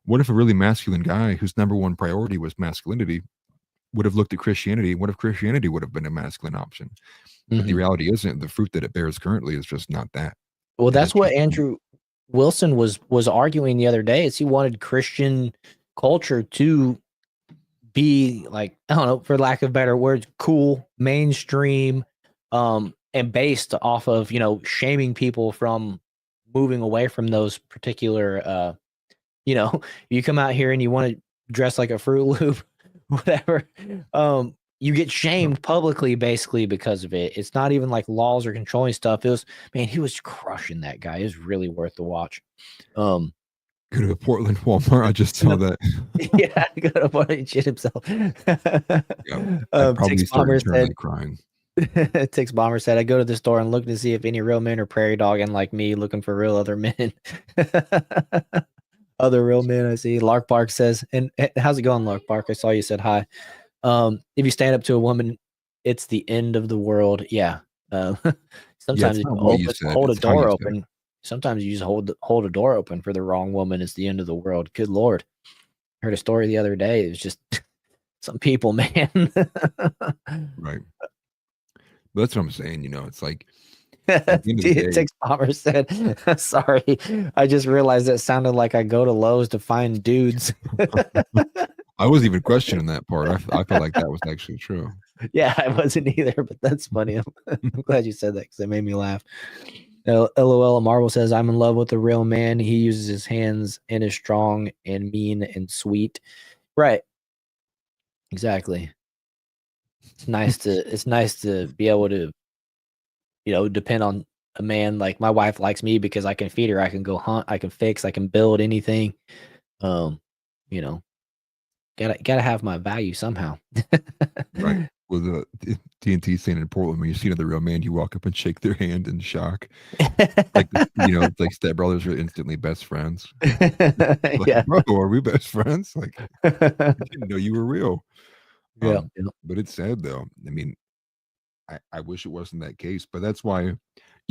what if a really masculine guy whose number one priority was masculinity would have looked at Christianity? What if Christianity would have been a masculine option? But the reality isn't. The fruit that it bears currently is just not that. Well, that's what Andrew Wilson was arguing the other day, is he wanted Christian culture to be like, I don't know, for lack of better words, cool, mainstream, and based off of, shaming people from moving away from those particular, you come out here and you want to dress like a Fruit Loop, whatever. you get shamed publicly basically because of it. It's not even like laws or controlling stuff. It was, man, he was crushing that guy. It was really worth the watch. Go to the Portland Walmart. I just saw that. Yeah, go to Walmart and shit himself. Yeah, I probably Tix Bomber started internally crying. Tix Bomber said, I go to the store and look to see if any real men are prairie dogging like me, looking for real other men. Other real men I see. Lark Park says, and how's it going, Lark Park? I saw you said hi. If you stand up to a woman, it's the end of the world. Yeah. Sometimes it's you not what you open, said, hold a it's how you door said it. open. Sometimes you just hold a door open for the wrong woman. It's the end of the world. Good Lord. I heard a story the other day. It was just some people, man. Right. But that's what I'm saying. You know, it's like at the end of the day, Tix Bomber said, sorry, I just realized that sounded like I go to Lowe's to find dudes. I wasn't even questioning that part. I felt like that was actually true. Yeah, I wasn't either, but that's funny. I'm glad you said that because it made me laugh. LOL Marvel says, I'm in love with a real man. He uses his hands and is strong and mean and sweet. Right. Exactly. It's nice to be able to, depend on a man. Like my wife likes me because I can feed her, I can go hunt, I can fix, I can build anything. Gotta have my value somehow. Right. Well, the TNT saying in Portland, when you see another real man, you walk up and shake their hand in shock. Like, like Tate Brothers are instantly best friends. Like, Yeah. bro, are we best friends? Like, I didn't know you were real. Yeah. But it's sad though. I mean, I wish it wasn't that case, but that's why,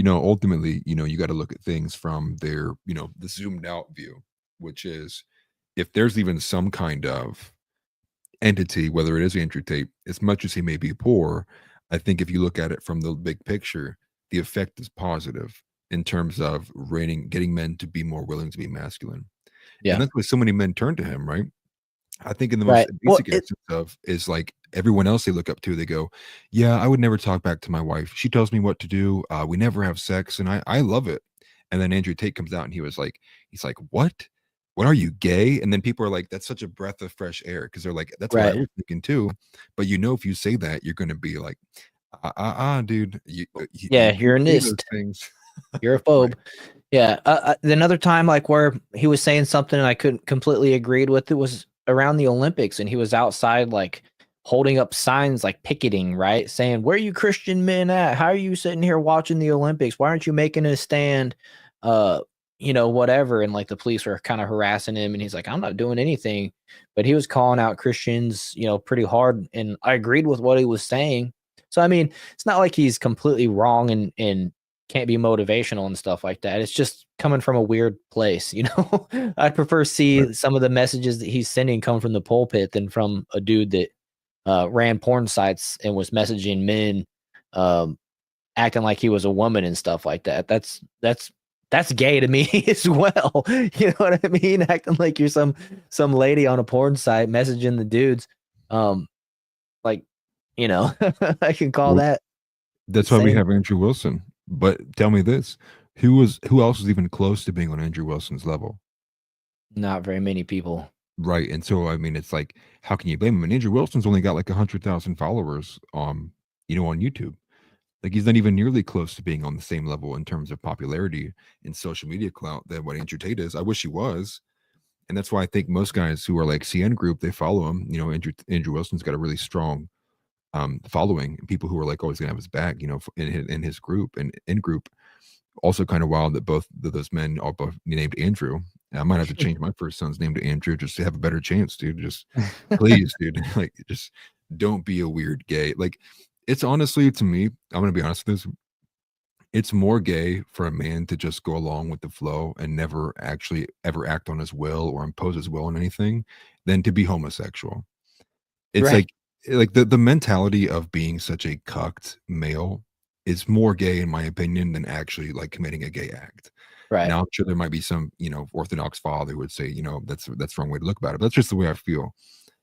ultimately, you got to look at things from their, the zoomed out view, which is if there's even some kind of entity, whether it is Andrew Tate, as much as he may be poor, I think if you look at it from the big picture, the effect is positive in terms of getting men to be more willing to be masculine. Yeah. And that's why so many men turn to him, right? I think in the most Right. Well, basic instance of is like everyone else they look up to, they go, yeah, I would never talk back to my wife. She tells me what to do. We never have sex. And I love it. And then Andrew Tate comes out and he's like, what? What are you, gay? And then people are like, that's such a breath of fresh air. Because they're like, that's what I Right. was thinking too. But if you say that, you're going to be like, dude. Yeah, you're a say those nist. things. You're a phobe. Right. Yeah. Another time, like where he was saying something and I couldn't completely agreed with it was around the Olympics, and he was outside like holding up signs like picketing, right? Saying, where are you Christian men at? How are you sitting here watching the Olympics? Why aren't you making a stand? Whatever. And like the police were kind of harassing him, and he's like, I'm not doing anything. But he was calling out Christians, pretty hard. And I agreed with what he was saying. So, I mean, it's not like he's completely wrong and can't be motivational and stuff like that. It's just coming from a weird place, I'd prefer see some of the messages that he's sending come from the pulpit than from a dude that ran porn sites and was messaging men, acting like he was a woman and stuff like that. That's gay to me as well. You know what I mean? Acting like you're some lady on a porn site messaging the dudes. I can call that. That's why we have Andrew Wilson. But tell me this, who else was even close to being on Andrew Wilson's level? Not very many people. Right. And so, I mean, it's like, how can you blame him? And Andrew Wilson's only got like 100,000 followers, on YouTube. Like he's not even nearly close to being on the same level in terms of popularity and social media clout that what Andrew Tate is. I wish he was. And that's why I think most guys who are like CN group, they follow him. Andrew Wilson's got a really strong following, and people who are like always gonna have his back, in his group and in group. Also kind of wild that both of those men are both named Andrew. I might have to change my first son's name to Andrew just to have a better chance, dude. Just please, dude. Like, just don't be a weird gay. Like, it's honestly, to me, I'm gonna be honest with this. It's more gay for a man to just go along with the flow and never actually ever act on his will or impose his will on anything than to be homosexual. It's Right. like the mentality of being such a cucked male is more gay in my opinion than actually like committing a gay act. Right. Now I'm sure there might be some, Orthodox father who would say, that's the wrong way to look about it. But that's just the way I feel.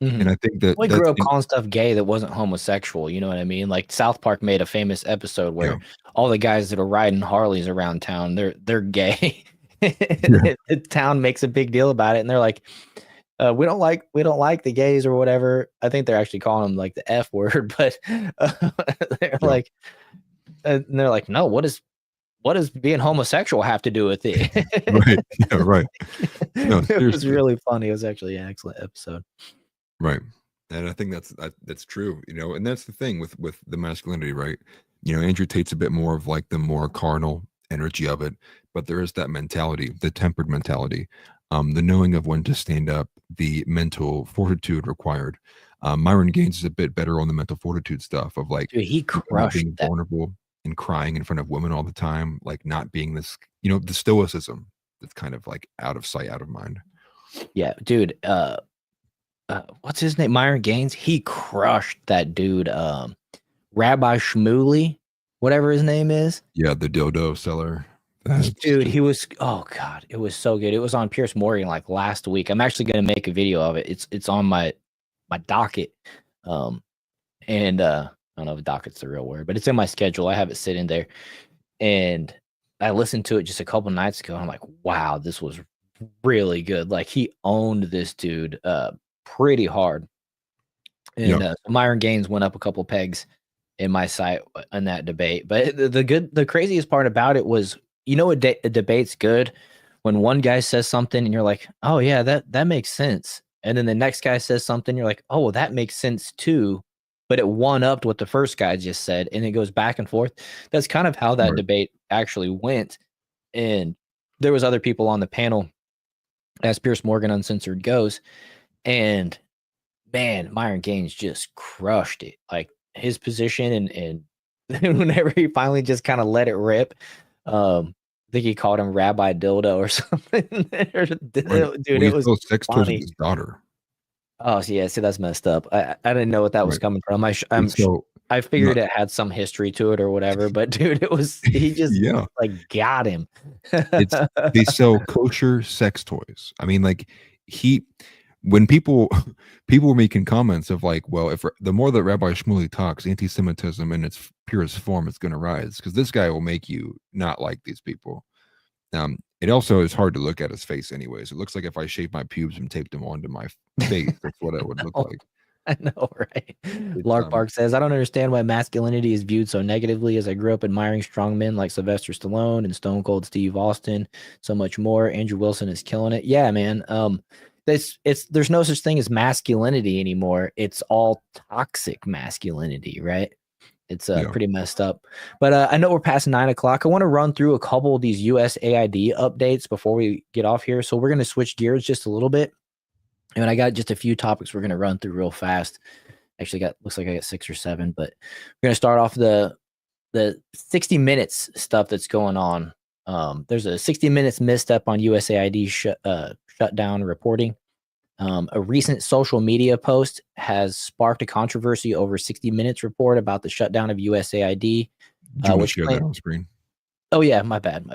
And I think that we grew up calling stuff gay that wasn't homosexual. You know what I mean? Like South Park made a famous episode where all the guys that are riding Harleys around town, they're gay. The town makes a big deal about it, and they're like, we don't like the gays or whatever. I think they're actually calling them like the F word, but they're like, and they're like, no, what does being homosexual have to do with it? Right. Yeah, right. No, It was seriously. really funny. It was actually an excellent episode. Right. And I think that's true, and that's the thing with the masculinity, right? Andrew Tate's a bit more of like the more carnal energy of it, but there is that mentality, the tempered mentality, the knowing of when to stand up, the mental fortitude required. Myron Gaines is a bit better on the mental fortitude stuff of like Dude, he not crushed being that. vulnerable and crying in front of women all the time, like not being this, the stoicism that's kind of like out of sight, out of mind. Yeah, dude. What's his name? Myron Gaines. He crushed that dude. Rabbi Shmuley, whatever his name is. Yeah, the dildo seller. That's Dude, just he was. Oh god, it was so good. It was on Pierce Morgan like last week. I'm actually gonna make a video of it. It's on my docket. And I don't know if docket's the real word, but it's in my schedule. I have it sitting there, and I listened to it just a couple nights ago. And I'm like, wow, this was really good. Like he owned this dude pretty hard. And yeah. Myron Gaines went up a couple pegs in my sight in that debate. But the craziest part about it was, a debate's good when one guy says something and you're like, oh yeah, that makes sense. And then the next guy says something, you're like, oh, well, that makes sense too. But it one-upped what the first guy just said, and it goes back and forth. That's kind of how that Right. debate actually went. And there was other people on the panel, as Pierce Morgan Uncensored goes, and man, Myron Gaines just crushed it. Like his position and whenever he finally just kind of let it rip, I think he called him Rabbi Dildo or something. Dude, Right. it Well, he was felt sex toys with funny. his daughter. Oh, so yeah, see, that's messed up. I didn't know what that was Right. coming from. And so I not figured it had some history to it or whatever, but dude, he just yeah. like got him. It's they sell kosher sex toys. I mean, like he when people people were making comments of like, well, if the more that Rabbi Shmuley talks, anti-Semitism in its purest form is going to rise because this guy will make you not like these people. It also is hard to look at his face, anyways. It looks like if I shaved my pubes and taped them onto my face, that's what it would look like. I know, right? It's Lark Park says, I don't understand why masculinity is viewed so negatively, as I grew up admiring strong men like Sylvester Stallone and Stone Cold Steve Austin, so much more. Andrew Wilson is killing it. Yeah, man. There's no such thing as masculinity anymore. It's all toxic masculinity, right? It's yeah. pretty messed up. But I know we're past 9 o'clock. I want to run through a couple of these USAID updates before we get off here. So we're going to switch gears just a little bit. And I got just a few topics we're going to run through real fast. Actually, looks like I got 6 or 7, but we're going to start off the 60 minutes stuff that's going on. There's a 60 minutes misstep on USAID shutdown reporting. A recent social media post has sparked a controversy over 60 Minutes report about the shutdown of USAID. Do you want to which share that on screen? Oh yeah, my bad.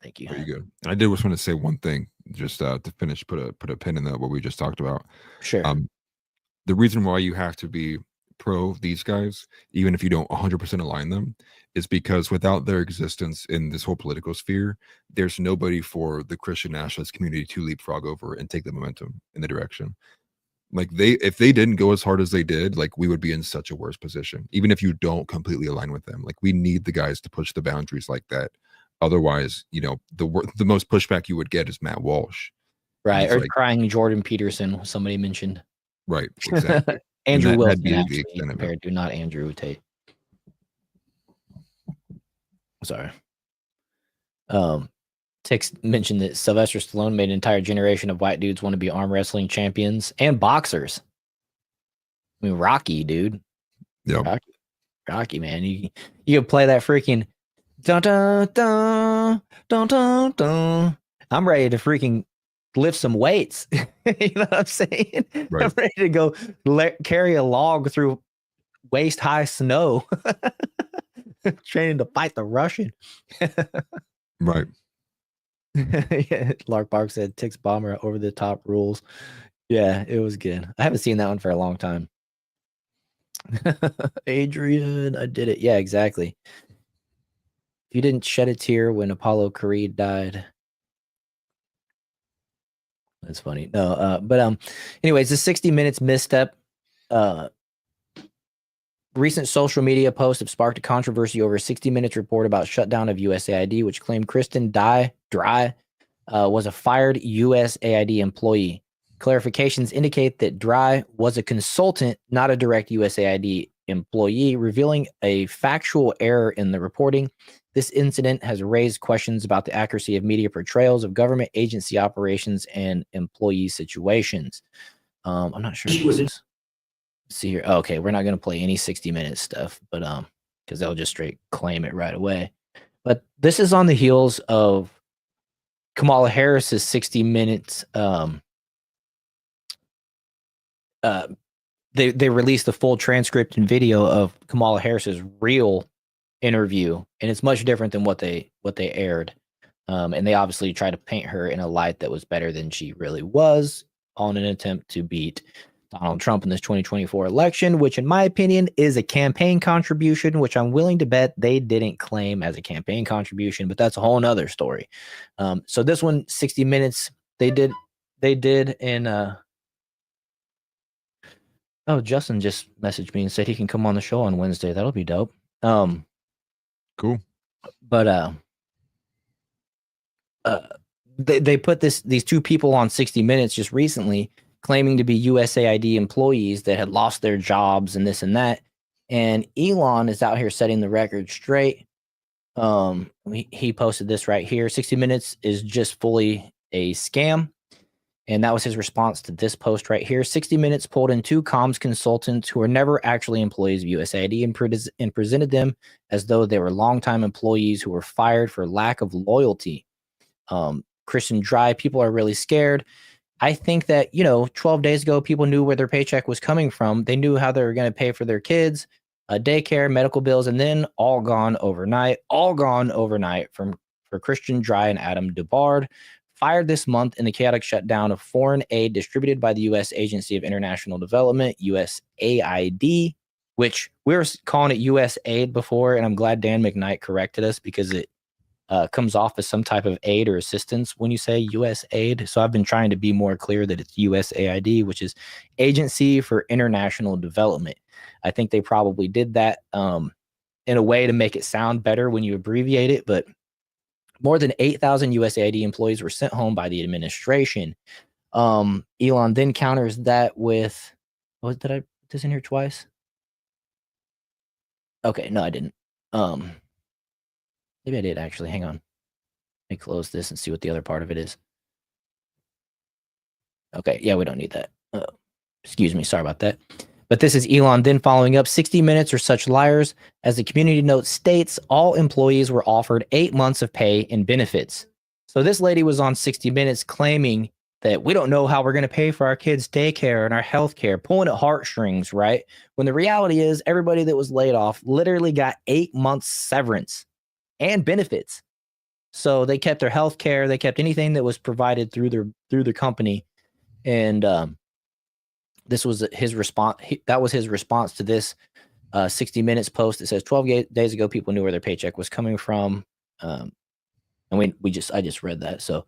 Thank you. Very good. And I did just want to say one thing, just to finish, put a pin in that what we just talked about. Sure. The reason why you have to be pro these guys, even if you don't 100% align them, is because without their existence in this whole political sphere, there's nobody for the Christian nationalist community to leapfrog over and take the momentum in the direction. Like if they didn't go as hard as they did, like we would be in such a worse position, even if you don't completely align with them. Like we need the guys to push the boundaries like that. Otherwise, the most pushback you would get is Matt Walsh. Right. Or like, crying Jordan Peterson, somebody mentioned. Right. Exactly. Andrew Wilson, the actually, extent of it. compared to, not Andrew Tate. Sorry. Tix mentioned that Sylvester Stallone made an entire generation of white dudes want to be arm wrestling champions and boxers. I mean, Rocky, dude. Yeah. Rocky, man. You could play that freaking dun dun dun dun dun dun. I'm ready to freaking lift some weights. You know what I'm saying? Right. I'm ready to go carry a log through waist high snow. Training to fight the Russian. Right. Yeah, Lark Bark said Tix Bomber over the top rules. Yeah, it was good. I haven't seen that one for a long time. Adrian, I did it. Yeah, exactly. If you didn't shed a tear when Apollo Creed died. That's funny. No, but anyways, the 60 Minutes misstep. Recent social media posts have sparked a controversy over a 60 Minutes report about shutdown of USAID, which claimed Kristen Dry was a fired USAID employee. Clarifications indicate that Dry was a consultant, not a direct USAID employee, revealing a factual error in the reporting. This incident has raised questions about the accuracy of media portrayals of government agency operations and employee situations. I'm not sure. Let's see here. Oh, okay, we're not going to play any 60 Minutes stuff, but because they'll just straight claim it right away. But this is on the heels of Kamala Harris's 60 Minutes. They released the full transcript and video of Kamala Harris's real interview, and it's much different than what they aired. And they obviously try to paint her in a light that was better than she really was, on an attempt to beat Donald Trump in this 2024 election, which in my opinion is a campaign contribution, which I'm willing to bet they didn't claim as a campaign contribution, but that's a whole nother story. So this one, 60 Minutes, they did in oh, Justin just messaged me and said he can come on the show on Wednesday. That'll be dope. Cool. But they put these two people on 60 Minutes just recently, claiming to be USAID employees that had lost their jobs and this and that. And Elon is out here setting the record straight. He posted this right here. 60 Minutes is just fully a scam. And that was his response to this post right here. 60 Minutes pulled in two comms consultants who were never actually employees of USAID and presented them as though they were longtime employees who were fired for lack of loyalty. Christian Dry, people are really scared. I think that, 12 days ago, people knew where their paycheck was coming from. They knew how they were going to pay for their kids, daycare, medical bills, and then all gone overnight for Christian Dry and Adam Dubard, fired this month in the chaotic shutdown of foreign aid distributed by the U.S. Agency of International Development, USAID, which we were calling it USAID before, and I'm glad Dan McKnight corrected us because it comes off as some type of aid or assistance when you say USAID. So I've been trying to be more clear that it's USAID, which is Agency for International Development. I think they probably did that in a way to make it sound better when you abbreviate it, but more than 8,000 USAID employees were sent home by the administration. Elon then counters that with, did I put this in here twice? Okay, no, I didn't. Maybe I did actually. Hang on. Let me close this and see what the other part of it is. Okay, yeah, we don't need that. Excuse me, sorry about that. But this is Elon then following up. 60 Minutes are such liars. As the community note states, all employees were offered 8 months of pay and benefits. So this lady was on 60 Minutes claiming that we don't know how we're going to pay for our kids' daycare and our health care, pulling at heartstrings, right? When the reality is everybody that was laid off literally got 8 months severance and benefits. So they kept their health care, they kept anything that was provided through the company. And this was his response. That was his response to this 60 Minutes post. It says 12 days ago, people knew where their paycheck was coming from. And I just read that. So,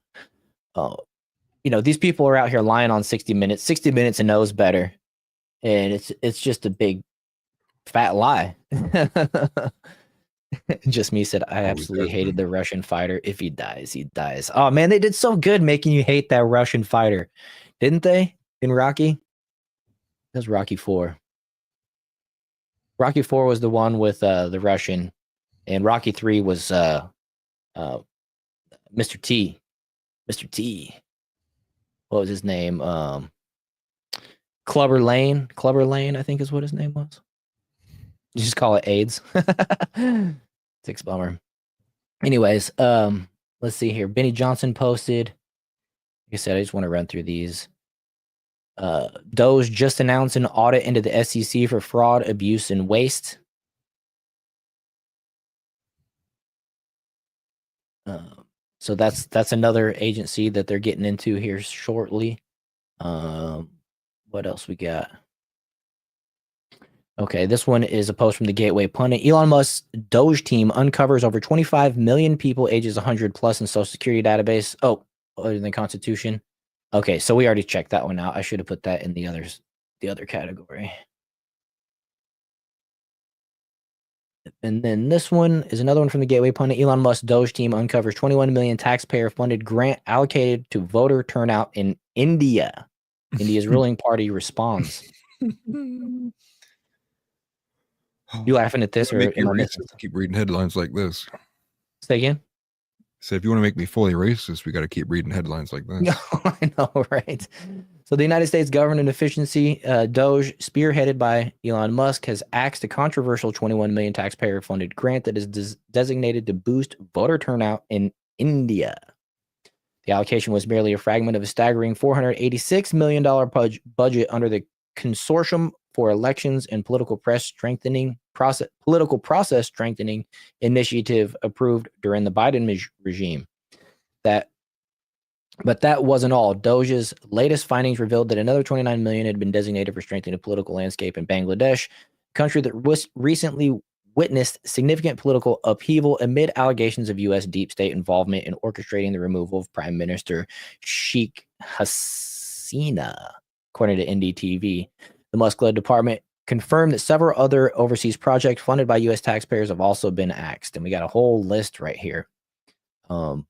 these people are out here lying on 60 Minutes. 60 Minutes knows better. And it's just a big fat lie. Just me said, I absolutely hated the Russian fighter. If he dies, he dies. Oh man, they did so good making you hate that Russian fighter, didn't they? In Rocky? That's Rocky 4. Rocky 4 was the one with the Russian, and Rocky 3 was Mr. T. Mr. T. What was his name? Clubber Lane. Clubber Lane, I think is what his name was. You just call it AIDS. Six bummer. Anyways, let's see here. Benny Johnson posted. Like I said, I just want to run through these. Doge just announced an audit into the SEC for fraud, abuse, and waste. So that's another agency that they're getting into here shortly. What else we got? Okay, this one is a post from the Gateway Pundit. Elon Musk's Doge team uncovers over 25 million people ages 100 plus in Social Security database. Oh, other than Constitution. Okay, so we already checked that one out. I should have put that in the other category. And then this one is another one from the Gateway Pundit. Elon Musk Doge team uncovers 21 million taxpayer-funded grant allocated to voter turnout in India. India's ruling party responds. You laughing at this, or Make me am I missing? racist, keep reading headlines like this. Say again? So if you want to make me fully racist, we got to keep reading headlines like this. No, I know, right? So the United States government efficiency, Doge, spearheaded by Elon Musk, has axed a controversial 21 million taxpayer-funded grant that is designated to boost voter turnout in India. The allocation was merely a fragment of a staggering $486 million budget under the Consortium for Elections and Political Process Strengthening initiative approved during the Biden regime. But that wasn't all. Doge's latest findings revealed that another 29 million had been designated for strengthening the political landscape in Bangladesh, a country that recently witnessed significant political upheaval amid allegations of U.S. deep state involvement in orchestrating the removal of Prime Minister Sheikh Hasina, according to NDTV. The Musk-led department confirmed that several other overseas projects funded by U.S. taxpayers have also been axed, and we got a whole list right here. $489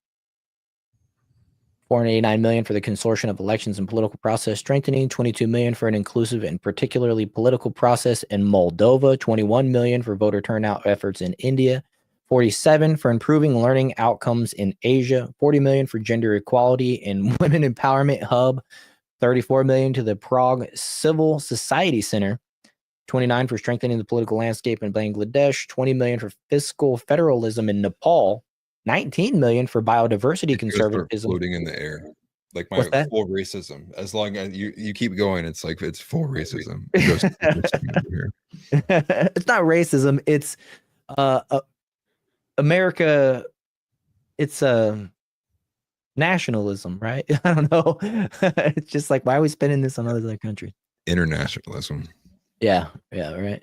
million for the Consortium of Elections and Political Process Strengthening, $22 million for an inclusive and particularly political process in Moldova, $21 million for voter turnout efforts in India, $47 million for improving learning outcomes in Asia, $40 million for gender equality and women empowerment hub, $34 million to the Prague Civil Society Center, $29 million for strengthening the political landscape in Bangladesh, $20 million for fiscal federalism in Nepal, $19 million for biodiversity conservatism. Floating in the air, like my full racism. As long as you keep going, it's like it's full racism. It's not racism. It's America. It's nationalism, right? I don't know. It's just like, why are we spending this on other countries? Internationalism. Yeah, right.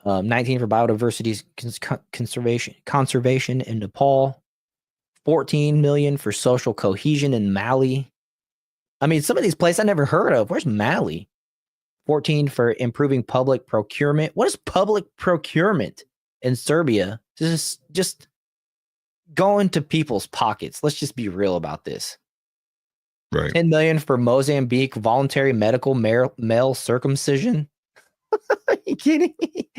19 for biodiversity conservation in Nepal. 14 million for social cohesion in Mali. I mean, some of these places I never heard of. Where's Mali? 14 for improving public procurement. What is public procurement in Serbia? Just go into people's pockets. Let's just be real about this. Right. 10 million for Mozambique voluntary medical male circumcision. Are you kidding me?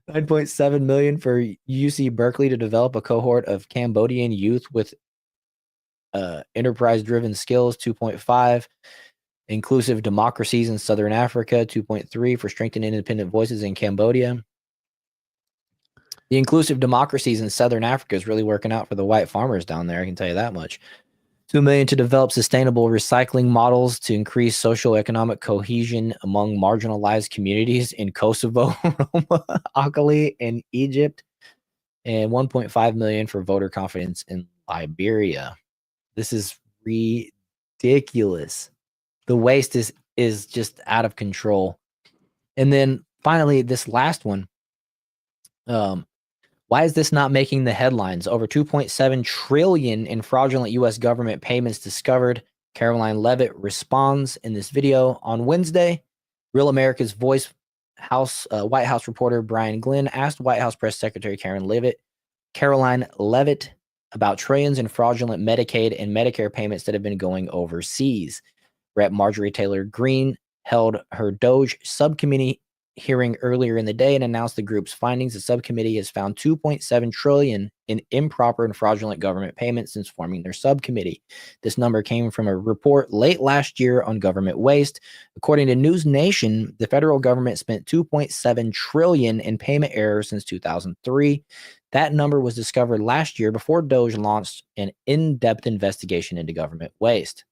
9.7 million for UC Berkeley to develop a cohort of Cambodian youth with enterprise-driven skills. 2.5 inclusive democracies in Southern Africa. 2.3 for strengthening independent voices in Cambodia. The inclusive democracies in Southern Africa is really working out for the white farmers down there. I can tell you that much. 2 million to develop sustainable recycling models to increase socioeconomic cohesion among marginalized communities in Kosovo, Roma, Akali, and Egypt. And 1.5 million for voter confidence in Liberia. This is ridiculous. The waste is just out of control. And then finally, this last one. Why is this not making the headlines? Over 2.7 trillion in fraudulent U.S. government payments discovered. Caroline Leavitt responds in this video on Wednesday. Real America's Voice White House reporter Brian Glenn asked White House Press Secretary Caroline Leavitt about trillions in fraudulent Medicaid and Medicare payments that have been going overseas. Rep. Marjorie Taylor Greene held her Doge subcommittee hearing earlier in the day and announced the group's findings. The subcommittee has found 2.7 trillion in improper and fraudulent government payments since forming their subcommittee. This number came from a report late last year on government waste. According to News Nation, the federal government spent 2.7 trillion in payment errors since 2003. That number was discovered last year before Doge launched an in-depth investigation into government waste.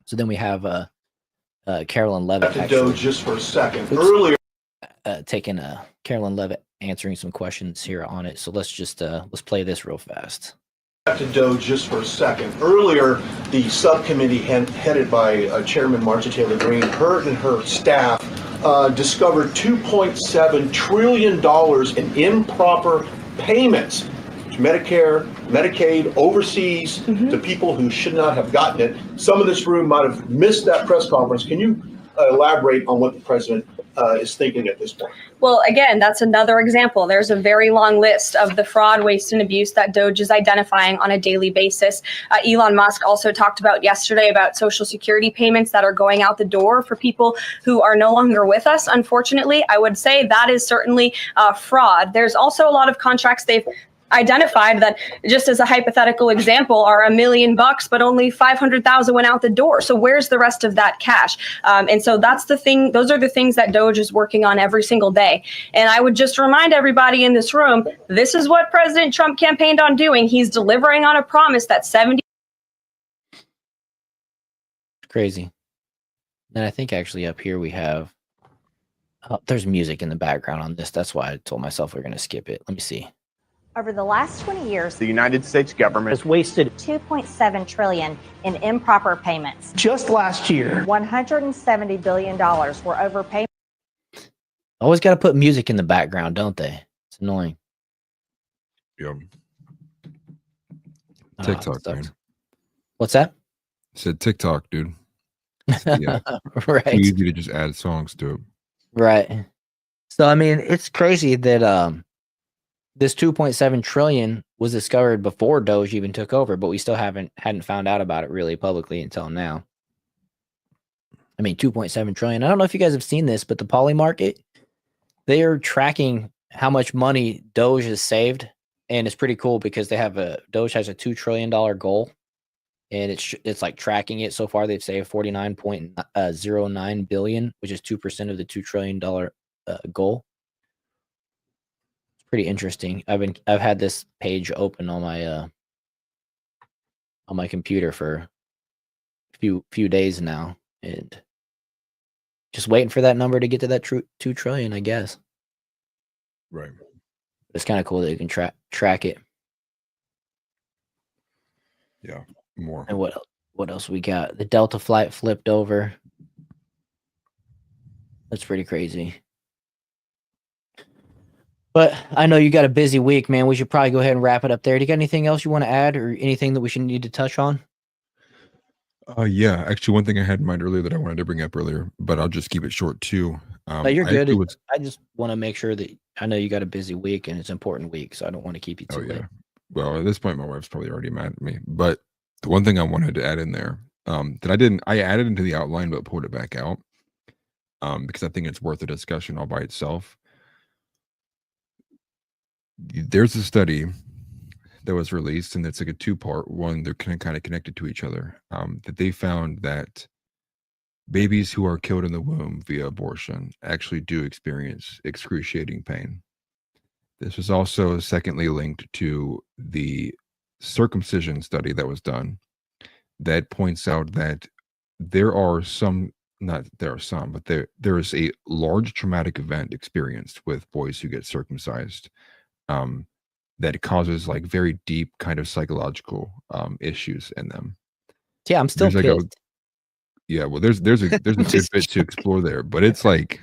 So then we have Carolyn Leavitt. Doge just for a second. Earlier, taking Carolyn Leavitt answering some questions here on it. So let's play this real fast. Back to Doge just for a second. Earlier, the subcommittee headed by Chairman Marjorie Taylor Greene, her and her staff discovered $2.7 trillion in improper payments to Medicare, Medicaid overseas to people who should not have gotten it. Some of this room might have missed that press conference. Can you elaborate on what the president is thinking at this point? Well, again, that's another example. There's a very long list of the fraud, waste, and abuse that DOGE is identifying on a daily basis. Elon Musk also talked about yesterday about Social Security payments that are going out the door for people who are no longer with us. Unfortunately, I would say that is certainly fraud. There's also a lot of contracts they've identified that, just as a hypothetical example, are $1 million, but only 500,000 went out the door. So where's the rest of that cash? And so that's the thing. Those are the things that DOGE is working on every single day. And I would just remind everybody in this room, this is what President Trump campaigned on doing. He's delivering on a promise that 70. Crazy. And I think actually up here we have, there's music in the background on this. That's why I told myself we're going to skip it. Let me see. Over the last 20 years, The United States government has wasted $2.7 trillion in improper payments. just last year. $170 billion were overpaid. Always got to put music in the background, don't they? It's annoying. Yep. Oh, TikTok, it sucks. man. What's that? Said TikTok, dude. Yeah. Right. Too easy to just add songs to it. Right. So I mean, it's crazy that this 2.7 trillion was discovered before Doge even took over, but we still hadn't found out about it really publicly until now. I mean, 2.7 trillion. I don't know if you guys have seen this, but the Poly market, they are tracking how much money Doge has saved, and it's pretty cool because they have Doge has a $2 trillion goal, and it's like tracking it. So far, they've saved 49.09 billion, which is 2% of the $2 trillion goal. It's pretty interesting. I've had this page open on my computer for a few days now, and just waiting for that number to get to that 2 trillion, I guess. Right. It's kind of cool that you can track it. Yeah. More. And what else we got? The Delta flight flipped over. That's pretty crazy. But I know you got a busy week, man. We should probably go ahead and wrap it up there. Do you got anything else you want to add, or anything that we should need to touch on? Yeah. Actually, one thing I had in mind earlier that I wanted to bring up earlier, but I'll just keep it short too. No, you're I good. actually was- I just want to make sure that I know you got a busy week and it's an important week, so I don't want to keep you too late. Well, at this point, my wife's probably already mad at me. But the one thing I wanted to add in there that I added into the outline but pulled it back out because I think it's worth a discussion all by itself. There's a study that was released, and it's like a two-part one. They're kind of connected to each other. That they found that babies who are killed in the womb via abortion actually do experience excruciating pain. This was also secondly linked to the circumcision study that was done that points out that there is a large traumatic event experienced with boys who get circumcised that causes like very deep kind of psychological issues in them. Yeah, I'm still There's pissed. Yeah, well, there's a good bit to explore there, but it's like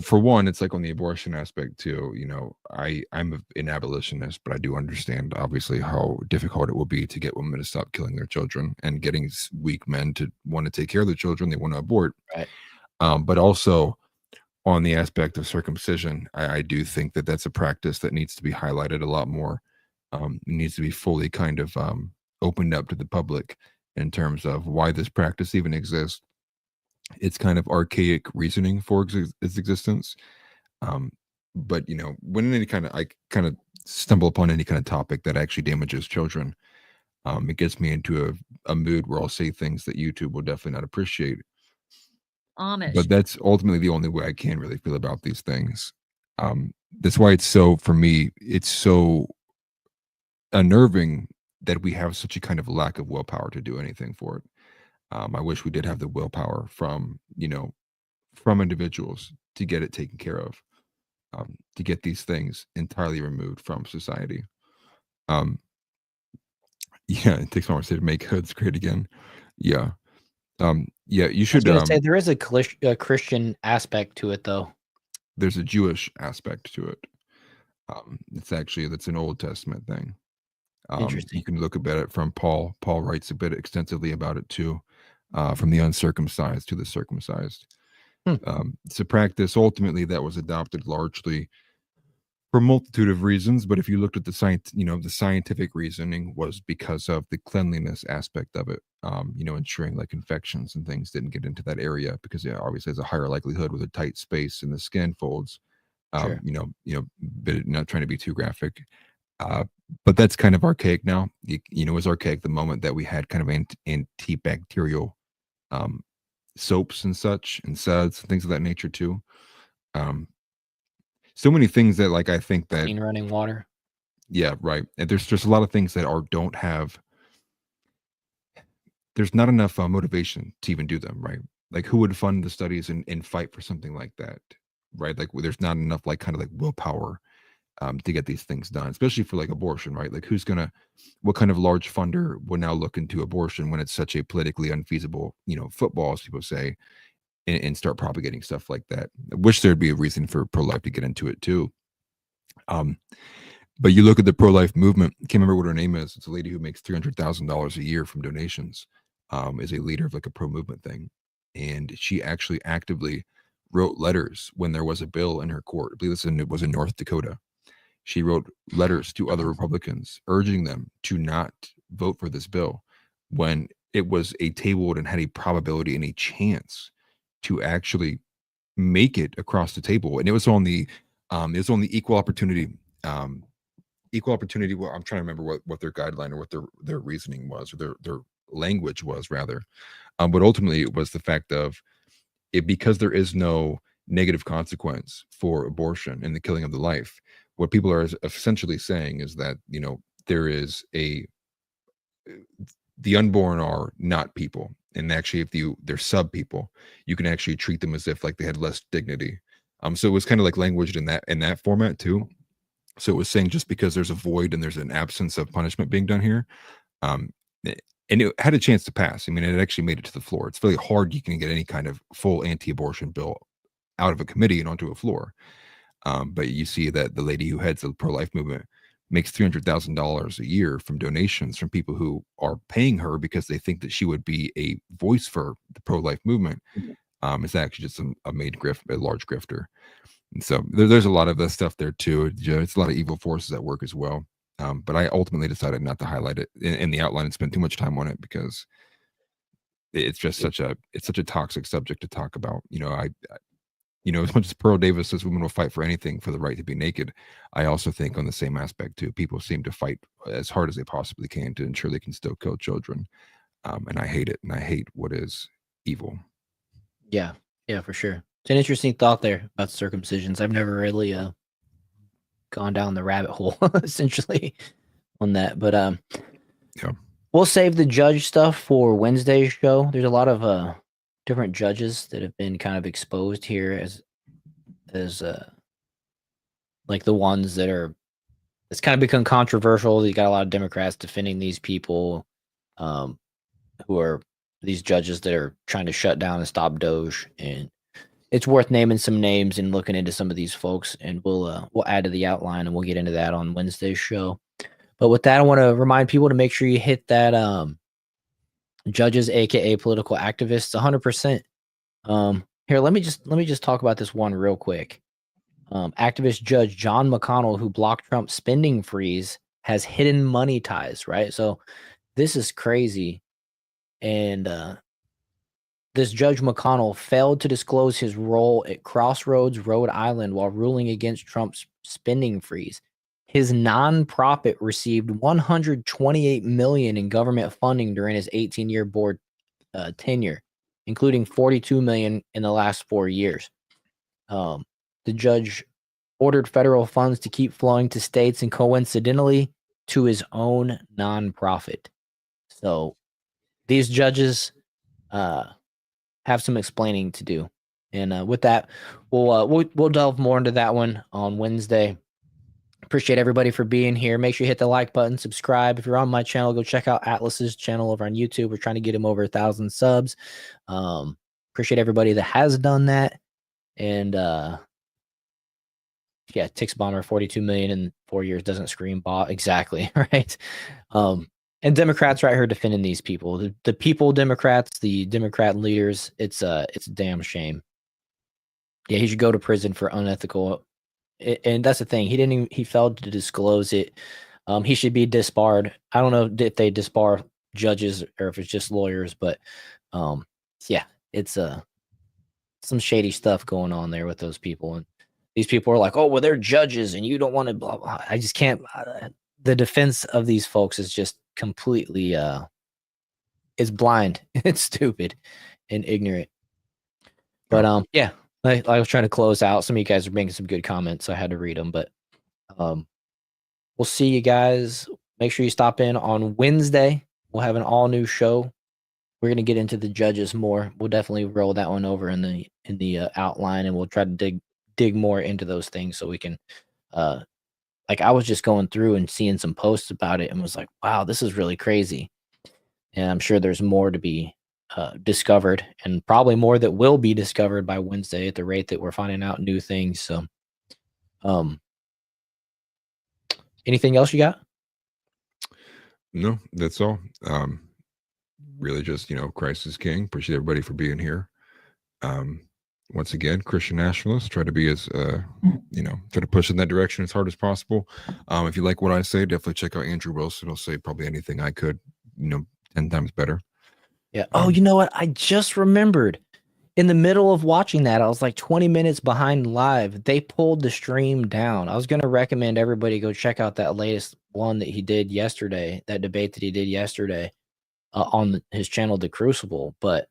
for one, it's like on the abortion aspect too. You know, I'm an abolitionist, but I do understand obviously how difficult it will be to get women to stop killing their children and getting weak men to want to take care of their children. They want to abort, Right. But also on the aspect of circumcision, I do think that that's a practice that needs to be highlighted a lot more. It needs to be fully kind of opened up to the public in terms of why this practice even exists. It's kind of archaic reasoning for its existence. But, you know, when I kind of stumble upon any kind of topic that actually damages children, it gets me into a mood where I'll say things that YouTube will definitely not appreciate. Amish. But that's ultimately the only way I can really feel about these things. That's why for me, it's so unnerving that we have such a kind of lack of willpower to do anything for it. I wish we did have the willpower from individuals to get it taken care of, to get these things entirely removed from society. Yeah, it takes more to say to make hoods great again. Yeah. Yeah, you should. I was gonna say there is a Christian aspect to it, though. There's a Jewish aspect to it. That's an Old Testament thing. Interesting. You can look at it from Paul. Paul writes a bit extensively about it too, from the uncircumcised to the circumcised. Hmm. It's a practice ultimately that was adopted largely for a multitude of reasons, but if you looked at the the scientific reasoning was because of the cleanliness aspect of it. Ensuring like infections and things didn't get into that area because it obviously has a higher likelihood with a tight space in the skin folds. Sure. But not trying to be too graphic. But that's kind of archaic now. It was archaic the moment that we had kind of antibacterial soaps and such and suds and things of that nature too. Um, so many things that like I think that Clean running water. yeah, right. And there's just a lot of things that don't have. There's not enough motivation to even do them, right? Like who would fund the studies and fight for something like that, right? Like there's not enough like kind of like willpower to get these things done, especially for like abortion, right? Like what kind of large funder would now look into abortion when it's such a politically unfeasible, football, as people say, and start propagating stuff like that. I wish there'd be a reason for pro-life to get into it too. But you look at the pro-life movement, can't remember what her name is. It's a lady who makes $300,000 a year from donations, is a leader of like a pro-movement thing. And she actually actively wrote letters when there was a bill in her court. I believe it was in North Dakota. She wrote letters to other Republicans urging them to not vote for this bill when it was tabled and had a probability and a chance to actually make it across the table. And it was on the equal opportunity. Equal opportunity. Well, I'm trying to remember what their guideline or what their reasoning was, or their language was rather. But ultimately, it was the fact of it because there is no negative consequence for abortion and the killing of the life. What people are essentially saying is that there is the unborn are not people, and actually if they're sub people, you can actually treat them as if like they had less dignity. So it was kind of like languaged in that format too. So it was saying just because there's a void and there's an absence of punishment being done here, um, and it had a chance to pass. I mean, it actually made it to the floor. It's really hard you can get any kind of full anti-abortion bill out of a committee and onto a floor. But you see that the lady who heads the pro-life movement makes $300,000 a year from donations from people who are paying her because they think that she would be a voice for the pro-life movement. It's actually just a large grifter. And so there's a lot of that stuff there too. It's a lot of evil forces at work as well. But I ultimately decided not to highlight it in the outline and spend too much time on it because it's just such a toxic subject to talk about. As much as Pearl Davis says women will fight for anything for the right to be naked, I also think on the same aspect too, people seem to fight as hard as they possibly can to ensure they can still kill children. And I hate it. And I hate what is evil. Yeah, for sure. It's an interesting thought there about circumcisions. I've never really gone down the rabbit hole essentially on that, but yeah, we'll save the judge stuff for Wednesday's show. There's a lot of different judges that have been kind of exposed here as like the ones that are it's kind of become controversial. You got a lot of Democrats defending these people who are these judges that are trying to shut down and stop Doge, and it's worth naming some names and looking into some of these folks, and we'll add to the outline and we'll get into that on Wednesday's show. But with that, I want to remind people to make sure you hit that judges, aka political activists, 100%. Here, let me just talk about this one real quick. Activist Judge John McConnell, who blocked Trump's spending freeze, has hidden money ties, right? So this is crazy. And this Judge McConnell failed to disclose his role at Crossroads, Rhode Island, while ruling against Trump's spending freeze. His nonprofit received $128 million in government funding during his 18-year board tenure, including $42 million in the last 4 years. The judge ordered federal funds to keep flowing to states and coincidentally to his own nonprofit. So these judges have some explaining to do. And with that, we'll delve more into that one on Wednesday. Appreciate everybody for being here. Make sure you hit the like button, subscribe. If you're on my channel, go check out Atlas's channel over on YouTube. We're trying to get him over 1,000 subs. Appreciate everybody that has done that. And yeah, Tix Bomber, 42 million in 4 years doesn't scream bot. Exactly, right? And Democrats right here defending these people. The people Democrats, the Democrat leaders, it's a damn shame. Yeah, he should go to prison for unethical. And that's the thing. He failed to disclose it. He should be disbarred. I don't know if they disbar judges or if it's just lawyers, but yeah, it's some shady stuff going on there with those people. And these people are like, oh, well, they're judges and you don't want to blah, blah. I just can't. The defense of these folks is just completely it's blind. It's stupid and ignorant. But yeah, I was trying to close out. Some of you guys are making some good comments, so I had to read them. But we'll see you guys. Make sure you stop in on Wednesday. We'll have an all new show. We're gonna get into the judges more. We'll definitely roll that one over in the outline, and we'll try to dig more into those things so we can like I was just going through and seeing some posts about it and was like, wow, this is really crazy. And I'm sure there's more to be discovered, and probably more that will be discovered by Wednesday at the rate that we're finding out new things. So anything else you got? No, that's all. Really just, Christ is King. Appreciate everybody for being here. Once again, Christian nationalists, try to be as, try to push in that direction as hard as possible. If you like what I say, definitely check out Andrew Wilson. He'll say probably anything I could, 10 times better. Yeah. Oh, you know what? I just remembered in the middle of watching that, I was like 20 minutes behind live. They pulled the stream down. I was going to recommend everybody go check out that latest one that he did yesterday, that debate that he did yesterday on his channel, The Crucible, but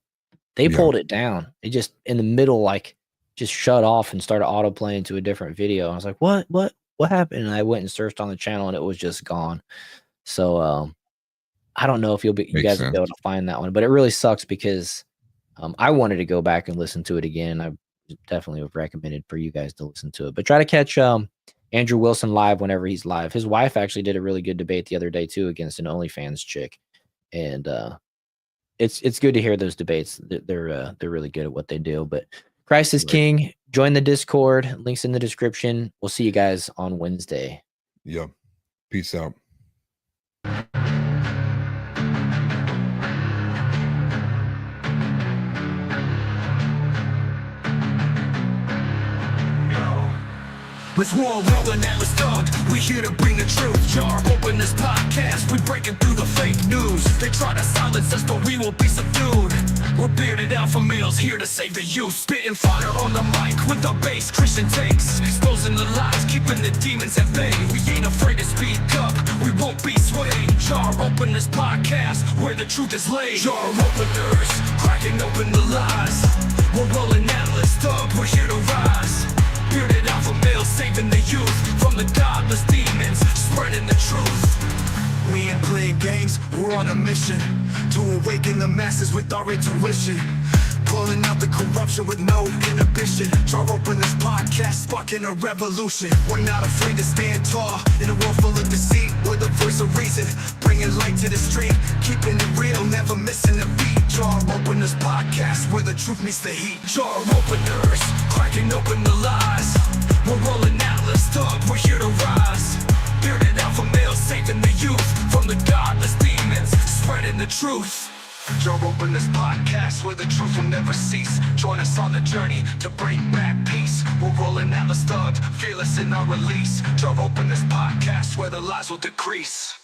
they pulled it down. It just in the middle, like just shut off and started autoplaying to a different video. I was like, what happened? And I went and searched on the channel and it was just gone. So, I don't know if you guys will be able to find that one, but it really sucks because I wanted to go back and listen to it again. I definitely would recommend it for you guys to listen to it. But try to catch Andrew Wilson live whenever he's live. His wife actually did a really good debate the other day too against an OnlyFans chick, and it's good to hear those debates. They're really good at what they do. But Christ is King. Join the Discord. Links in the description. We'll see you guys on Wednesday. Yeah. Peace out. With war rolling at the start, we here to bring the truth. Jar open this podcast, we breaking through the fake news. They try to silence us, but we won't be subdued. We're bearded alpha males here to save the youth. Spitting fire on the mic with our bass Christian takes. Exposing the lies, keeping the demons at bay. We ain't afraid to speak up, we won't be swayed. Jar open this podcast, where the truth is laid. Jar openers, cracking open the lies. We're rolling Atlas up, we're here to rise. Bearded alpha males saving the youth from the godless demons, spreading the truth. We ain't playing games, we're on a mission to awaken the masses with our intuition. Pulling out the corruption with no inhibition. Jar open this podcast, sparking a revolution. We're not afraid to stand tall in a world full of deceit. We're the voice of reason, bringing light to the street, keeping it real, never missing a beat. Jar open this podcast, where the truth meets the heat. Jar openers, cracking open the lies. We're rolling Atlas up, we're here to rise. Bearded alpha males saving the youth from the godless demons, spreading the truth. Jar open this podcast, where the truth will never cease. Join us on the journey to bring back peace. We're rolling Atlas thugged, fearless in our release. Jar open this podcast, where the lies will decrease.